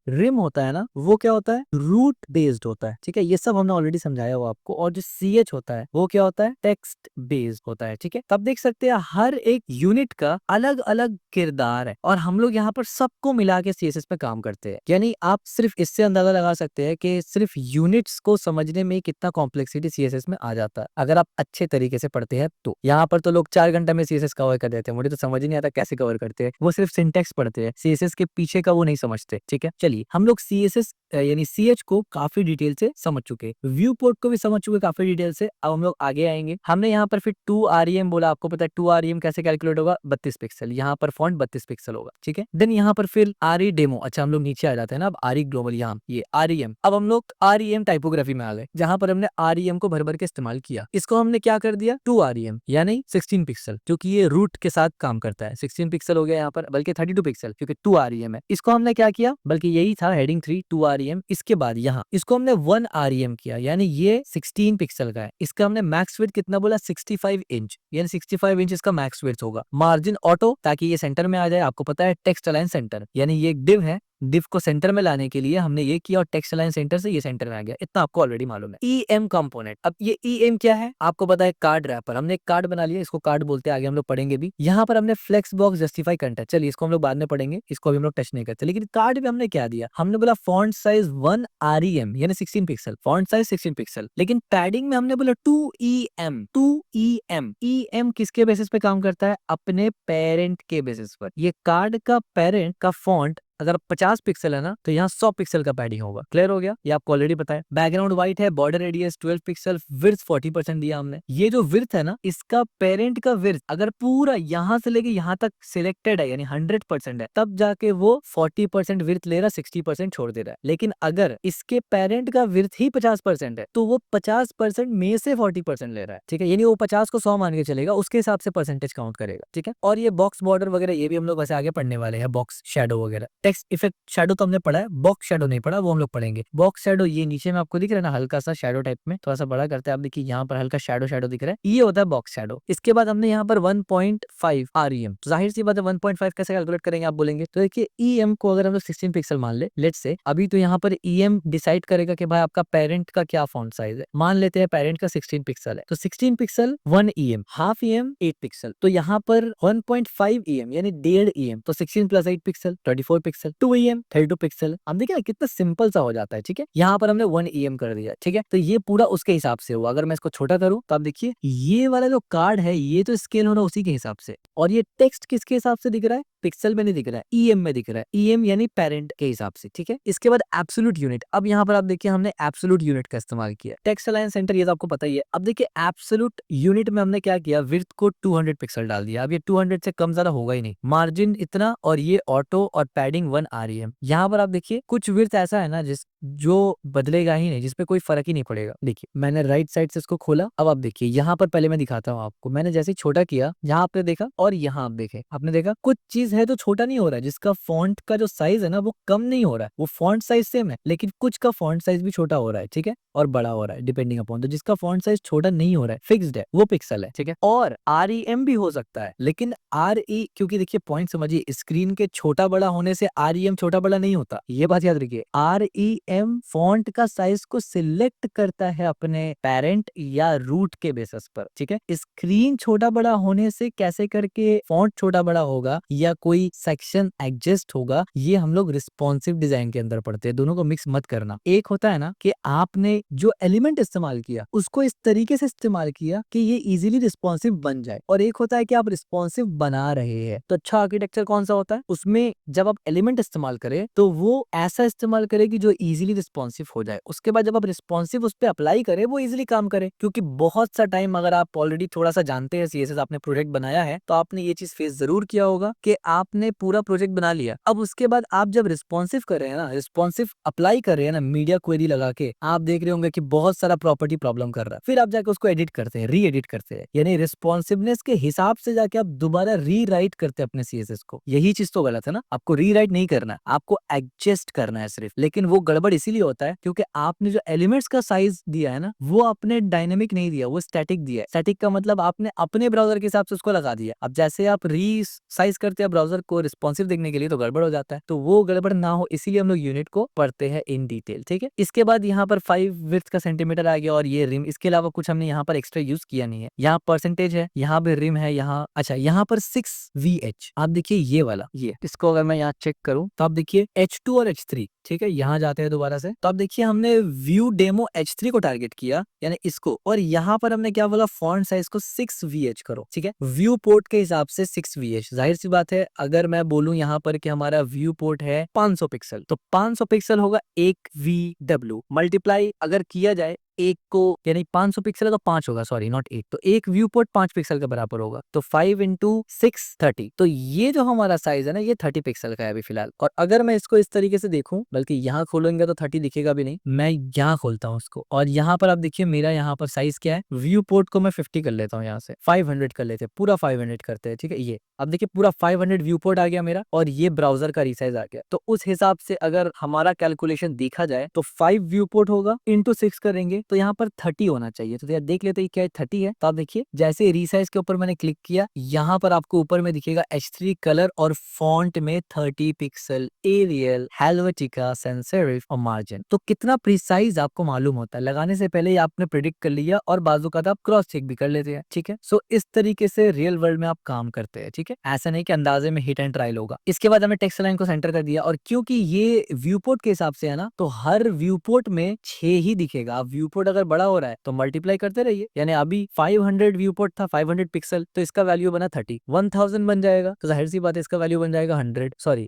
रिम होता है ना, वो क्या होता है, रूट बेस्ड होता है, ठीक है। ये सब हमने ऑलरेडी समझाया हुआ आपको। और जो CH होता है वो क्या होता है, टेक्स्ट बेस्ड होता है, ठीक है। तब देख सकते हैं हर एक यूनिट का अलग अलग किरदार है, और हम लोग यहाँ पर सबको मिला के CSS पे काम करते हैं। यानी आप सिर्फ इससे अंदाजा लगा सकते हैं कि सिर्फ यूनिट्स को समझने में कितना कॉम्प्लेक्सिटी CSS में आ जाता है, अगर आप अच्छे तरीके से पढ़ते हैं तो। यहाँ पर तो लोग 4 घंटा में CSS कवर कर देते हैं, मुझे तो समझ ही नहीं आता कैसे कवर करते हैं, वो सिर्फ सिंटेक्स पढ़ते हैं, CSS के पीछे का वो नहीं समझते, ठीक है। चलिए, हम लोग CSS यानी CH को काफी डिटेल से समझ चुके, व्यू पोर्ट को भी समझ चुके काफी डिटेल से। अब हम लोग आगे आएंगे। हमने यहाँ पर फिर 2 REM बोला, आपको पता है 2 REM कैसे कैलकुलेट होगा, 32 पिक्सल, यहाँ पर फॉन्ट 32 पिक्सल होगा, ठीक है। देन यहाँ पर फिर RE डेमो, अच्छा हम लोग नीचे आ जाते हैं ना, अब RE ग्लोबल, यहाँ ये REM। अब हम लोग REM टाइपोग्राफी में आ गए, जहां पर हमने REM को भर भर के इस्तेमाल किया। इसको हमने क्या कर दिया, 2 REM यानी 16 पिक्सल, क्योंकि ये रूट के साथ काम करता है। 16 पिक्सल हो गया यहाँ पर, बल्कि 32 पिक्सल क्योंकि 2 REM है। इसको हमने क्या किया, बल्कि यही था हेडिंग 3 2 REM। इसके बाद यहाँ इसको हमने 1 REM किया, यानी ये 16 पिक्सल का है। इसका हमने मैक्स विड्थ कितना बोला, 65 इंच, यानी 65 इंच इसका मैक्स विड्थ होगा। मार्जिन ऑटो, ताकि ये सेंटर में आ जाए। आपको पता है टेक्स्ट अलाइन सेंटर, यानी ये एक डिव है, डिव को सेंटर में लाने के लिए हमने ये किया और टेक्स्ट अलाइन सेंटर से ये सेंटर में आ गया। इतना आपको ऑलरेडी मालूम है। EM कंपोनेंट, अब ये EM क्या है आपको पता है, कार्ड रैपर। हमने एक कार्ड बना लिया, इसको कार्ड बोलते हैं, आगे हम लोग पढ़ेंगे भी। यहाँ पर हमने फ्लेक्स बॉक्स जस्टिफाई कंटेंट, चलिए इसको हम लोग बाद में पढ़ेंगे, इसको अभी हम लोग टच नहीं करते। लेकिन कार्ड में हमने क्या दिया, हमने बोला फॉन्ट साइज 1 REM यानी 16 पिक्सल, फॉन्ट साइज 16 पिक्सल। लेकिन पैडिंग में हमने बोला 2EM 2EM। EM किसके बेसिस पे काम करता है, अपने पेरेंट के बेसिस पर। ये कार्ड का पेरेंट का फॉन्ट अगर 50 पिक्सल है ना, तो यहाँ 100 पिक्सल का पैडिंग होगा। क्लियर हो गया, ये आपको ऑलरेडी पता है। बैकग्राउंड व्हाइट है, बॉर्डर रेडियस 12 पिक्सल, विड्थ 40% दिया हमने। ये जो विड्थ है ना, इसका पेरेंट का विड्थ अगर पूरा यहाँ से लेके यहाँ तक सिलेक्टेड है, यानी 100% है, तब जाके वो 40% विड्थ ले रहा, 60% छोड़ दे रहा है। लेकिन अगर इसके पेरेंट का विड्थ ही 50% है, तो वो 50% में से 40% ले रहा है। ठीक है, यानी वो 50 को 100 मान के चलेगा, उसके हिसाब से परसेंटेज काउंट करेगा। ठीक है, और ये बॉक्स बॉर्डर वगैरह ये भी हम लोग वैसे आगे पढ़ने वाले हैं। बॉक्स शैडो वगैरह, टेक्स्ट इफेक्ट शैडो तो हमने पढ़ा है, बॉक्स शैडो नहीं पढ़ा, वो हम लोग पढ़ेंगे। बॉक्स शैडो ये नीचे में आपको दिख रहा है ना, हल्का सा शैडो टाइप में, थोड़ा सा बड़ा करते हैं। आप देखिए यहाँ पर हल्का शैडो शैडो दिख रहा है, ये होता है बॉक्स शैडो। इसके बाद हमने यहाँ पर 1.5 REM, तो जाहिर सी बात है 1.5 कैसे कैलकुलेट करेंगे आप बोलेंगे। तो देखिए EM को अगर हम लोग 16 पिक्सल मान ले, लेट्स से, अभी तो यहाँ पर EM डिसाइड करेगा कि भाई आपका पेरेंट का क्या फॉन्ट साइज है। मान लेते हैं पेरेंट का 16 पिक्सल है, तो 16 pixel 1 EM, half EM 8 pixel, तो यहाँ पर 1.5 EM यानी 1.5 EM, तो 16 plus 8 pixel 24 pixel, 2 EM 32 pixel. अब देखिए कितना सिंपल सा हो जाता है। ठीक है, यहाँ पर हमने 1 EM कर दिया। ठीक है, तो ये पूरा उसके हिसाब से हुआ। अगर मैं इसको छोटा करूं तो आप देखिए ये वाला जो कार्ड है ये तो स्केल हो रहा है उसी के हिसाब से, और ये टेक्स्ट किसके हिसाब से दिख रहा है, पिक्सल में नहीं दिख रहा है, EM में दिख रहा है। EM यानी पेरेंट के हिसाब से। ठीक है, इसके बाद एब्सोल्यूट यूनिट। अब यहाँ पर आप देखिए हमने एब्सोल्यूट यूनिट का इस्तेमाल किया। टेक्स्ट अलाइन सेंटर ये तो आपको पता ही है। अब देखिए एब्सोल्यूट यूनिट में हमने क्या किया, विड्थ को 200 पिक्सल डाल दिया। अब ये 200 से कम ज्यादा होगा ही नहीं, मार्जिन इतना, और ये ऑटो और पैडिंग 1 REM। यहाँ पर आप देखिए कुछ विड्थ ऐसा है ना जो बदलेगा ही नहीं, जिसपे कोई फर्क ही नहीं पड़ेगा। देखिए मैंने राइट साइड से इसको खोला, अब आप देखिए यहाँ पर पहले मैं दिखाता हूँ आपको। मैंने जैसे ही छोटा किया, यहाँ आपने देखा और यहाँ आप देखे, आपने देखा कुछ चीज है जो छोटा नहीं हो रहा है, जिसका फॉन्ट का जो साइज है ना वो कम नहीं हो रहा है। वो फॉन्ट साइज सेम है, लेकिन कुछ का फॉन्ट साइज भी छोटा हो रहा है। ठीक है, और बड़ा हो रहा है डिपेंडिंग अपॉन। तो जिसका फॉन्ट साइज छोटा नहीं हो रहा है, फिक्स्ड है, वो पिक्सल है। ठीक है, और REM भी हो सकता है, लेकिन RE, क्योंकि देखिए पॉइंट समझिए, स्क्रीन के छोटा बड़ा होने से REM छोटा बड़ा नहीं होता, ये बात याद रखिए। REM फॉन्ट का साइज को सिलेक्ट करता है अपने पेरेंट या रूट के बेसिस पर। ठीक है, स्क्रीन छोटा बड़ा होने से कैसे करके फॉन्ट छोटा बड़ा होगा या कोई सेक्शन एडजस्ट होगा, ये हम लोग रिस्पॉन्सिव डिजाइन के अंदर पढ़ते हैं। दोनों को मिक्स मत करना। एक होता है ना कि आपने जो एलिमेंट इस्तेमाल किया उसको इस तरीके से इस्तेमाल किया कि ये इजीली रिस्पॉन्सिव बन जाए, और एक होता है कि आप रिस्पॉन्सिव बना रहे हैं। तो अच्छा आर्किटेक्चर कौन सा होता है, उसमें जब आप एलिमेंट इस्तेमाल करें तो वो ऐसा इस्तेमाल करे कि जो इजीली रिस्पॉन्सिव हो जाए। उसके बाद जब आप रिस्पॉन्सिव उस पर अप्लाई करें, वो इजीली काम करे। क्योंकि बहुत सा टाइम, अगर आप ऑलरेडी थोड़ा सा जानते हैं CSS, आपने प्रोजेक्ट बनाया है, तो आपने ये चीज फेस जरूर किया होगा कि आपने पूरा प्रोजेक्ट बना लिया, अब उसके बाद आप जब रिस्पॉन्सिव कर रहे हैं ना, रिस्पॉन्सिव अप्लाई कर रहे हैं ना, मीडिया क्वेरी लगा के, आप देख रहे होंगे कि बहुत सारा प्रॉपर्टी प्रॉब्लम कर रहा है। फिर आप जाके उसको एडिट करते हैं, री एडिट करते हैं, यानी रिस्पॉन्सिवनेस के हिसाब से जाके आप दोबारा री राइट करते हैं अपने CSS को। यही चीज तो गलत है ना, आपको री राइट नहीं करना, आपको एडजस्ट करना है सिर्फ। लेकिन वो गड़बड़ इसीलिए होता है क्योंकि आपने जो एलिमेंट्स का साइज दिया है ना, वो आपने डायनेमिक नहीं दिया, वो स्टैटिक दिया है। स्टैटिक का मतलब आपने अपने ब्राउजर के हिसाब से उसको लगा दिया। अब जैसे आप री साइज करते हैं ब्राउजर को रिस्पॉन्सिव देखने के लिए, तो गड़बड़ हो जाता है। तो वो गड़बड़ ना हो इसीलिए हम लोग यूनिट को पढ़ते हैं इन डिटेल। ठीक है, इसके बाद यहाँ पर 5 विड्थ का सेंटीमीटर आ गया, और ये रिम। इसके अलावा कुछ हमने यहाँ पर एक्स्ट्रा यूज किया नहीं है। यहाँ परसेंटेज है, यहाँ पे रिम है, यहाँ अच्छा यहाँ पर 6VH। आप देखिए ये वाला, ये इसको अगर मैं यहाँ चेक करूँ तो आप देखिए H2 और H3। ठीक है, यहाँ जाते हैं दोबारा से, तो आप देखिए हमने व्यू डेमो H3 को टारगेट किया, यानी इसको, और यहाँ पर हमने क्या बोला, फॉन्ट साइज को 6VH करो। ठीक है, व्यू पोर्ट के हिसाब से 6VH। जाहिर सी बात है, अगर मैं बोलूं यहाँ पर कि हमारा व्यू पोर्ट है 500 पिक्सल, तो 500 पिक्सल होगा 1 VW, मल्टीप्लाई अगर किया जाए एक को यानी 500 पिक्सल है तो 5 होगा, सॉरी नॉट 8, तो एक व्यू पोर्ट 5 पिक्सल के बराबर होगा, तो 5 इंटू 6 30। तो ये जो हमारा साइज है ना ये 30 पिक्सल का है अभी फिलहाल। और अगर मैं इसको इस तरीके से देखूं, बल्कि यहाँ खोलेंगे तो 30 दिखेगा भी नहीं, मैं यहाँ खोलता हूँ उसको और यहाँ पर आप देखिए मेरा यहाँ पर साइज क्या है, व्यू पोर्ट को मैं 50 कर लेता हूँ, यहाँ से 500 कर लेते हैं, पूरा 500 करते हैं, ठीक है। ये अब देखिए पूरा 500 व्यू पोर्ट आ गया मेरा और ये ब्राउजर का रिसाइज आ गया। तो उस हिसाब से अगर हमारा कैलकुलेशन देखा जाए तो 5 व्यू पोर्ट होगा इंटू 6 करेंगे तो यहाँ पर 30 होना चाहिए। तो यार देख लेते हैं क्या 30 है। तो आप देखिए जैसे रिसाइज के ऊपर मैंने क्लिक किया, यहाँ पर आपको ऊपर में दिखेगा H3 कलर और फॉन्ट में 30 pixel, Arial, Helvetica, sans serif और मार्जिन। तो कितना प्रिसाइज आपको मालूम होता है, लगाने से पहले ही आपने प्रिडिक्ट कर लिया और बाजू का आप क्रॉस चेक भी कर लेते हैं, ठीक है। सो इस तरीके से रियल वर्ल्ड में आप काम करते हैं, ठीक है। ऐसा नहीं कि अंदाजे में हिट एंड ट्रायल होगा। इसके बाद हमें टेक्स्ट लाइन को सेंटर कर दिया और क्योंकि ये व्यू पोर्ट के हिसाब से है ना, तो हर व्यू पोर्ट में 6 ही दिखेगा। आप व्यू पोर्ट अगर बड़ा हो रहा है तो मल्टीप्लाई करते रहिए, यानी अभी 500 व्यू पोर्ट था, 500 पिक्सल, तो इसका वैल्यू बना 30, 1000 बन जाएगा तो जाहिर सी बात है इसका वैल्यू बन जाएगा 100, सॉरी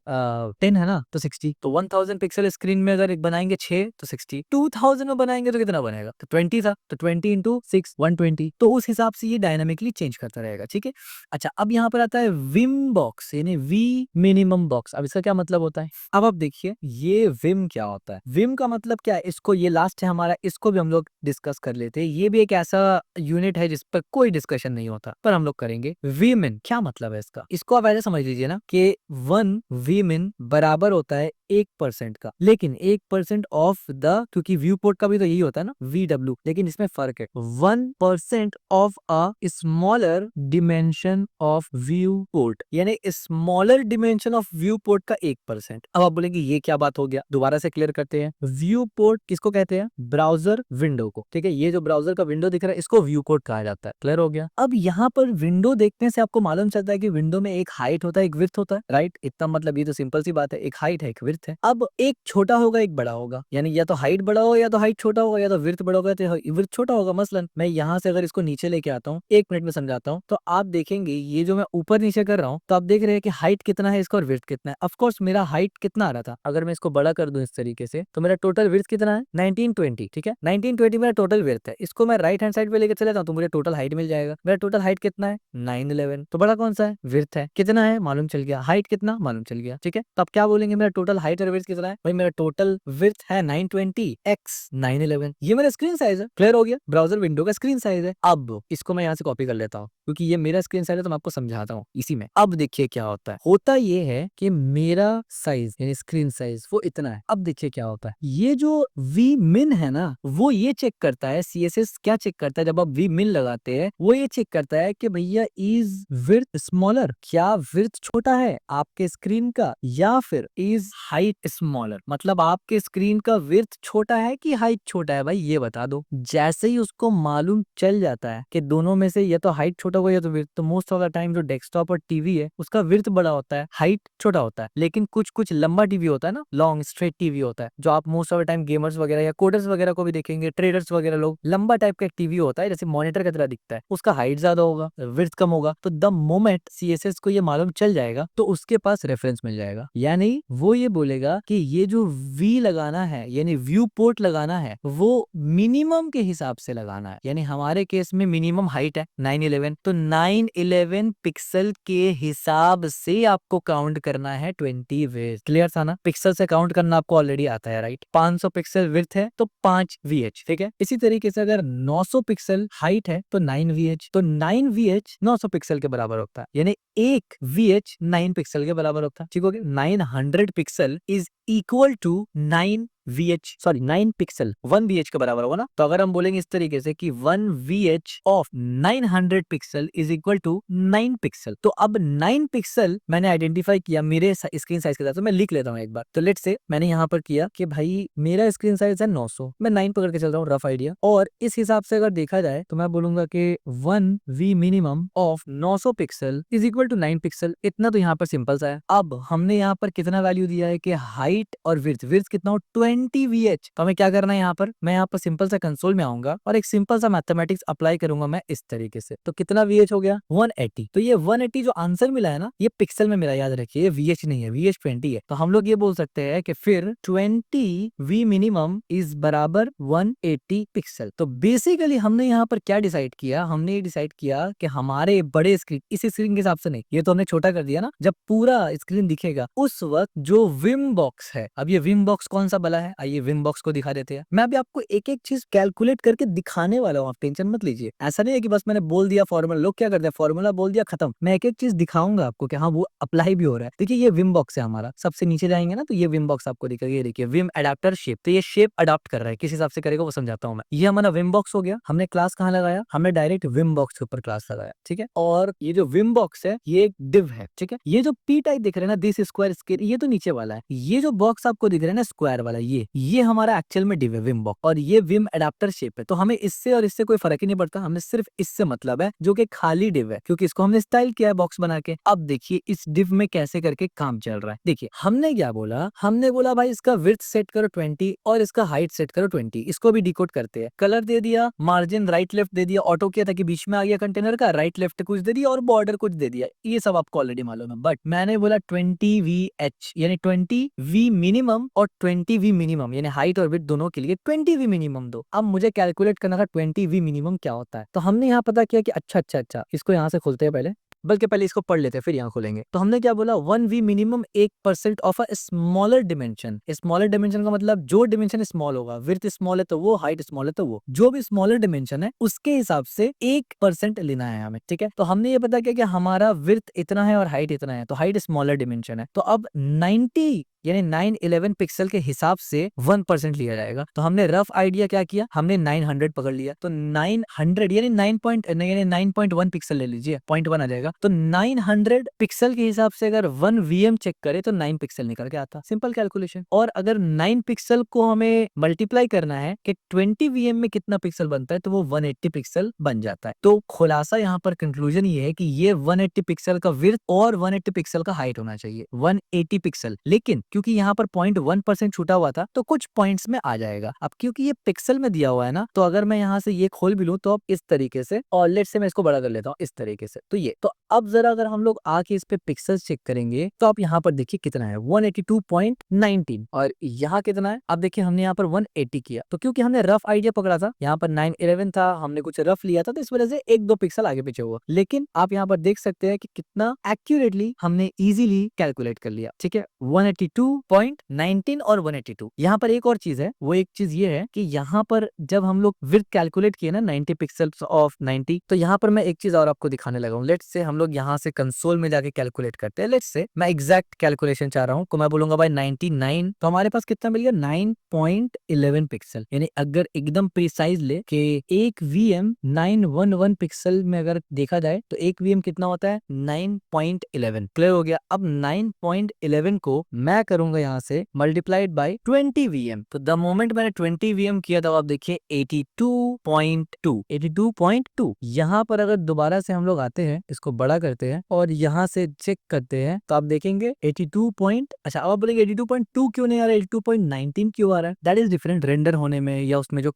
10 है ना तो 60। तो 1000 पिक्सल स्क्रीन में अगर एक बनाएंगे 6 तो 60, 2000 में बनाएंगे तो कितना बनेगा, तो 20 था तो 20 इंटू 6 120। तो उस हिसाब से ये डायनामिकली चेंज करता रहेगा, ठीक है। अच्छा अब यहाँ पर आता है विम बॉक्स यानी वी मिनिमम बॉक्स। अब इसका क्या मतलब होता है, अब आप देखिए ये विम क्या होता है। विम का मतलब क्या है, इसको ये लास्ट है हमारा, इसको भी हम लोग डिस्कस कर लेते हैं। ये भी एक ऐसा यूनिट है जिस पर कोई डिस्कशन नहीं होता पर हम लोग करेंगे। वीमिन क्या मतलब है इसका, इसको आप ऐसे समझ लीजिए ना कि 1 वीमिन बराबर होता है 1% का, लेकिन 1% ऑफ द, क्योंकि व्यू पोर्ट का भी तो यही होता है ना VW, लेकिन इसमें फर्क है, 1% of a smaller dimension of viewport, यानी smaller dimension of viewport का 1%। अब आप बोलेंगे ये क्या बात हो गया, दोबारा से क्लियर करते हैं। व्यू पोर्ट किसको कहते हैं, ब्राउजर विंडो को, ठीक है। ये जो ब्राउजर का विंडो दिख रहा है इसको व्यू पोर्ट कहा जाता है, क्लियर हो गया। अब यहाँ पर विंडो देखने से आपको मालूम चलता है कि विंडो में एक हाइट होता है एक विड्थ होता है, राइट। इतना मतलब ये तो सिंपल सी बात है, एक हाइट है एक विड्थ है। अब एक छोटा होगा एक बड़ा होगा, यानी या तो हाइट बड़ा होगा या तो हाइट छोटा होगा, या तो विड्थ बड़ा होगा तो विड्थ छोटा होगा। मसलन मैं यहाँ से अगर इसको नीचे लेके आता हूँ, 1 मिनट में समझाता हूँ, तो आप देखेंगे ये जो मैं ऊपर नीचे कर रहा हूँ तो आप देख रहे हैं कि हाइट कितना है इसका और विड्थ कितना है। ऑफ कोर्स मेरा हाइट कितना आ रहा था, अगर मैं इसको बड़ा कर दूं इस तरीके से तो मेरा टोटल विड्थ कितना है 1920, ठीक है। 1920 मेरा टोटल विड्थ है। इसको मैं राइट हैंड साइड पे लेके चले जाऊँ तो मुझे टोटल हाइट मिल जाएगा। मेरा टोटल हाइट कितना है 911, तो बड़ा कौन सा है, विड्थ है। कितना है मालूम चल गया, हाइट कितना मालूम चल गया, ठीक है। तो आप क्या बोलेंगे मेरा टोटल हाइट और विड्थ कितना है, भाई मेरा टोटल विड्थ है 920 x 911, ये मेरा स्क्रीन साइज है। क्लियर हो गया, ब्राउजर विंडो का स्क्रीन साइज है। अब इसको मैं यहाँ से कॉपी कर लेता हूँ क्योंकि ये मेरा स्क्रीन साइज है तो मैं आपको समझाता हूँ इसी में। अब देखिए क्या होता है, होता ये है कि मेरा साइज यानी स्क्रीन साइज वो इतना है। अब देखिए क्या होता है, ये जो वी मिन है ना वो ये चेक करता है, CSS क्या चेक करता है जब आप वी मिन लगाते हैं, वो ये चेक करता है कि भैया इज विड्थ स्मॉलर, क्या विड्थ छोटा है आपके स्क्रीन का, या फिर इज हाइट स्मॉलर, मतलब आपके स्क्रीन का विड्थ छोटा है कि हाइट छोटा है, भाई ये बता दो। जैसे ही उसको मालूम चल जाता है कि दोनों में से या तो हाइट छोटा होगा या तो विड्थ, तो मोस्ट ऑफ द टाइम जो डेस्कटॉप और टीवी है उसका विड्थ बड़ा होता है, हाइट छोटा होता है। लेकिन कुछ कुछ लंबा टीवी होता है ना, लॉन्ग स्ट्रेट टीवी होता है, जो आप most of the time gamers वगैरह या कोडर्स वगैरह को भी देखेंगे, ट्रेडर्स वगैरह लोग, लंबा टाइप का एक टीवी होता है जैसे मॉनिटर की तरह दिखता है, उसका हाइट ज्यादा होगा विड्थ कम होगा। तो द मोमेंट CSS को ये मालूम चल जाएगा तो उसके पास रेफरेंस मिल जाएगा, यानी वो ये बोलेगा कि ये जो वी लगाना है यानी व्यू पोर्ट लगाना है वो मिनिमम के हिसाब से लगाना है। यानी हमारे केस में मिनिमम हाइट है 911, तो 911 पिक्सल के हिसाब से आपको काउंट करना है 20 विड्थ। क्लियर था ना, पिक्सल से काउंट करना आपको ऑलरेडी आता है, राइट। 500 पिक्सल विड्थ है तो 5 VH, ठीक है। इसी तरीके से अगर 900 पिक्सल हाइट है तो 9 VH, तो 9 VH 900 पिक्सल के बराबर होता है, यानी 1 VH 9 पिक्सल के बराबर होता है, ठीक हो गया। 900 pixel is equal to 9 VH, sorry 9 pixel 1 VH के बराबर होगा ना। तो अगर हम बोलेंगे इस तरीके से कि 1 VH of 900 pixel is equal to 9 pixel, तो अब 9 पिक्सल मैंने आइडेंटिफाई किया मेरे स्क्रीन साइज के साथ, तो मैं लिख लेता हूँ एक बार। तो लेट्स से मैंने यहाँ पर किया कि भाई मेरा स्क्रीन साइज है 900, मैं 9 पकड़ के चल रहा हूँ, रफ आइडिया। और इस हिसाब से अगर देखा जाए तो मैं बोलूंगा कि 1 V minimum of 900 pixel is equal to 9 pixel. इतना तो यहाँ पर सिंपल सा है। अब हमने यहाँ पर कितना वैल्यू दिया है कि हाइट और विड्थ, विड्थ कितना हो 20 VH। तो हमें क्या करना है यहाँ पर, मैं यहाँ पर सिंपल सा कंसोल में आऊंगा और एक सिंपल सा मैथमेटिक्स अप्लाई करूंगा मैं इस तरीके से। तो कितना VH हो गया 180। तो ये 180 जो आंसर मिला है ना, ये पिक्सल में मिला, याद रखिए ये VH नहीं है, VH 20 है। तो हम लोग ये बोल सकते हैं कि फिर 20V मिनिमम इज बराबर 180 पिक्सल। तो बेसिकली हमने यहाँ पर क्या डिसाइड किया, हमने ये डिसाइड किया कि हमारे बड़े स्क्रीन, इस स्क्रीन के हिसाब से नहीं, ये तो हमने छोटा कर दिया ना, जब पूरा स्क्रीन दिखेगा उस वक्त जो विम बॉक्स है, अब ये विम बॉक्स कौन सा बला है, आइए विम बॉक्स को दिखा देते हैं। मैं अभी आपको एक एक चीज कैलकुलेट करके दिखाने वाला हूँ, आप टेंशन मत लीजिए। ऐसा नहीं है कि बस मैंने बोल दिया फॉर्मूला, लोग क्या करते हैं फॉर्मूला बोल दिया खत्म। मैं एक एक चीज दिखाऊंगा आपको कि हाँ वो अप्लाई भी हो रहा है। देखिए ये विम बॉक्स है हमारा, सबसे नीचे जाएंगे ना तो ये विम बॉक्स आपको दिखेगा, ये देखिए विम अडेप्टर शेप। तो ये शेप अडॉप्ट कर रहा है, किस हिसाब से करेगा वो समझाता हूँ मैं। ये हमारा विम बॉक्स हो गया। हमने क्लास कहाँ लगाया, हमने डायरेक्ट विम बॉक्स के ऊपर क्लास लगाया, ठीक है। और ये जो विम बॉक्स है ये एक डिव है, ठीक है। ये जो पी टाइप दिख रहा है ना, दिस स्क्वायर स्केल, ये तो नीचे वाला है। ये जो बॉक्स आपको दिख रहा है ना स्क्वायर वाला, ये हमारा एक्चुअल में डिव है विम बॉक्स, और ये विम अडेप्टर शेप है। तो हमें इससे और इससे कोई फर्क ही नहीं पड़ता, हमें सिर्फ इससे मतलब है जो कि खाली डिव है, क्योंकि इसको हमने स्टाइल किया है बॉक्स बना के। अब देखिए इस डिव में कैसे करके काम चल रहा है। देखिए हमने क्या बोला, हमने बोला भाई इसका विड्थ सेट करो 20 और इसका हाइट सेट करो 20। इसको भी डिकोड करते हैं। कलर दे दिया, मार्जिन राइट लेफ्ट दे दिया, ऑटो किया ताकि बीच में आ गया कंटेनर का, राइट लेफ्ट कुछ दे दिया और बॉर्डर कुछ दे दिया, ये सब आपको ऑलरेडी मालूम है। बट मैंने बोला 20VH यानी 20V मिनिमम और 20V मिनिमम यानी हाइट और विड्थ दोनों के लिए 20V मिनिमम दो। अब मुझे कैलकुलेट करना था 20V मिनिमम क्या होता है। तो हमने यहाँ पता किया कि अच्छा इसको यहाँ से खोलते हैं पहले, बल्कि पहले इसको पढ़ लेते हैं फिर यहाँ खोलेंगे। तो हमने क्या बोला 1V minimum 1% of a smaller dimension. Smaller dimension का मतलब जो डिमेंशन स्मॉल होगा, विड्थ स्मॉल है तो वो, हाइट स्मॉल है तो वो, जो भी स्मॉलर डिमेंशन है उसके हिसाब से 1% लेना है हमें, ठीक है। तो हमने ये पता किया कि हमारा विड्थ इतना है और हाइट इतना है, तो हाइट स्मॉलर डिमेंशन है। तो अब 90 यानी 911 पिक्सल के हिसाब से 1% लिया जाएगा। तो हमने रफ आइडिया क्या किया, हमने 900 पकड़ लिया। तो 900 यानी 9.1 पिक्सल ले लीजिए, 0.1 आ जाएगा। तो 900 पिक्सल के हिसाब से अगर 1 VM चेक करे तो 9 पिक्सल निकल के आता, सिंपल कैलकुलेशन। और अगर 9 पिक्सल को हमें मल्टीप्लाई करना है कि 20 VM में कितना पिक्सल बनता है, तो वो 180 पिक्सल बन जाता है। तो खुलासा यहाँ पर कंक्लूजन ये है कि ये 180 पिक्सल का विड्थ और 180 पिक्सल का हाइट होना चाहिए, 180 पिक्सल। लेकिन क्योंकि यहाँ पर 0.1% छूटा हुआ था तो कुछ पॉइंट्स में आ जाएगा। अब क्योंकि ये पिक्सल में दिया हुआ है ना, तो अगर मैं यहाँ से ये खोल भी लूं तो अब इस तरीके से, और लेट से मैं इसको बड़ा कर लेता हूँ इस तरीके से। तो ये तो अब जरा अगर हम लोग आके इस पे पिक्सल्स चेक करेंगे तो आप यहाँ पर देखिए कितना है 182.19, और यहाँ कितना है, अब देखिए हमने यहाँ पर 180 किया। तो क्योंकि हमने रफ आइडिया पकड़ा था, यहाँ पर 911 था, हमने कुछ रफ लिया था, तो इस वजह से 1-2 पिक्सल आगे पीछे हुआ। लेकिन आप यहाँ पर देख सकते हैं कि कितना एक्यूरेटली हमने इजीली कैलकुलेट कर लिया, ठीक है। 182.19 और 182। यहाँ पर एक और चीज है, वो एक चीज ये है कि यहाँ पर जब हम लोग विड्थ कैलकुलेट किए ना 90 पिक्सल्स ऑफ 90, तो यहाँ पर मैं एक चीज और आपको दिखाने लगा हूँ। लेट्स से हम लोग यहाँ से कंसोल में जाके कैलकुलेट करते हैं। लेट्स से मैं एग्जैक्ट कैलकुलेशन चाह रहा हूँ, तो मैं बोलूंगा भाई 99, तो हमारे पास कितना मिल गया 9.11 पिक्सल। यानी अगर एकदम प्रिसाइज ले कि एक VM 911 पिक्सल में अगर देखा जाए तो एक VM कितना होता है 9.11। क्लियर हो गया। अब 9.11 को मैं करूंगा यहाँ से मल्टीप्लाइड बाय 20 VM। तो द मोमेंट मैंने 20 VM किया था, आप देखिए 82.2। यहाँ पर अगर दोबारा से हम लोग आते हैं, इसको बड़ा करते हैं और यहाँ से चेक करते हैं, तो आप देखेंगे 82 पॉइंट, अच्छा अब आप बोलेंगे 82.2 क्यों नहीं आ रहा है, 82.19 क्यों आ रहा है। दैट इज डिफरेंट, रेंडर होने में या उसमें जो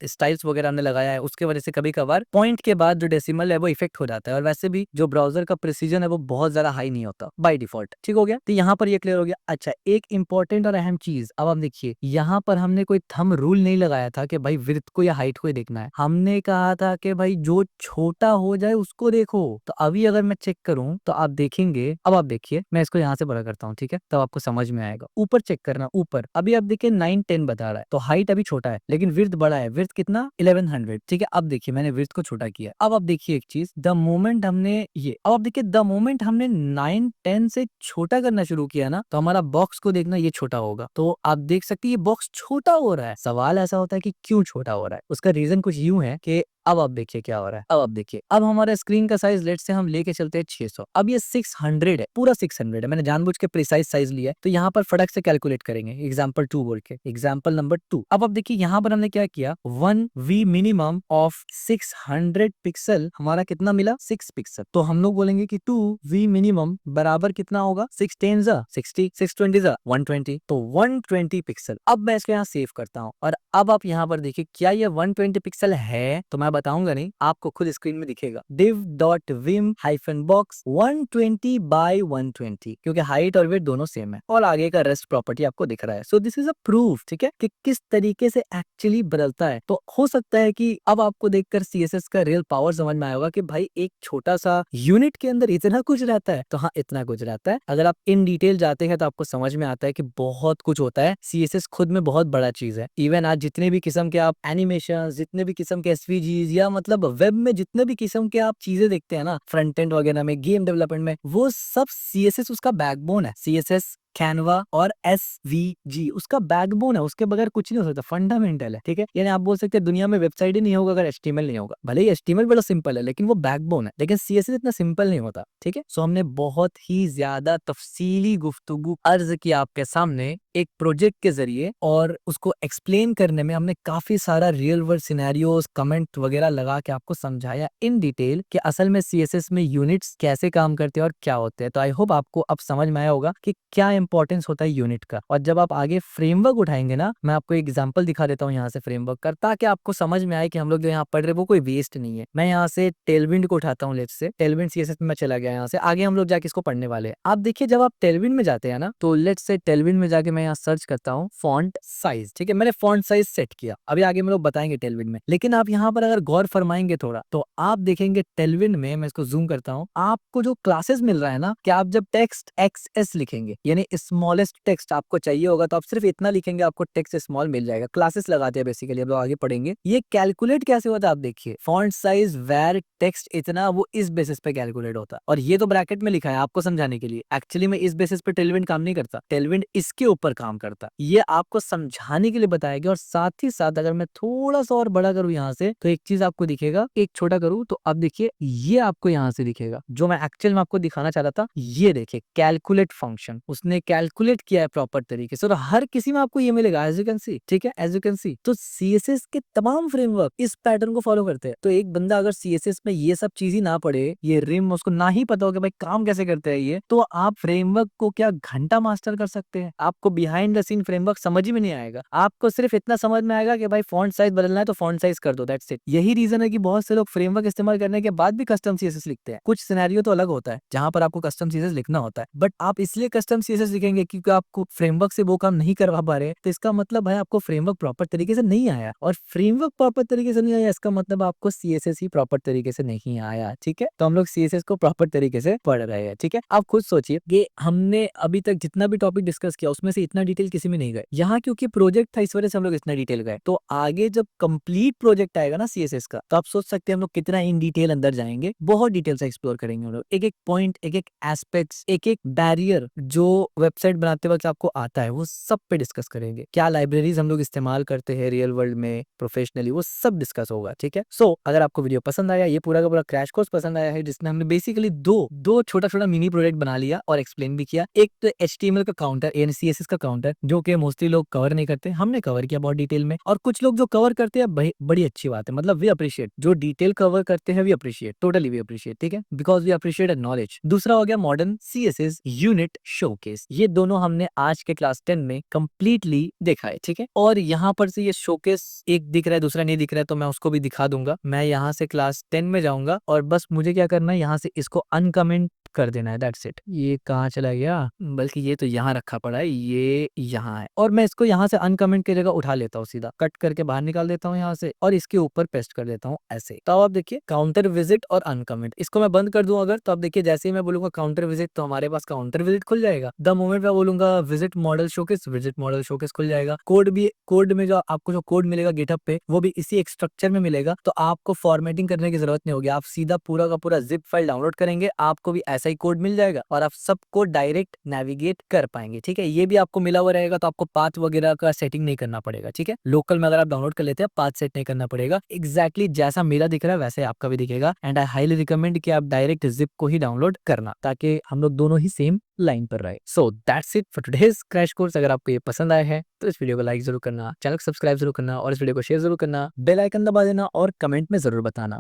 स्टाइल्स वगैरह हमने लगाया है उसके वजह से कभी कभार पॉइंट के बाद जो डेसिमल है वो इफेक्ट हो जाता है। और वैसे भी जो ब्राउजर का प्रिसीजन है वो बहुत ज्यादा हाई नहीं होता बाय डिफॉल्ट। ठीक हो गया, तो यहाँ पर ये क्लियर हो गया। अच्छा एक इंपॉर्टेंट और अहम चीज, अब आप देखिए यहाँ पर हमने कोई थंब रूल नहीं लगाया था कि भाई विड्थ को या हाइट को ही देखना है। हमने कहा था कि भाई जो छोटा हो जाए उसको देखो। तो अभी अगर मैं चेक करूं तो आप देखेंगे, अब आप देखिए मैं इसको यहाँ से बड़ा करता हूँ, ठीक है, तब आपको समझ में आएगा। ऊपर चेक करना, ऊपर अभी आप देखिए 910 बता रहा है, तो हाइट अभी छोटा है लेकिन विड्थ बड़ा है। विड्थ कितना 1100, ठीक है। अब देखिए मैंने विड्थ को छोटा किया। अब आप देखिए एक चीज, द मोमेंट हमने ये, अब आप देखिए द मोमेंट हमने 910 से छोटा करना शुरू किया ना, तो हमारा बॉक्स को देखना ये छोटा होगा। तो आप देख सकते हैं ये बॉक्स छोटा हो रहा है। सवाल ऐसा होता है कि क्यों छोटा हो रहा है, उसका रीजन कुछ यूं है कि अब आप देखिए क्या हो रहा है। अब आप देखिए, अब हमारा स्क्रीन का साइज लेट से हम लेके चलते हैं 600। अब ये 600 है, पूरा 600 है। मैंने जानबूझ के प्रिसाइज साइज लिया है, तो यहाँ पर फटक से कैलकुलेट करेंगे एग्जाम्पल 2 बोल के, एग्जाम्पल नंबर 2। अब आप देखिए यहाँ पर हमने क्या किया, 1V मिनिमम ऑफ 600 पिक्सल, हमारा कितना मिला 6 पिक्सल। तो हम लोग बोलेंगे कि 2V मिनिमम बराबर कितना होगा, 6 10 60, 6 20 120, तो 120 पिक्सल। अब मैं इसको यहाँ सेव करता हूँ, और अब आप यहाँ पर देखिए क्या ये 120 पिक्सल है, तो मैं बताऊंगा नहीं, आपको खुद स्क्रीन में दिखेगा div.vim-box 120 by 120, क्योंकि हाइट और वेट दोनों सेम है, और आगे का रेस्ट प्रॉपर्टी आपको दिख रहा है। So this is a proof, ठीक है, कि किस तरीके से एक्चुअली बदलता है। तो हो सकता है कि अब आपको देखकर सीएसएस का रियल पावर समझ में आया होगा कि भाई एक छोटा सा यूनिट के अंदर इतना कुछ रहता है। तो हाँ, इतना कुछ रहता है। अगर आप इन डिटेल जाते हैं तो आपको समझ में आता है कि बहुत कुछ होता है। सीएसएस खुद में बहुत बड़ा चीज है। इवन आज जितने भी किस्म के आप एनिमेशन, जितने भी किस्म के एसवीजीज, या मतलब वेब में जितने भी किस्म के आप चीजें देखते हैं ना, फ्रंट एंड वगैरह में, गेम डेवलपमेंट में, वो सब सीएसएस उसका बैकबोन है। सीएसएस, कैनवा और एसवीजी उसका बैकबोन है। उसके बगैर कुछ नहीं हो सकता, फंडामेंटल है, ठीक है। यानी आप बोल सकते हैं दुनिया में वेबसाइट ही नहीं होगा अगर एचटीएमएल नहीं होगा। भले ही एचटीएमएल बड़ा सिंपल है, लेकिन वो बैकबोन है। लेकिन सीएसएस इतना सिंपल नहीं होता, ठीक है। सो हमने बहुत ही ज्यादा तफसीली गुफ्तगू अर्ज की आपके सामने एक प्रोजेक्ट के जरिए, और उसको एक्सप्लेन करने में हमने काफी सारा रियल वर्ल्ड सिनेरियोस, कमेंट वगैरह लगा के आपको समझाया इन डिटेल कि असल में सीएसएस में यूनिट्स कैसे काम करते हैं और क्या होते हैं। तो आई होप आपको अब समझ में आया होगा कि क्या इंपॉर्टेंस होता है यूनिट का। और जब आप आगे फ्रेमवर्क उठाएंगे ना, मैं आपको एग्जांपल दिखा देता हूँ यहाँ से फ्रेमवर्क का, ताकि आपको समझ में आए कि हम लोग जो यहाँ पढ़ रहे हैं वो कोई वेस्ट नहीं है। मैं यहाँ से टेलविंड को उठाता हूँ, लेट्स से टेलविंड सीएसएस में मैं चला गया। यहाँ से आगे हम लोग जाके इसको पढ़ने वाले हैं। आप देखिए जब आप टेलविंड में जाते हैं ना, तो लेट्स से टेलविंड में जाके मैं यहाँ सर्च करता हूँ फॉन्ट साइज, ठीक है। मैंने फॉन्ट साइज सेट किया, अभी आगे हम लोग बताएंगे टेलविंड में। लेकिन आप यहाँ पर अगर गौर फरमाएंगे थोड़ा, तो आप देखेंगे टेलविंड में, मैं इसको जूम करता हूँ, आपको जो क्लासेस मिल रहा है ना, कि आप जब टेक्स्ट एक्सएस लिखेंगे, यानी स्मॉलेस्ट टेक्स्ट आपको चाहिए होगा, तो आप सिर्फ इतना लिखेंगे, आपको टेक्स्ट स्मॉल मिल जाएगा। क्लासेस लगाते हैं बेसिकली, अब लोग आगे पढ़ेंगे। ये कैलकुलेट कैसे होता है आप देखिए, फॉन्ट साइज वेर टेक्स्ट इतना, वो इस बेसिस पे कैलकुलेट होता है। और ये तो ब्रैकेट में लिखा है आपको समझाने के लिए, एक्चुअली में इस बेसिस पे टेलविंड काम नहीं करता, टेलविंड इसके ऊपर काम करता। ये आपको समझाने के लिए बताया गया। और साथ ही साथ अगर मैं थोड़ा सा और बड़ा करूं यहाँ से, तो एक चीज आपको दिखेगा, एक छोटा करूं तो अब देखिए ये आपको यहाँ से दिखेगा, जो मैं एक्चुअल में आपको दिखाना चाह रहा था। ये देखिए कैलकुलेट फंक्शन, उसने कैलकुलेट किया है प्रॉपर तरीके से, और हर किसी में आपको ये मिलेगा, एज यू कैन सी, ठीक है, एज यू कैन सी। तो सीएसएस के तमाम फ्रेमवर्क इस पैटर्न को फॉलो करते हैं। तो एक बंदा अगर सीएसएस में ये सब चीज ही ना पढ़े, ये रिम उसको ना ही पता हो कि भाई काम कैसे करते हैं ये, तो आप फ्रेमवर्क को क्या घंटा मास्टर कर सकते हैं, आपको बिहाइंड द सीन फ्रेमवर्क समझ ही में नहीं आएगा। आपको सिर्फ इतना समझ में आएगा कि भाई फॉन्ट साइज बदलना है तो फॉन्ट साइज कर दो, दैट्स इट। यही रीजन है कि बहुत से लोग फ्रेमवर्क इस्तेमाल करने के बाद भी कस्टम सीएसएस लिखते हैं। कुछ सिनेरियो तो अलग होता है जहां पर आपको कस्टम सीएसएस लिखना होता है, बट आप इसलिए कस्टम सीएसएस लिखेंगे क्योंकि आपको फ्रेमवर्क से वो काम नहीं करवा पा रहे, तो इसका मतलब है आपको फ्रेमवर्क प्रॉपर तरीके से नहीं आया। और फ्रेमवर्क प्रॉपर तरीके से नहीं आया, इसका मतलब आपको सीएसएस ही प्रॉपर तरीके से नहीं आया, ठीक है। तो हम लोग सीएसएस को प्रॉपर तरीके से पढ़ रहे हैं, ठीक है। आप खुद सोचिए कि हमने अभी तक जितना भी टॉपिक डिस्कस किया उसमें से इतना डिटेल किसी में नहीं गए। यहाँ क्योंकि प्रोजेक्ट था इस वजह से हम लोग इतना डिटेल गए। तो आगे जब कंप्लीट प्रोजेक्ट आएगा ना सीएसएस का, तो आप सोच सकते हैं हम लोग कितना इन डिटेल अंदर जाएंगे, बहुत डिटेल से एक्सप्लोर करेंगे हम लोग, एक एक पॉइंट, एक एक एस्पेक्ट्स, एक एक बैरियर जो वेबसाइट बनाते वक्त आपको आता है, वो सब पे डिस्कस करेंगे। क्या लाइब्रेरीज हम लोग इस्तेमाल करते हैं रियल वर्ल्ड में प्रोफेशनली, वो सब डिस्कस होगा, ठीक है। सो अगर आपको वीडियो पसंद आया, ये पूरा का पूरा क्रैश कोर्स पसंद आया है, जिसमें हमने बेसिकली दो छोटा छोटा मिनी प्रोजेक्ट बना लिया और एक्सप्लेन भी किया। एक तो एचटीएमएल का काउंटर, यानी सीएसएस का काउंटर, जो कि मोस्टली लोग कवर नहीं करते, हमने कवर किया बहुत डिटेल में। और कुछ लोग जो कवर करते हैं बड़ी अच्छी बात है, मतलब वी अप्रिशिएट, जो डिटेल कवर करते हैं we appreciate, totally we appreciate, ठीक है, बिकॉज वी अप्रिशिएट नॉलेज। दूसरा हो गया मॉडर्न सीएसएस यूनिट शोकेस। ये दोनों हमने आज के क्लास 10 में कंप्लीटली देखा है, ठीक है। और यहाँ पर से ये शोकेस एक दिख रहा है, दूसरा नहीं दिख रहा है, तो मैं उसको भी दिखा दूंगा। मैं यहाँ से क्लास 10 में जाऊंगा और बस मुझे क्या करना है, यहाँ से इसको अनकमेंट कर देना है, दैट्स इट। ये कहाँ चला गया, बल्कि ये तो यहाँ रखा पड़ा है, ये यहाँ है, और मैं इसको यहाँ से अनकमेंट की जगह उठा लेता हूँ, सीधा कट करके बाहर निकाल देता हूँ यहाँ से, और इसके ऊपर पेस्ट कर देता हूँ ऐसे। तो अब आप देखिए काउंटर विजिट और अनकमेंट, इसको मैं बंद कर दूं अगर, तो आप देखिए जैसे ही मैं बोलूंगा काउंटर विजिट, तो हमारे पास काउंटर विजिट खुल जाएगा। द मोमेंट मैं बोलूंगा visit model showcase, visit model showcase खुल जाएगा। कोड में जो आपको जो कोड मिलेगा गिटहब पे, वो भी इसी एक स्ट्रक्चर में मिलेगा, तो आपको फॉर्मेटिंग करने की जरूरत नहीं होगी। आप सीधा पूरा का पूरा जिप फाइल डाउनलोड करेंगे, आपको भी वैसा ही कोड मिल जाएगा और आप सबको डायरेक्ट नेविगेट कर पाएंगे। ठीक है, ये भी आपको मिला हुआ रहेगा, तो आपको पाथ वगैरह का सेटिंग नहीं करना पड़ेगा। ठीक है, लोकल में अगर आप डाउनलोड कर लेते हैं पाथ सेट नहीं करना पड़ेगा। एग्जैक्टली जैसा मेरा दिख रहा है वैसे आपका भी दिखेगा। एंड आई हाईली रिकमेंड कि आप डायरेक्ट जिप को ही डाउनलोड करना, ताकि हम लोग दोनों ही सेम लाइन पर रहे। So that's it for today's crash course. अगर आपको ये पसंद आया है तो इस वीडियो को लाइक जरूर करना, चैनल को सब्सक्राइब जरूर करना और इस वीडियो को शेयर जरूर करना, बेल आइकन दबा देना और कमेंट में जरूर बताना